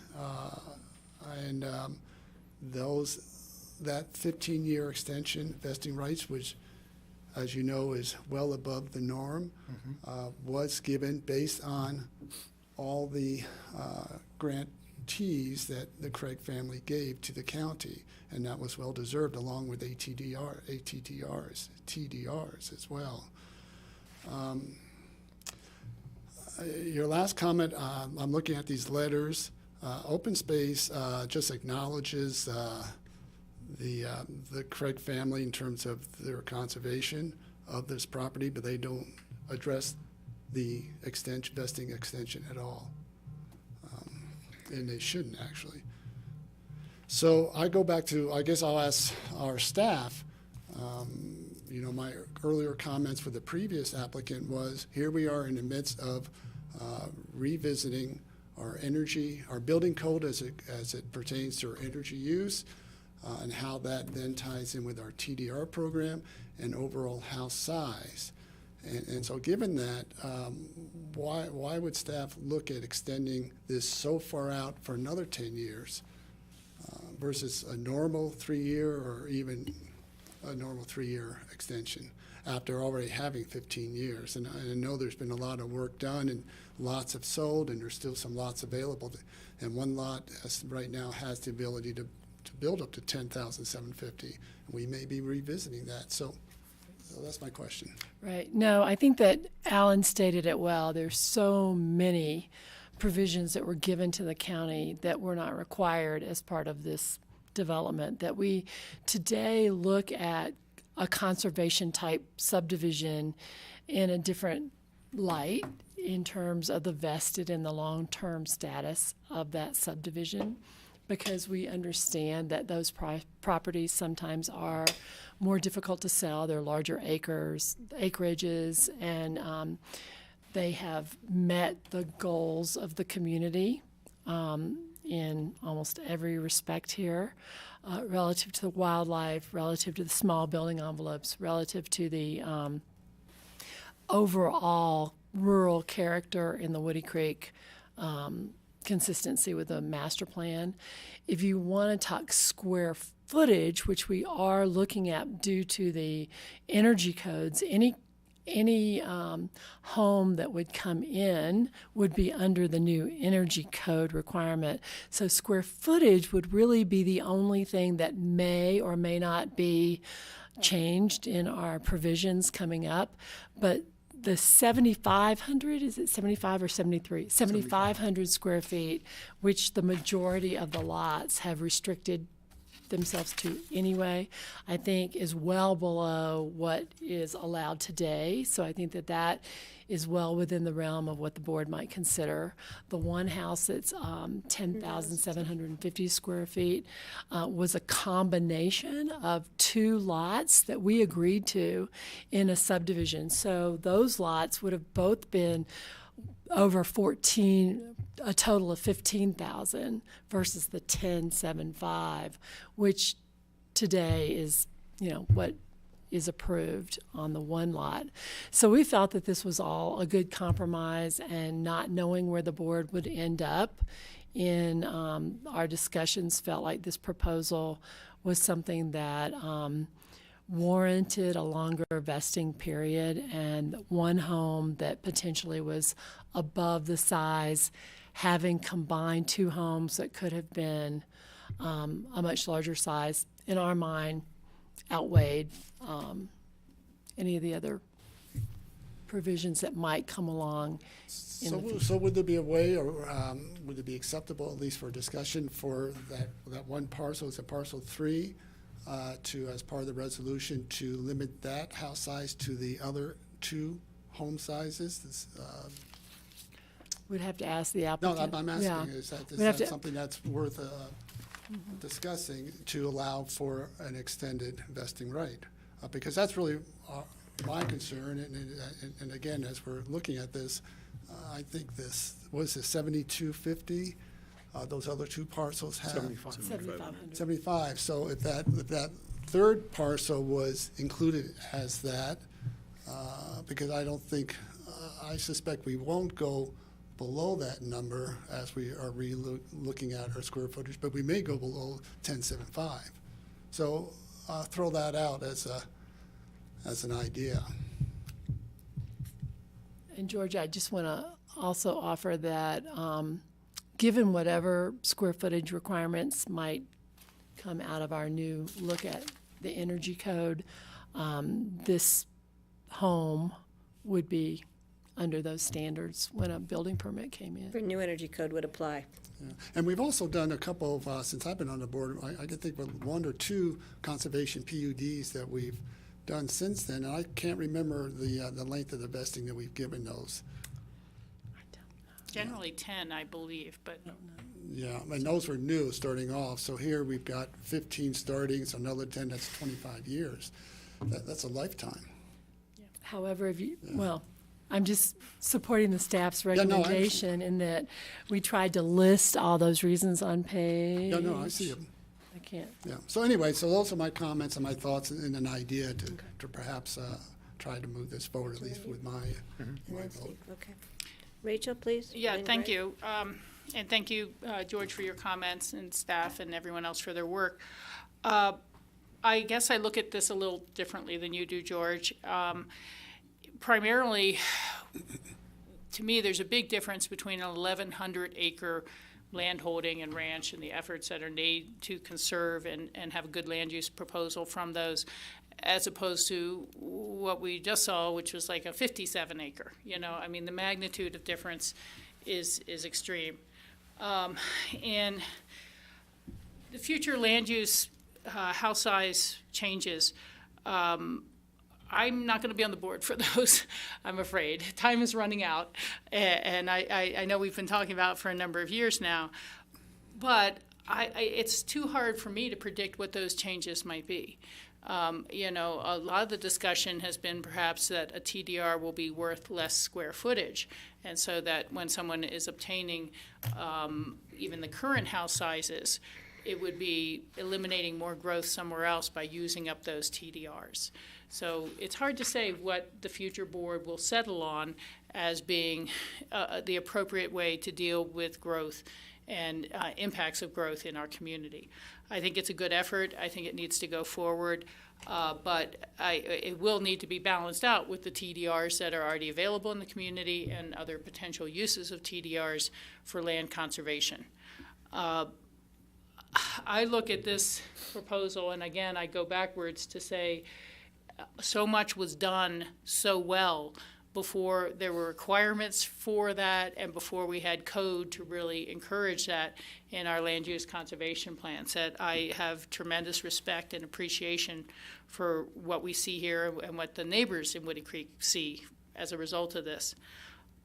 [SPEAKER 6] and that 15-year extension vesting rights, which, as you know, is well above the norm, was given based on all the grantees that the Craig family gave to the county, and that was well deserved, along with TDRs as well. Your last comment, I'm looking at these letters. Open Space just acknowledges the Craig family in terms of their conservation of this property, but they don't address the vesting extension at all. And they shouldn't, actually. So I go back to, I guess I'll ask our staff, my earlier comments for the previous applicant was, here we are in the midst of revisiting our building code as it pertains to our energy use, and how that then ties in with our TDR program and overall house size. And so given that, why would staff look at extending this so far out for another 10 years versus a normal 3-year or even a normal 3-year extension after already having 15 years? And I know there's been a lot of work done and lots have sold, and there's still some lots available. And one lot right now has the ability to build up to 10,750. We may be revisiting that. So that's my question.
[SPEAKER 15] Right. No, I think that Alan stated it well. There's so many provisions that were given to the county that were not required as part of this development, that we today look at a conservation type subdivision in a different light in terms of the vested and the long-term status of that subdivision, because we understand that those properties sometimes are more difficult to sell. They're larger acreages, and they have met the goals of the community in almost every respect here, relative to the wildlife, relative to the small building envelopes, relative to the overall rural character in the Woody Creek, consistency with the master plan. If you want to talk square footage, which we are looking at due to the energy codes, any home that would come in would be under the new energy code requirement. So square footage would really be the only thing that may or may not be changed in our provisions coming up. But the 7,500, is it 75 or 73? 7,500 square feet, which the majority of the lots have restricted themselves to anyway, I think is well below what is allowed today. So I think that that is well within the realm of what the board might consider. The one house that's 10,750 square feet was a combination of two lots that we agreed to in a subdivision. So those lots would have both been over 14, a total of 15,000 versus the 10,750, which today is, what is approved on the one lot. So we felt that this was all a good compromise, and not knowing where the board would end up in our discussions, felt like this proposal was something that warranted a longer vesting period, and one home that potentially was above the size, having combined two homes that could have been a much larger size, in our mind, outweighed any of the other provisions that might come along in the future.
[SPEAKER 6] So would there be a way, or would it be acceptable, at least for discussion, for that one parcel, it's a parcel 3, to, as part of the resolution, to limit that house size to the other two home sizes?
[SPEAKER 15] We'd have to ask the
[SPEAKER 6] No,
[SPEAKER 15] applicant.
[SPEAKER 6] I'm asking,
[SPEAKER 15] Yeah.
[SPEAKER 6] is
[SPEAKER 15] We'd have
[SPEAKER 6] that
[SPEAKER 15] to-
[SPEAKER 6] something that's worth discussing to allow for an extended vesting right? Because that's really my concern, and again, as we're looking at this, I think this, was it 7,250? Those other two parcels have?
[SPEAKER 15] 7,500.
[SPEAKER 6] 75. So if that third parcel was included as that, because I don't think, I suspect we won't go below that number as we are looking at our square footage, but we may go below 1075. So throw that out as an idea.
[SPEAKER 15] And George, I just want to also offer that given whatever square footage requirements might come out of our new look at the energy code, this home would be under those standards when a building permit came in.
[SPEAKER 1] For new energy code would apply.
[SPEAKER 6] Yeah. And we've also done a couple of, since I've been on the board, I can think of one or two conservation PUDs that we've done since then, and I can't remember the length of the vesting that we've given those.
[SPEAKER 3] Generally 10, I believe, but
[SPEAKER 6] Yeah, and those were new starting off. So here we've got 15 starting, so another 10, that's 25 years. That's a lifetime.
[SPEAKER 15] However, if you, well, I'm just supporting the staff's
[SPEAKER 6] no, I understand.
[SPEAKER 15] recommendation in that we tried to list all those reasons on page.
[SPEAKER 6] Yeah, no, I see them.
[SPEAKER 15] I can't.
[SPEAKER 6] Yeah. So anyway, so those are my comments and my thoughts and an idea to perhaps try to move this forward, at least with my vote.
[SPEAKER 1] Okay. Rachel, please.
[SPEAKER 3] yeah, thank you. And thank you, George, for your comments, and staff and everyone else for their work. I guess I look at this a little differently than you do, George. Primarily, to me, there's a big difference between an 1,100-acre landholding and ranch and the efforts that are made to conserve and have a good land use proposal from those, as opposed to what we just saw, which was like a 57-acre. I mean, the magnitude of difference is extreme. And the future land use house size changes, I'm not going to be on the board for those, I'm afraid. Time is running out, and I know we've been talking about it for a number of years now, but it's too hard for me to predict what those changes might be. You know, a lot of the discussion has been perhaps that a TDR will be worth less square footage, and so that when someone is obtaining even the current house sizes, it would be eliminating more growth somewhere else by using up those TDRs. So it's hard to say what the future board will settle on as being the appropriate way to deal with growth and impacts of growth in our community. I think it's a good effort. I think it needs to go forward, but it will need to be balanced out with the TDRs that are already available in the community and other potential uses of TDRs for land conservation. I look at this proposal, and again, I go backwards to say so much was done so well before there were requirements for that and before we had code to really encourage that in our land use conservation plans, that I have tremendous respect and appreciation for what we see here and what the neighbors in Woody Creek see as a result of this.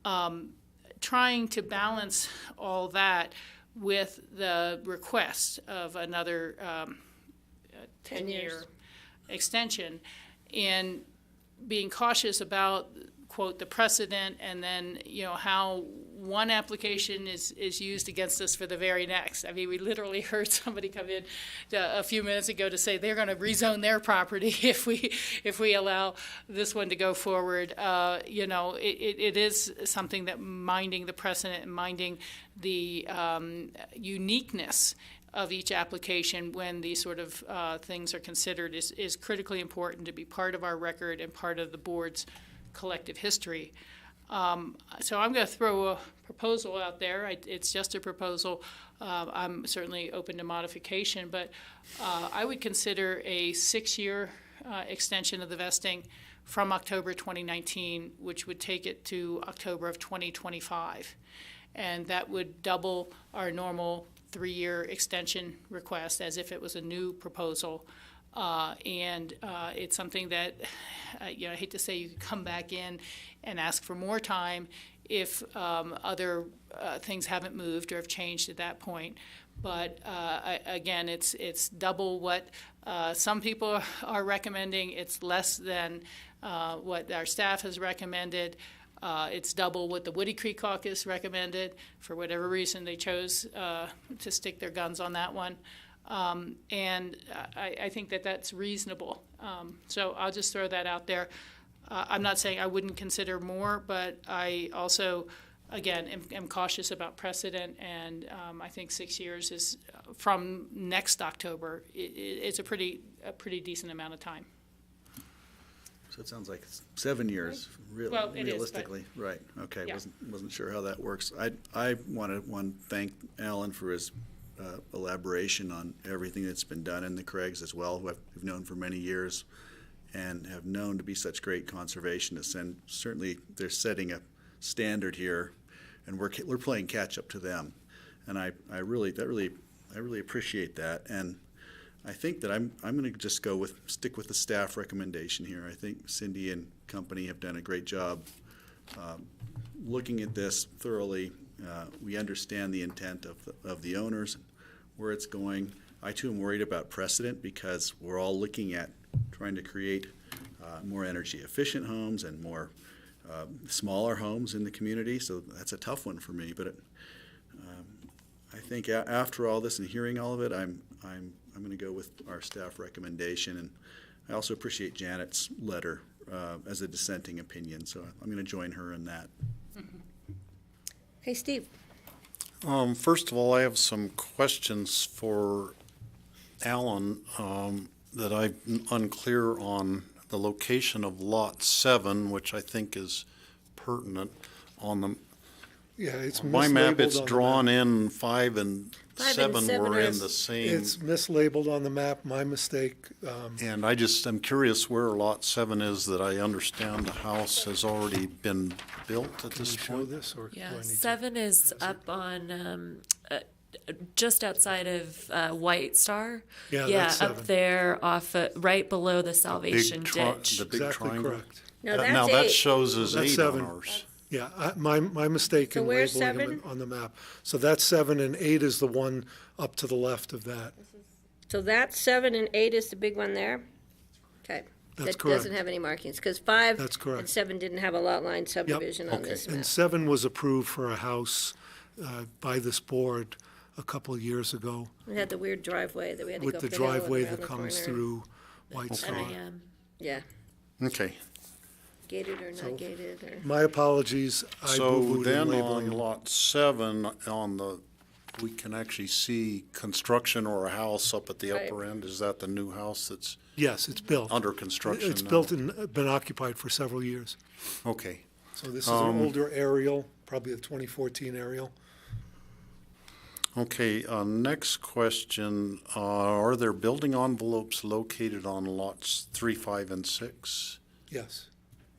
[SPEAKER 3] Trying to balance all that with the request of another 10-year extension and being cautious about, quote, the precedent and then, you know, how one application is used against us for the very next. I mean, we literally heard somebody come in a few minutes ago to say they're going to rezone their property if we allow this one to go forward. You know, it is something that minding the precedent and minding the uniqueness of each application when these sort of things are considered is critically important to be part of our record and part of the board's collective history. So I'm going to throw a proposal out there. It's just a proposal. I'm certainly open to modification, but I would consider a 6-year extension of the vesting from October 2019, which would take it to October of 2025. And that would double our normal 3-year extension request as if it was a new proposal. And it's something that, you know, I hate to say you could come back in and ask for more time if other things haven't moved or have changed at that point. But again, it's double what some people are recommending. It's less than what our staff has recommended. It's double what the Woody Creek Caucus recommended. For whatever reason, they chose to stick their guns on that one. And I think that that's reasonable. So I'll just throw that out there. I'm not saying I wouldn't consider more, but I also, again, am cautious about precedent, and I think 6 years is, from next October, it's a pretty decent amount of time.
[SPEAKER 5] So it sounds like 7 years,
[SPEAKER 3] Well, it is,
[SPEAKER 5] realistically. Right, okay,
[SPEAKER 3] Yeah.
[SPEAKER 5] wasn't sure how that works. I want to thank Alan for his elaboration on everything that's been done in the Craigs as well, who we've known for many years and have known to be such great conservationists. And certainly they're setting a standard here, and we're playing catch up to them. And I really appreciate that. And I think that I'm going to just stick with the staff recommendation here. I think Cindy and company have done a great job looking at this thoroughly. We understand the intent of the owners, where it's going. I too am worried about precedent because we're all looking at trying to create more energy efficient homes and more smaller homes in the community. So that's a tough one for me. But I think after all this and hearing all of it, I'm going to go with our staff recommendation. And I also appreciate Janet's letter as a dissenting opinion. So I'm going to join her in that.
[SPEAKER 1] Okay, Steve.
[SPEAKER 4] First of all, I have some questions for Alan that I'm unclear on the location of Lot 7, which I think is pertinent on the.
[SPEAKER 17] Yeah, it's
[SPEAKER 4] My map,
[SPEAKER 17] mislabeled
[SPEAKER 4] it's
[SPEAKER 17] on the
[SPEAKER 4] drawn
[SPEAKER 17] map.
[SPEAKER 4] in 5 and 7 were in the same.
[SPEAKER 17] It's mislabeled on the map, my mistake.
[SPEAKER 4] And I'm curious where Lot 7 is, that I understand the house has already been built at
[SPEAKER 17] Can
[SPEAKER 4] this
[SPEAKER 17] you show
[SPEAKER 4] point.
[SPEAKER 17] this, or do I
[SPEAKER 2] Yeah,
[SPEAKER 17] need to-
[SPEAKER 2] 7 is up on just outside of White Star.
[SPEAKER 17] Yeah,
[SPEAKER 2] Yeah,
[SPEAKER 17] that's
[SPEAKER 2] up
[SPEAKER 17] 7.
[SPEAKER 2] there off right below the Salvation ditch.
[SPEAKER 4] The big
[SPEAKER 17] Exactly
[SPEAKER 4] triangle.
[SPEAKER 17] correct.
[SPEAKER 1] No,
[SPEAKER 4] Now,
[SPEAKER 1] that's
[SPEAKER 4] that
[SPEAKER 1] 8.
[SPEAKER 4] shows as
[SPEAKER 17] That's
[SPEAKER 4] 8
[SPEAKER 17] 7.
[SPEAKER 4] on ours.
[SPEAKER 17] Yeah, my mistake
[SPEAKER 1] So
[SPEAKER 17] in
[SPEAKER 1] where's
[SPEAKER 17] labeling
[SPEAKER 1] 7?
[SPEAKER 17] them on the map. So that's 7, and 8 is the one up to the left of that.
[SPEAKER 1] So that's 7 and 8 is the big one there? Okay.
[SPEAKER 17] That's
[SPEAKER 1] That
[SPEAKER 17] correct.
[SPEAKER 1] doesn't have any markings, because 5
[SPEAKER 17] That's correct.
[SPEAKER 1] and 7 didn't have a lot line subdivision on
[SPEAKER 4] Okay.
[SPEAKER 1] this
[SPEAKER 17] And
[SPEAKER 1] map.
[SPEAKER 17] 7 was approved for a house by this board a couple of years ago
[SPEAKER 1] We had the weird driveway that we had to go
[SPEAKER 17] with
[SPEAKER 1] up
[SPEAKER 17] the
[SPEAKER 1] the hill and
[SPEAKER 17] driveway
[SPEAKER 1] around
[SPEAKER 17] that
[SPEAKER 1] the
[SPEAKER 17] comes
[SPEAKER 1] corner.
[SPEAKER 17] through White Star.
[SPEAKER 1] Yeah,
[SPEAKER 4] Okay.
[SPEAKER 1] gated or
[SPEAKER 17] So-
[SPEAKER 1] not gated, or,
[SPEAKER 17] My apologies, I
[SPEAKER 4] So
[SPEAKER 17] boo-booed in
[SPEAKER 4] then
[SPEAKER 17] labeling
[SPEAKER 4] on
[SPEAKER 17] them.
[SPEAKER 4] lot 7, we can actually see construction or a house up at the
[SPEAKER 1] Right.
[SPEAKER 4] upper end. Is that the new house that's
[SPEAKER 17] Yes, it's built.
[SPEAKER 4] under construction
[SPEAKER 17] It's
[SPEAKER 4] now?
[SPEAKER 17] built and been occupied for several years.
[SPEAKER 4] Okay.
[SPEAKER 17] So this is an older aerial, probably a 2014 aerial.
[SPEAKER 4] Okay, next question, are there building envelopes located on lots 3, 5, and 6?
[SPEAKER 17] Yes.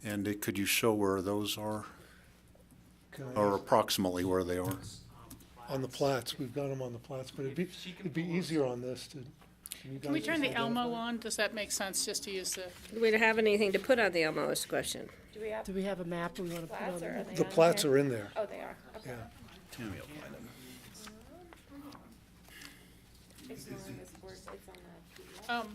[SPEAKER 4] And could you show where those are,
[SPEAKER 17] Can I-
[SPEAKER 4] or approximately where they are?
[SPEAKER 17] On the plats, we've got them on the plats, but it'd be easier on this to.
[SPEAKER 3] Can we turn the Elmo on? Does that make sense, just to use the?
[SPEAKER 1] do we have anything to put on the Elmo is the question.
[SPEAKER 15] Do we have a map we want to put on there?
[SPEAKER 17] The plats are in there,
[SPEAKER 16] Oh, they are. Okay.
[SPEAKER 17] yeah.
[SPEAKER 16] It's on this board, it's on the PDF.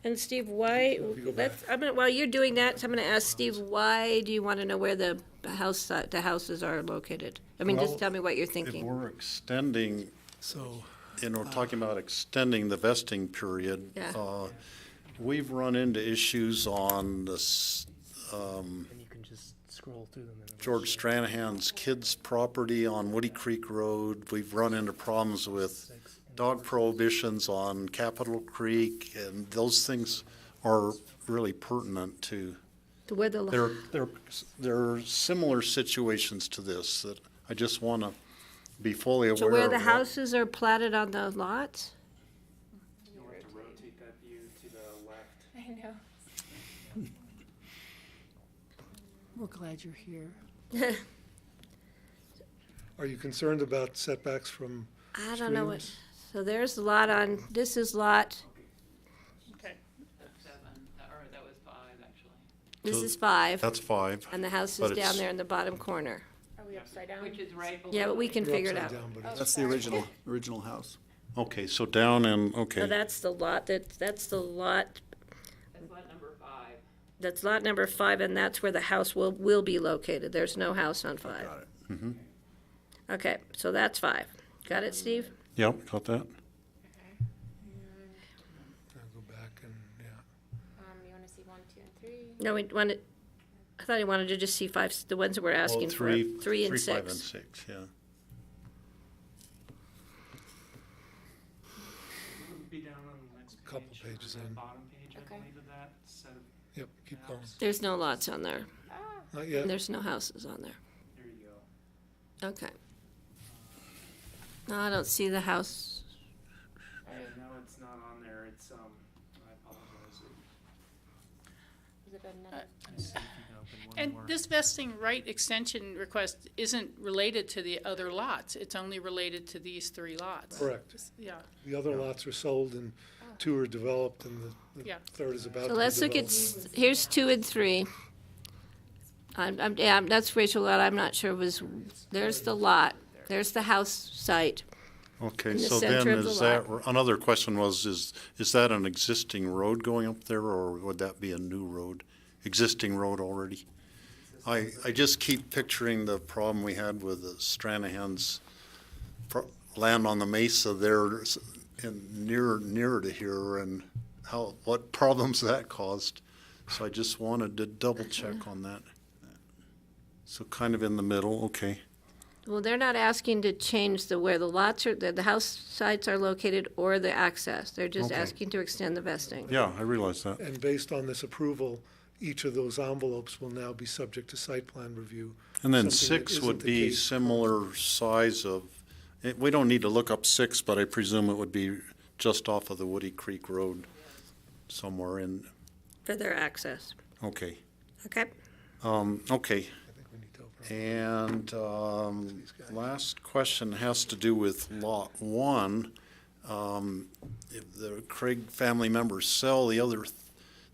[SPEAKER 1] And Steve, why, while you're doing that, I'm gonna ask Steve, why do you want to know where the houses are located? I mean,
[SPEAKER 4] Well,
[SPEAKER 1] just tell me what you're
[SPEAKER 4] If
[SPEAKER 1] thinking.
[SPEAKER 4] we're extending,
[SPEAKER 17] So,
[SPEAKER 4] and we're talking about extending the vesting period,
[SPEAKER 1] Yeah.
[SPEAKER 4] we've run into issues on this,
[SPEAKER 10] And you can just scroll through them.
[SPEAKER 4] George Stranahan's kids' property on Woody Creek Road. We've run into problems with dog prohibitions on Capitol Creek, and those things are really pertinent to,
[SPEAKER 1] To where the,
[SPEAKER 4] they're similar situations to this that I just want to be fully aware of.
[SPEAKER 1] so where the
[SPEAKER 4] what-
[SPEAKER 1] houses are platted on the lots?
[SPEAKER 10] You want to rotate that view to the left.
[SPEAKER 16] I know.
[SPEAKER 15] We're glad you're here.
[SPEAKER 17] are you concerned about setbacks from
[SPEAKER 1] I don't know what,
[SPEAKER 17] streams?
[SPEAKER 1] so there's the lot on, this is lot,
[SPEAKER 3] Okay.
[SPEAKER 10] That was 5, actually.
[SPEAKER 1] this
[SPEAKER 4] So
[SPEAKER 1] is 5,
[SPEAKER 4] That's 5.
[SPEAKER 1] and the house
[SPEAKER 4] but
[SPEAKER 1] is down
[SPEAKER 4] it's-
[SPEAKER 1] there in the bottom corner.
[SPEAKER 16] Are we upside down?
[SPEAKER 10] Which is right below.
[SPEAKER 1] Yeah, but we can
[SPEAKER 17] You're
[SPEAKER 1] figure it
[SPEAKER 17] upside
[SPEAKER 1] out.
[SPEAKER 17] down, but it's-
[SPEAKER 8] That's the original house.
[SPEAKER 4] Okay, so down and, okay.
[SPEAKER 1] So that's the lot, that's the lot,
[SPEAKER 10] That's lot number 5.
[SPEAKER 1] that's lot number 5, and that's where the house will be located. There's no house on 5.
[SPEAKER 8] Got it.
[SPEAKER 1] Okay, so that's 5. Got it, Steve?
[SPEAKER 4] Yep, got that?
[SPEAKER 17] I'll go back and, yeah.
[SPEAKER 16] You wanna see 1, 2, and 3?
[SPEAKER 1] No, we wanted, I thought he wanted to just see 5, the ones that we're asking
[SPEAKER 4] Oh,
[SPEAKER 1] for, 3 and
[SPEAKER 4] 5 and
[SPEAKER 1] 6.
[SPEAKER 4] 6, yeah.
[SPEAKER 10] Be down on the next page.
[SPEAKER 17] Couple pages
[SPEAKER 10] or the
[SPEAKER 17] in.
[SPEAKER 10] bottom page, I
[SPEAKER 16] Okay.
[SPEAKER 10] believe, of that set of
[SPEAKER 17] Yep, keep going.
[SPEAKER 10] maps.
[SPEAKER 1] There's no lots on there.
[SPEAKER 17] Not yet.
[SPEAKER 1] There's no houses on there.
[SPEAKER 10] There you go.
[SPEAKER 1] Okay. No, I don't see the house.
[SPEAKER 10] No, it's not on there. It's, I apologize.
[SPEAKER 16] Is it another?
[SPEAKER 10] Let's see if you can open one
[SPEAKER 3] And
[SPEAKER 10] more.
[SPEAKER 3] this vesting right extension request isn't related to the other lots. It's only related to these 3 lots.
[SPEAKER 17] Correct.
[SPEAKER 3] Yeah.
[SPEAKER 17] The other lots are sold and 2 are developed and the
[SPEAKER 3] Yeah.
[SPEAKER 17] third is about to
[SPEAKER 1] So
[SPEAKER 17] be
[SPEAKER 1] let's look at,
[SPEAKER 17] developed.
[SPEAKER 1] here's 2 and 3. Yeah, that's Rachel lot, I'm not sure there's the lot, there's the house site.
[SPEAKER 4] Okay,
[SPEAKER 1] In the
[SPEAKER 4] so
[SPEAKER 1] center
[SPEAKER 4] then
[SPEAKER 1] of the
[SPEAKER 4] is that, another question was, is that an existing road going up there, or would that be a new road? Existing road already? I just keep picturing the problem we had with the Stranahan's land on the mesa there and nearer to here, and what problems that caused. So I just wanted to double check on that. So kind of in the middle, okay.
[SPEAKER 1] Well, they're not asking to change where the lots are, the house sites are located or the access. They're just
[SPEAKER 4] Okay.
[SPEAKER 1] asking to extend the vesting.
[SPEAKER 4] Yeah, I realize that.
[SPEAKER 17] And based on this approval, each of those envelopes will now be subject to site plan review.
[SPEAKER 4] And then
[SPEAKER 17] something that
[SPEAKER 4] 6
[SPEAKER 17] isn't
[SPEAKER 4] would
[SPEAKER 17] the
[SPEAKER 4] be
[SPEAKER 17] case.
[SPEAKER 4] similar size of, we don't need to look up 6, but I presume it would be just off of the Woody Creek Road somewhere in,
[SPEAKER 1] For their access.
[SPEAKER 4] okay.
[SPEAKER 1] Okay?
[SPEAKER 4] Okay,
[SPEAKER 17] I think we need to open
[SPEAKER 4] And last question has to do with Lot 1. If the Craig family members sell the other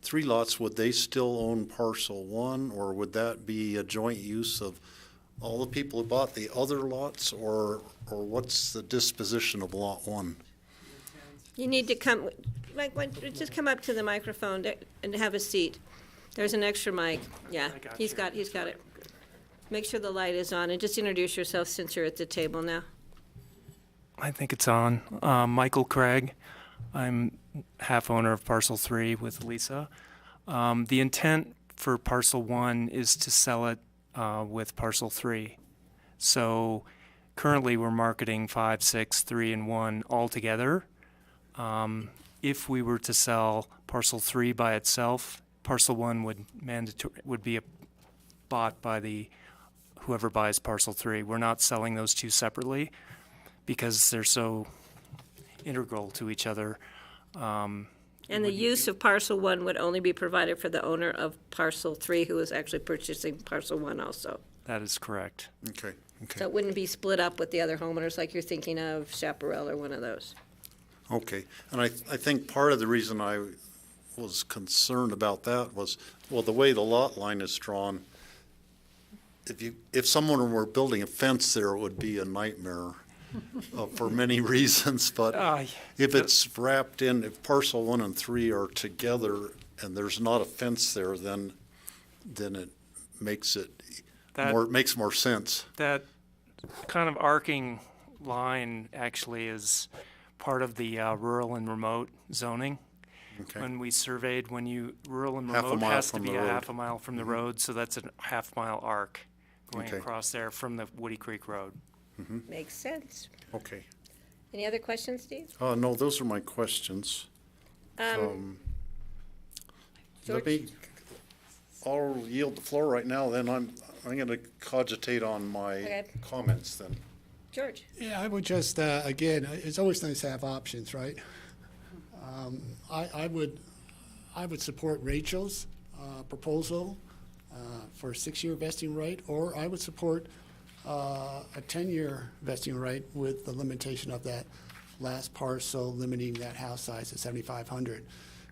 [SPEAKER 4] 3 lots, would they still own parcel 1, or would that be a joint use of all the people who bought the other lots, or what's the disposition of Lot 1?
[SPEAKER 1] You need to come, Mike, just come up to the microphone and have a seat. There's an extra mic. Yeah, he's got it. Make sure the light is on, and just introduce yourself since you're at the table now.
[SPEAKER 18] I think it's on. Michael Craig. I'm half owner of Parcel 3 with Lisa. The intent for Parcel 1 is to sell it with Parcel 3. So currently we're marketing 5, 6, 3, and 1 all together. If we were to sell Parcel 3 by itself, Parcel 1 would be bought by whoever buys Parcel 3. We're not selling those two separately because they're so integral to each other.
[SPEAKER 1] And the use of Parcel 1 would only be provided for the owner of Parcel 3, who is actually purchasing Parcel 1 also.
[SPEAKER 18] That is correct.
[SPEAKER 4] Okay.
[SPEAKER 1] So it wouldn't be split up with the other homeowners like you're thinking of Chaparral or one of those.
[SPEAKER 4] Okay. And I think part of the reason I was concerned about that was, well, the way the lot line is drawn, if someone were building a fence there, it would be a nightmare for many reasons. But if it's wrapped in, if Parcel 1 and 3 are together and there's not a fence there, then it makes makes more sense.
[SPEAKER 18] That kind of arcing line actually is part of the rural and remote zoning.
[SPEAKER 4] Okay.
[SPEAKER 18] When we surveyed, rural and
[SPEAKER 4] Half a
[SPEAKER 18] remote
[SPEAKER 4] mile
[SPEAKER 18] has to
[SPEAKER 4] from
[SPEAKER 18] be
[SPEAKER 4] the
[SPEAKER 18] a
[SPEAKER 4] road.
[SPEAKER 18] half a mile from the road, so that's a half-mile arc going
[SPEAKER 4] Okay.
[SPEAKER 18] across there from the Woody Creek Road.
[SPEAKER 1] Makes sense.
[SPEAKER 4] Okay.
[SPEAKER 1] Any other questions, Steve?
[SPEAKER 4] No, those are my questions.
[SPEAKER 1] George?
[SPEAKER 4] I'll yield the floor right now, then I'm going to cogitate on my comments then.
[SPEAKER 1] George?
[SPEAKER 6] Yeah, I would just, again, it's always nice to have options, right? I would support Rachel's proposal for a 6-year vesting right, or I would support a 10-year vesting right with the limitation of that last parcel, limiting that house size to 7,500.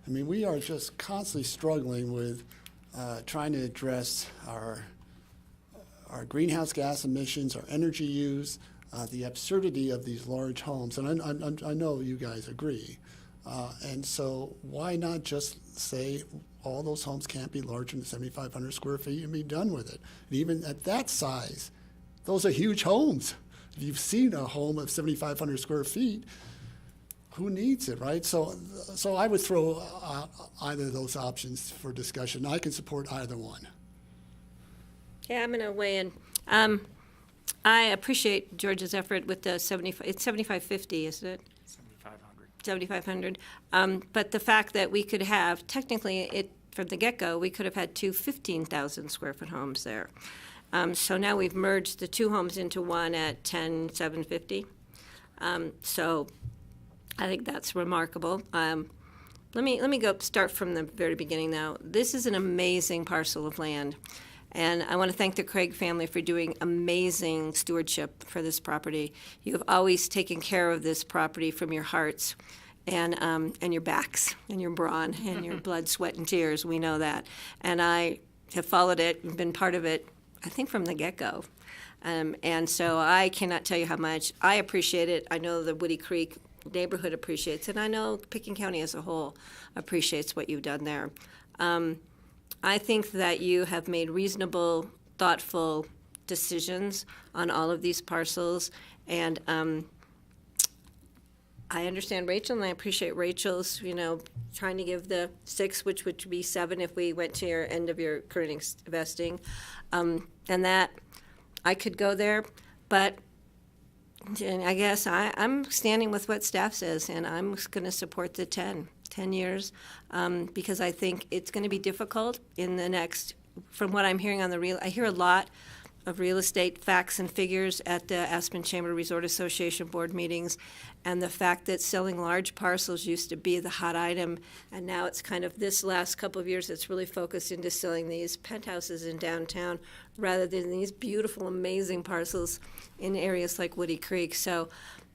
[SPEAKER 6] I mean, we are just constantly struggling with trying to address our greenhouse gas emissions, our energy use, the absurdity of these large homes, and I know you guys agree. And so why not just say all those homes can't be larger than 7,500 square feet and be done with it? And even at that size, those are huge homes. If you've seen a home of 7,500 square feet, who needs it, right? So I would throw either of those options for discussion. I can support either one.
[SPEAKER 1] Yeah, I'm going to weigh in. I appreciate George's effort with the 75. It's 7,550, isn't it? 7,500. But the fact that we could have, technically, from the get-go, we could have had two 15,000 square foot homes there. So now we've merged the two homes into one at 10,750. So I think that's remarkable. Let me start from the very beginning now. This is an amazing parcel of land. And I want to thank the Craig family for doing amazing stewardship for this property. You have always taken care of this property from your hearts and your backs and your brawn and your blood, sweat, and tears. We know that. And I have followed it and been part of it, I think, from the get-go. And so I cannot tell you how much I appreciate it. I know the Woody Creek neighborhood appreciates it. And I know Pickens County as a whole appreciates what you've done there. I think that you have made reasonable, thoughtful decisions on all of these parcels, and I understand Rachel, and I appreciate Rachel's, trying to give the 6, which would be 7 if we went to your end of your current vesting, and that I could go there, but I guess I'm standing with what staff says, and I'm going to support the 10 years, because I think it's going to be difficult in the next, from what I'm hearing on I hear a lot of real estate facts and figures at the Aspen Chamber Resort Association board meetings, and the fact that selling large parcels used to be the hot item, and now it's kind of this last couple of years it's really focused into selling these penthouses in downtown rather than these beautiful, amazing parcels in areas like Woody Creek. So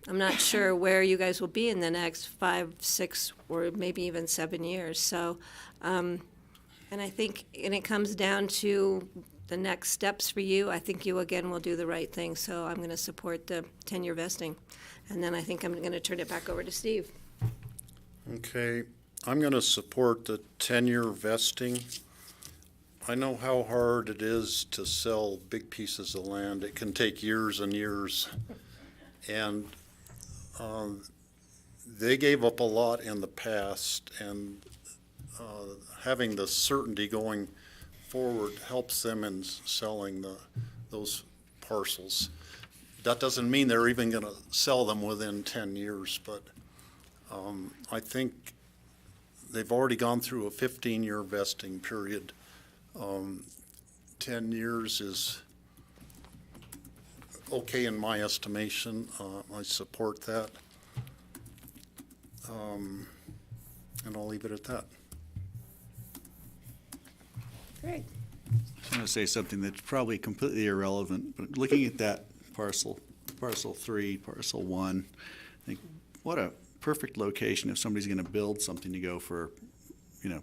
[SPEAKER 1] I'm not sure where you guys will be in the next 5, 6, or maybe even 7 years. So, and I think, and it comes down to the next steps for you. I think you, again, will do the right thing. So I'm going to support the 10-year vesting. And then I think I'm going to turn it back over to Steve.
[SPEAKER 4] Okay, I'm going to support the 10-year vesting. I know how hard it is to sell big pieces of land. It can take years and years. And they gave up a lot in the past, and having the certainty going forward helps them in selling those parcels. That doesn't mean they're even going to sell them within 10 years, but I think they've already gone through a 15-year vesting period. 10 years is okay in my estimation. I support that. And I'll leave it at that.
[SPEAKER 1] Great.
[SPEAKER 5] I want to say something that's probably completely irrelevant, but looking at that parcel 3, parcel 1, I think what a perfect location if somebody's going to build something to go for,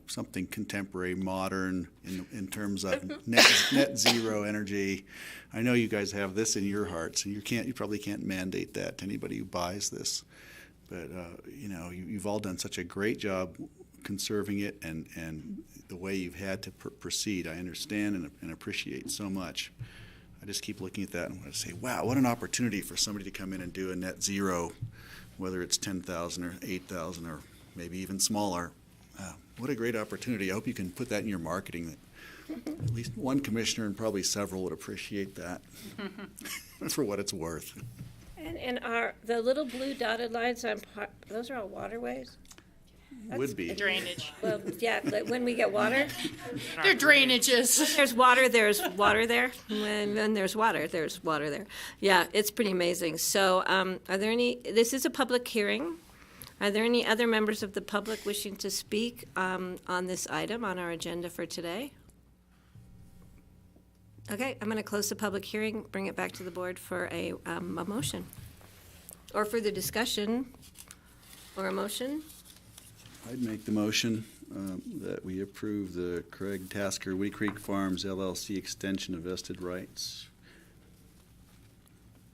[SPEAKER 5] something contemporary, modern in terms of net zero energy. I know you guys have this in your hearts, and you probably can't mandate that to anybody who buys this, but you've all done such a great job conserving it and the way you've had to proceed. I understand and appreciate so much. I just keep looking at that and want to say, wow, what an opportunity for somebody to come in and do a net zero, whether it's 10,000 or 8,000 or maybe even smaller. What a great opportunity. I hope you can put that in your marketing. That at least one commissioner and probably several would appreciate that for what it's worth.
[SPEAKER 1] And are the little blue dotted lines on, those are all waterways?
[SPEAKER 5] Would be.
[SPEAKER 3] Drainage.
[SPEAKER 1] Well, yeah, like when we get water.
[SPEAKER 3] They're drainages.
[SPEAKER 1] There's water there. When there's water there. Yeah, it's pretty amazing. So are there any, this is a public hearing. Are there any other members of the public wishing to speak on this item on our agenda for today? Okay, I'm going to close the public hearing, bring it back to the board for a motion. Or further discussion, or a motion.
[SPEAKER 5] I'd make the motion that we approve the Craig Tasker Woody Creek Farms LLC extension of vested rights.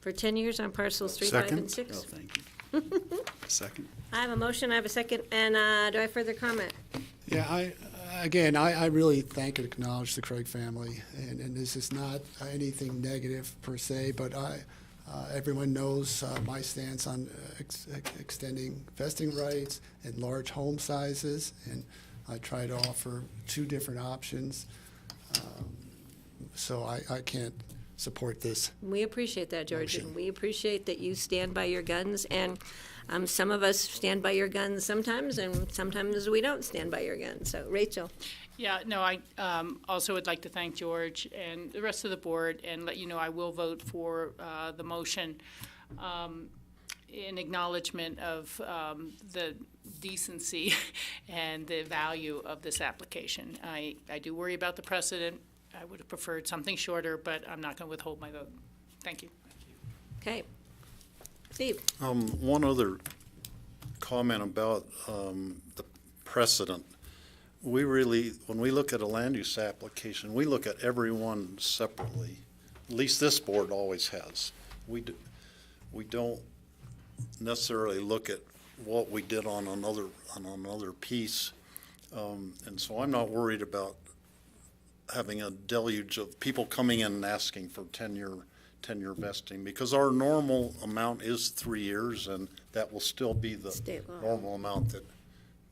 [SPEAKER 1] For 10 years on parcels 3, 5, and 6.
[SPEAKER 5] Oh, thank you. Second.
[SPEAKER 1] I have a motion, I have a second, and do I have further comment?
[SPEAKER 6] Yeah, I really thank and acknowledge the Craig family, and this is not anything negative per se, but everyone knows my stance on extending vesting rights and large home sizes, and I try to offer 2 different options, so I can't support this.
[SPEAKER 1] We appreciate that, George, and we appreciate that you stand by your guns, and some of us stand by your guns sometimes, and sometimes we don't stand by your guns. So, Rachel.
[SPEAKER 3] Yeah, no, I also would like to thank George and the rest of the board and let you know I will vote for the motion in acknowledgement of the decency and the value of this application. I do worry about the precedent. I would have preferred something shorter, but I'm not going to withhold my vote. Thank you.
[SPEAKER 1] Okay. Steve.
[SPEAKER 4] One other comment about the precedent. We really, when we look at a land use application, we look at every one separately. At least this board always has. We don't necessarily look at what we did on another piece, and so I'm not worried about having a deluge of people coming in and asking for 10-year vesting, because our normal amount is 3 years, and that will still be the normal amount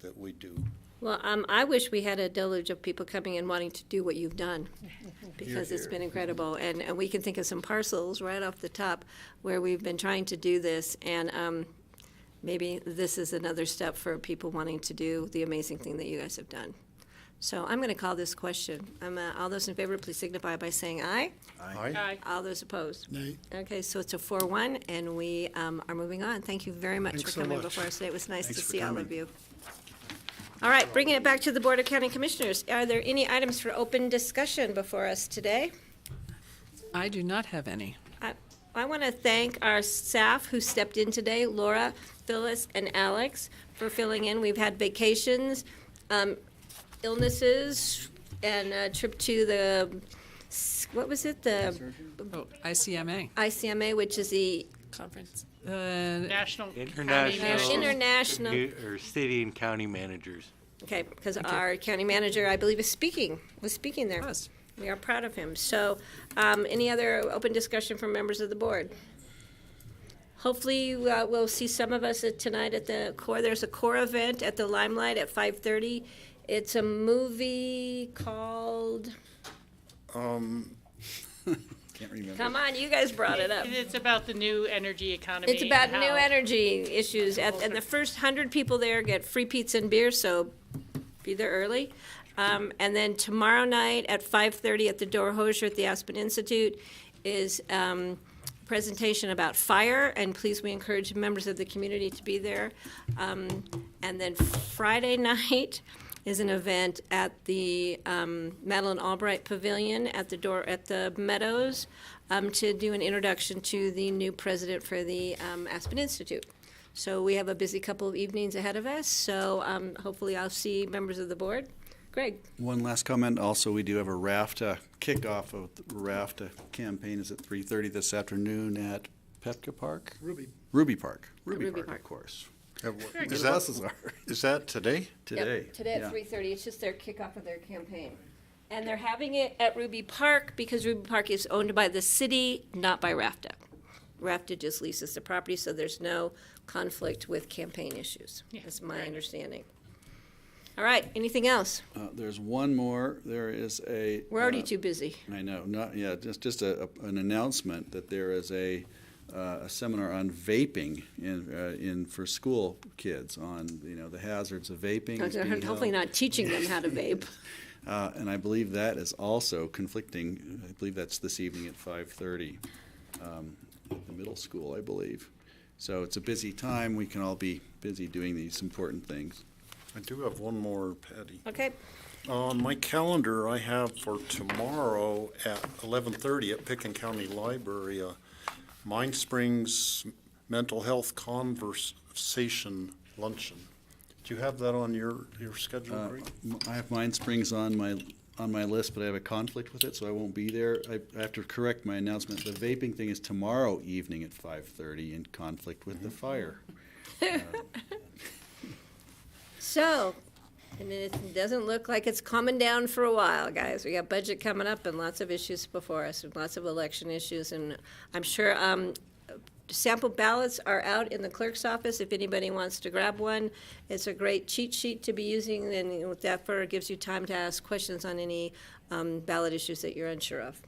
[SPEAKER 4] that we do.
[SPEAKER 1] Well, I wish we had a deluge of people coming in wanting to do what you've done, because it's been incredible. And we can think of some parcels right off the top where we've been trying to do this, and maybe this is another step for people wanting to do the amazing thing that you guys have done. So I'm going to call this question. All those in favor, please signify by saying aye.
[SPEAKER 3] Aye.
[SPEAKER 1] All those opposed?
[SPEAKER 6] Nay.
[SPEAKER 1] Okay, so it's a 4-1, and we are moving on. Thank you very much
[SPEAKER 17] Thanks
[SPEAKER 1] for
[SPEAKER 17] so
[SPEAKER 1] coming
[SPEAKER 17] much.
[SPEAKER 1] before us today. It was nice to
[SPEAKER 5] Thanks for
[SPEAKER 1] see all
[SPEAKER 5] coming.
[SPEAKER 1] of you. All right, bringing it back to the Board of County Commissioners. Are there any items for open discussion before us today?
[SPEAKER 19] I do not have any.
[SPEAKER 1] I want to thank our staff who stepped in today, Laura, Phyllis, and Alex, for filling in. We've had vacations, illnesses, and a trip to the, what was it, the
[SPEAKER 19] Oh, ICMA.
[SPEAKER 1] ICMA, which is the
[SPEAKER 2] Conference.
[SPEAKER 3] National.
[SPEAKER 1] International,
[SPEAKER 8] Or city and county managers.
[SPEAKER 1] okay, because our county manager, I believe, was speaking there.
[SPEAKER 19] Yes.
[SPEAKER 1] We are proud of him. So, any other open discussion from members of the board? Hopefully, we'll see some of us tonight at the core. There's a core event at the Limelight at 5:30. It's a movie called,
[SPEAKER 5] Can't remember.
[SPEAKER 1] come on, you guys brought it up.
[SPEAKER 3] It's about the new energy economy.
[SPEAKER 1] It's about
[SPEAKER 3] and
[SPEAKER 1] new
[SPEAKER 3] how-
[SPEAKER 1] energy issues, and the first 100 people there get free pizza and beer, so be there early. And then tomorrow night at 5:30 at the Door Hosier at the Aspen Institute is presentation about fire, and please, we encourage members of the community to be there. And then Friday night is an event at the Madeline Albright Pavilion at the Meadows to do an introduction to the new president for the Aspen Institute. So we have a busy couple of evenings ahead of us, so hopefully I'll see members of the board. Greg?
[SPEAKER 5] One last comment. Also, we do have a RAFTA kickoff of the RAFTA campaign is at 3:30 this afternoon at Petka Park?
[SPEAKER 6] Ruby.
[SPEAKER 5] Ruby Park.
[SPEAKER 1] Ruby
[SPEAKER 5] Park,
[SPEAKER 1] Park.
[SPEAKER 5] of course.
[SPEAKER 4] Is
[SPEAKER 5] The
[SPEAKER 4] that,
[SPEAKER 5] buses are.
[SPEAKER 4] is that today?
[SPEAKER 5] Today.
[SPEAKER 1] Yep, today at
[SPEAKER 5] yeah.
[SPEAKER 1] 3:30. It's just their kickoff of their campaign. And they're having it at Ruby Park because Ruby Park is owned by the city, not by RAFTA. RAFTA just leases the property, so there's no conflict with campaign issues.
[SPEAKER 3] Yeah,
[SPEAKER 1] That's my
[SPEAKER 3] right.
[SPEAKER 1] understanding. All right, anything else?
[SPEAKER 5] There's one more. There is a.
[SPEAKER 1] We're already too busy.
[SPEAKER 5] I know. Not yeah. Just an announcement that there is a seminar on vaping in for school kids on the hazards of vaping. is being
[SPEAKER 1] Hopefully
[SPEAKER 5] held.
[SPEAKER 1] not teaching them how to vape.
[SPEAKER 5] And I believe that is also conflicting. I believe that's this evening at 5:30 at the middle school, I believe. So it's a busy time. We can all be busy doing these important things.
[SPEAKER 4] I do have one more, Patty.
[SPEAKER 1] Okay.
[SPEAKER 4] On my calendar, I have for tomorrow at 11:30 at Picken County Library, a Mind Springs Mental Health Conversation Luncheon. Do you have that on your schedule, Greg?
[SPEAKER 5] I have Mind Springs on my list, but I have a conflict with it, so I won't be there. I have to correct my announcement. The vaping thing is tomorrow evening at 5:30 in conflict with the fire.
[SPEAKER 1] So, and it doesn't look like it's calming down for a while, guys. We got budget coming up and lots of issues before us, and lots of election issues, and I'm sure sample ballots are out in the clerk's office if anybody wants to grab one. It's a great cheat sheet to be using, and that gives you time to ask questions on any ballot issues that you're unsure of.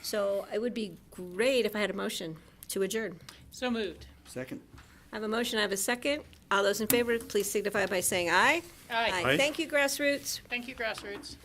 [SPEAKER 1] So it would be great if I had a motion to adjourn.
[SPEAKER 3] So moved.
[SPEAKER 5] Second.
[SPEAKER 1] I have a motion, I have a second. All those in favor, please signify by saying aye.
[SPEAKER 3] Aye.
[SPEAKER 4] Aye.
[SPEAKER 1] Thank you, Grassroots.
[SPEAKER 3] Thank you, Grassroots.